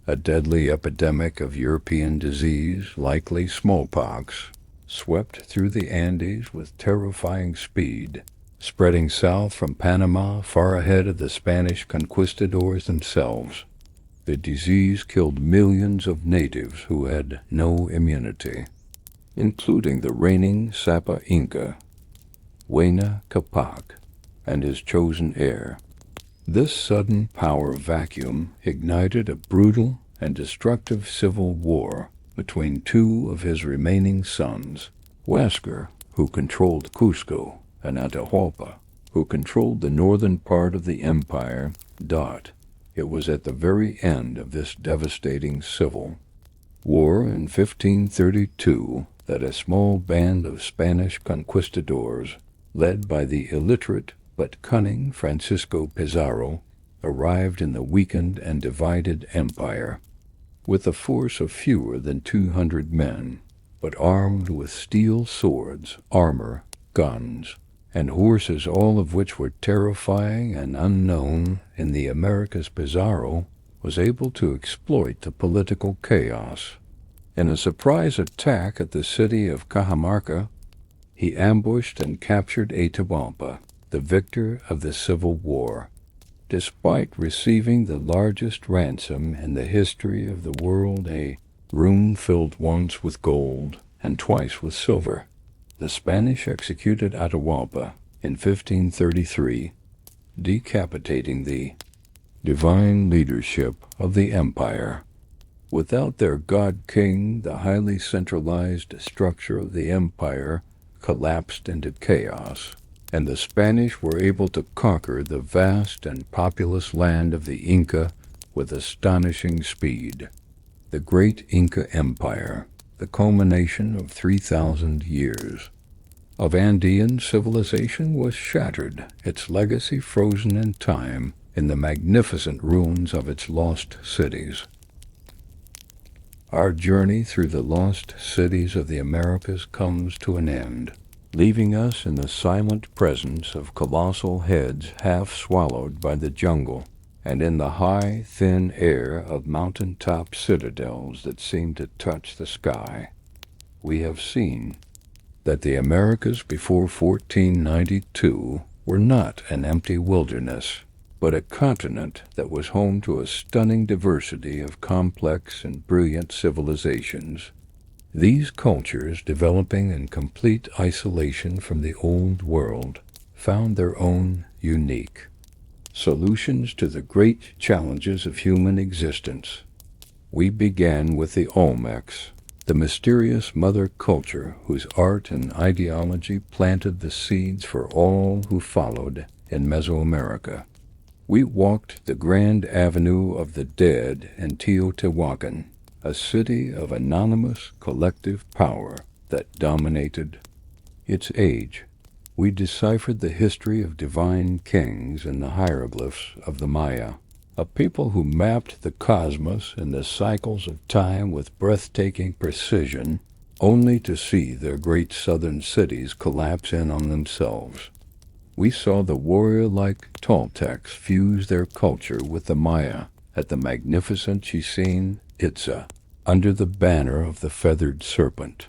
A deadly epidemic of European disease, likely smallpox, swept through the Andes with terrifying speed, spreading south from Panama far ahead of the Spanish conquistadors themselves. The disease killed millions of natives who had no immunity, including the reigning Sapa Inca, Huayna Capac, and his chosen heir. This sudden power vacuum ignited a brutal and destructive civil war between two of his remaining sons, Huáscar, who controlled Cusco, and Atahualpa, who controlled the northern part of the empire. It was at the very end of this devastating civil war in 1532 that a small band of Spanish conquistadors, led by the illiterate but cunning Francisco Pizarro, arrived in the weakened and divided empire. With a force of fewer than 200 men, but armed with steel swords, armor, guns, and horses, all of which were terrifying and unknown in the Americas, Pizarro was able to exploit the political chaos. In a surprise attack at the city of Cajamarca, he ambushed and captured Atahualpa, the victor of the Civil War. Despite receiving the largest ransom in the history of the world, a room filled once with gold and twice with silver, the Spanish executed Atahualpa in 1533, decapitating the divine leadership of the empire. Without their god-king, the highly centralized structure of the empire collapsed into chaos, and the Spanish were able to conquer the vast and populous land of the Inca with astonishing speed. The great Inca Empire, the culmination of 3,000 years of Andean civilization, was shattered, its legacy frozen in time in the magnificent ruins of its lost cities. Our journey through the lost cities of the Americas comes to an end, leaving us in the silent presence of colossal heads half swallowed by the jungle, and in the high, thin air of mountain-top citadels that seem to touch the sky. We have seen that the Americas before 1492 were not an empty wilderness, but a continent that was home to a stunning diversity of complex and brilliant civilizations. These cultures, developing in complete isolation from the old world, found their own unique solutions to the great challenges of human existence. We began with the Olmecs, the mysterious mother culture whose art and ideology planted the seeds for all who followed in Mesoamerica. We walked the grand avenue of the dead in Teotihuacan, a city of anonymous collective power that dominated its age. We deciphered the history of divine kings in the hieroglyphs of the Maya, a people who mapped the cosmos and the cycles of time with breathtaking precision, only to see their great southern cities collapse in on themselves. We saw the warrior-like Toltecs fuse their culture with the Maya at the magnificent Chichen, Itza, under the banner of the feathered serpent.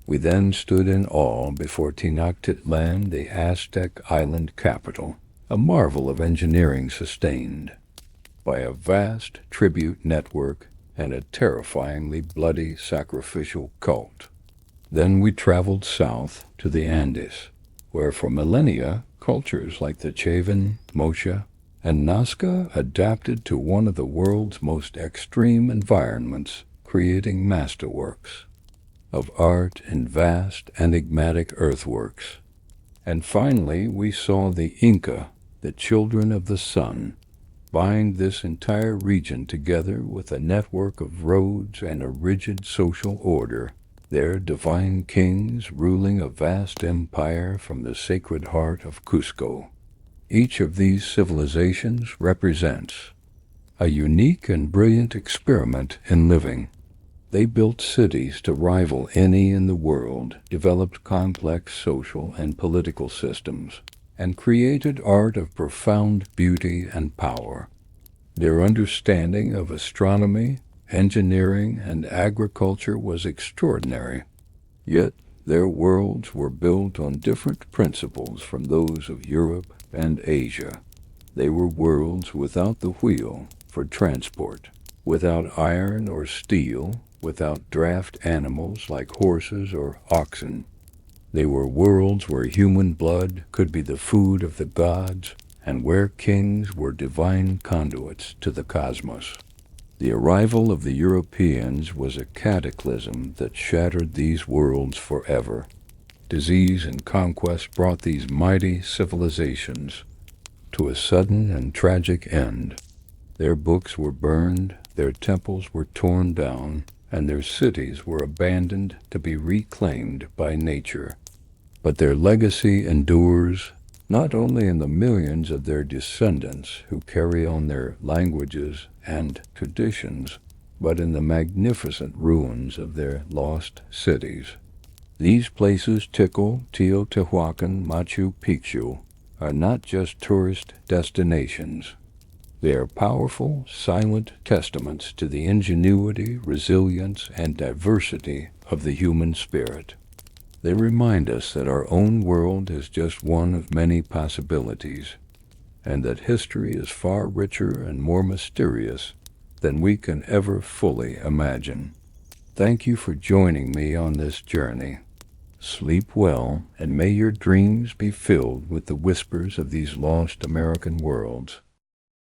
We then stood in awe before Tenochtitlan, the Aztec island capital, a marvel of engineering sustained by a vast tribute network and a terrifyingly bloody sacrificial cult. Then we traveled south to the Andes, where for millennia cultures like the Chichen, Mocha, and Nazca adapted to one of the world's most extreme environments, creating masterworks of art in vast, enigmatic earthworks. And finally, we saw the Inca, the children of the sun, bind this entire region together with a network of roads and a rigid social order, their divine kings ruling a vast empire from the sacred heart of Cusco. Each of these civilizations represents a unique and brilliant experiment in living. They built cities to rival any in the world, developed complex social and political systems, and created art of profound beauty and power. Their understanding of astronomy, engineering, and agriculture was extraordinary. Yet their worlds were built on different principles from those of Europe and Asia. They were worlds without the wheel for transport, without iron or steel, without draft animals like horses or oxen. They were worlds where human blood could be the food of the gods, and where kings were divine conduits to the cosmos. The arrival of the Europeans was a cataclysm that shattered these worlds forever. Disease and conquest brought these mighty civilizations to a sudden and tragic end. Their books were burned, their temples were torn down, and their cities were abandoned to be reclaimed by nature. But their legacy endures, not only in the millions of their descendants who carry on their languages and traditions, but in the magnificent ruins of their lost cities. These places, Tikal, Teotihuacan, Machu Picchu, are not just tourist destinations. They are powerful, silent testaments to the ingenuity, resilience, and diversity of the human spirit. They remind us that our own world is just one of many possibilities, and that history is far richer and more mysterious than we can ever fully imagine. Thank you for joining me on this journey. Sleep well, and may your dreams be filled with the whispers of these lost American worlds.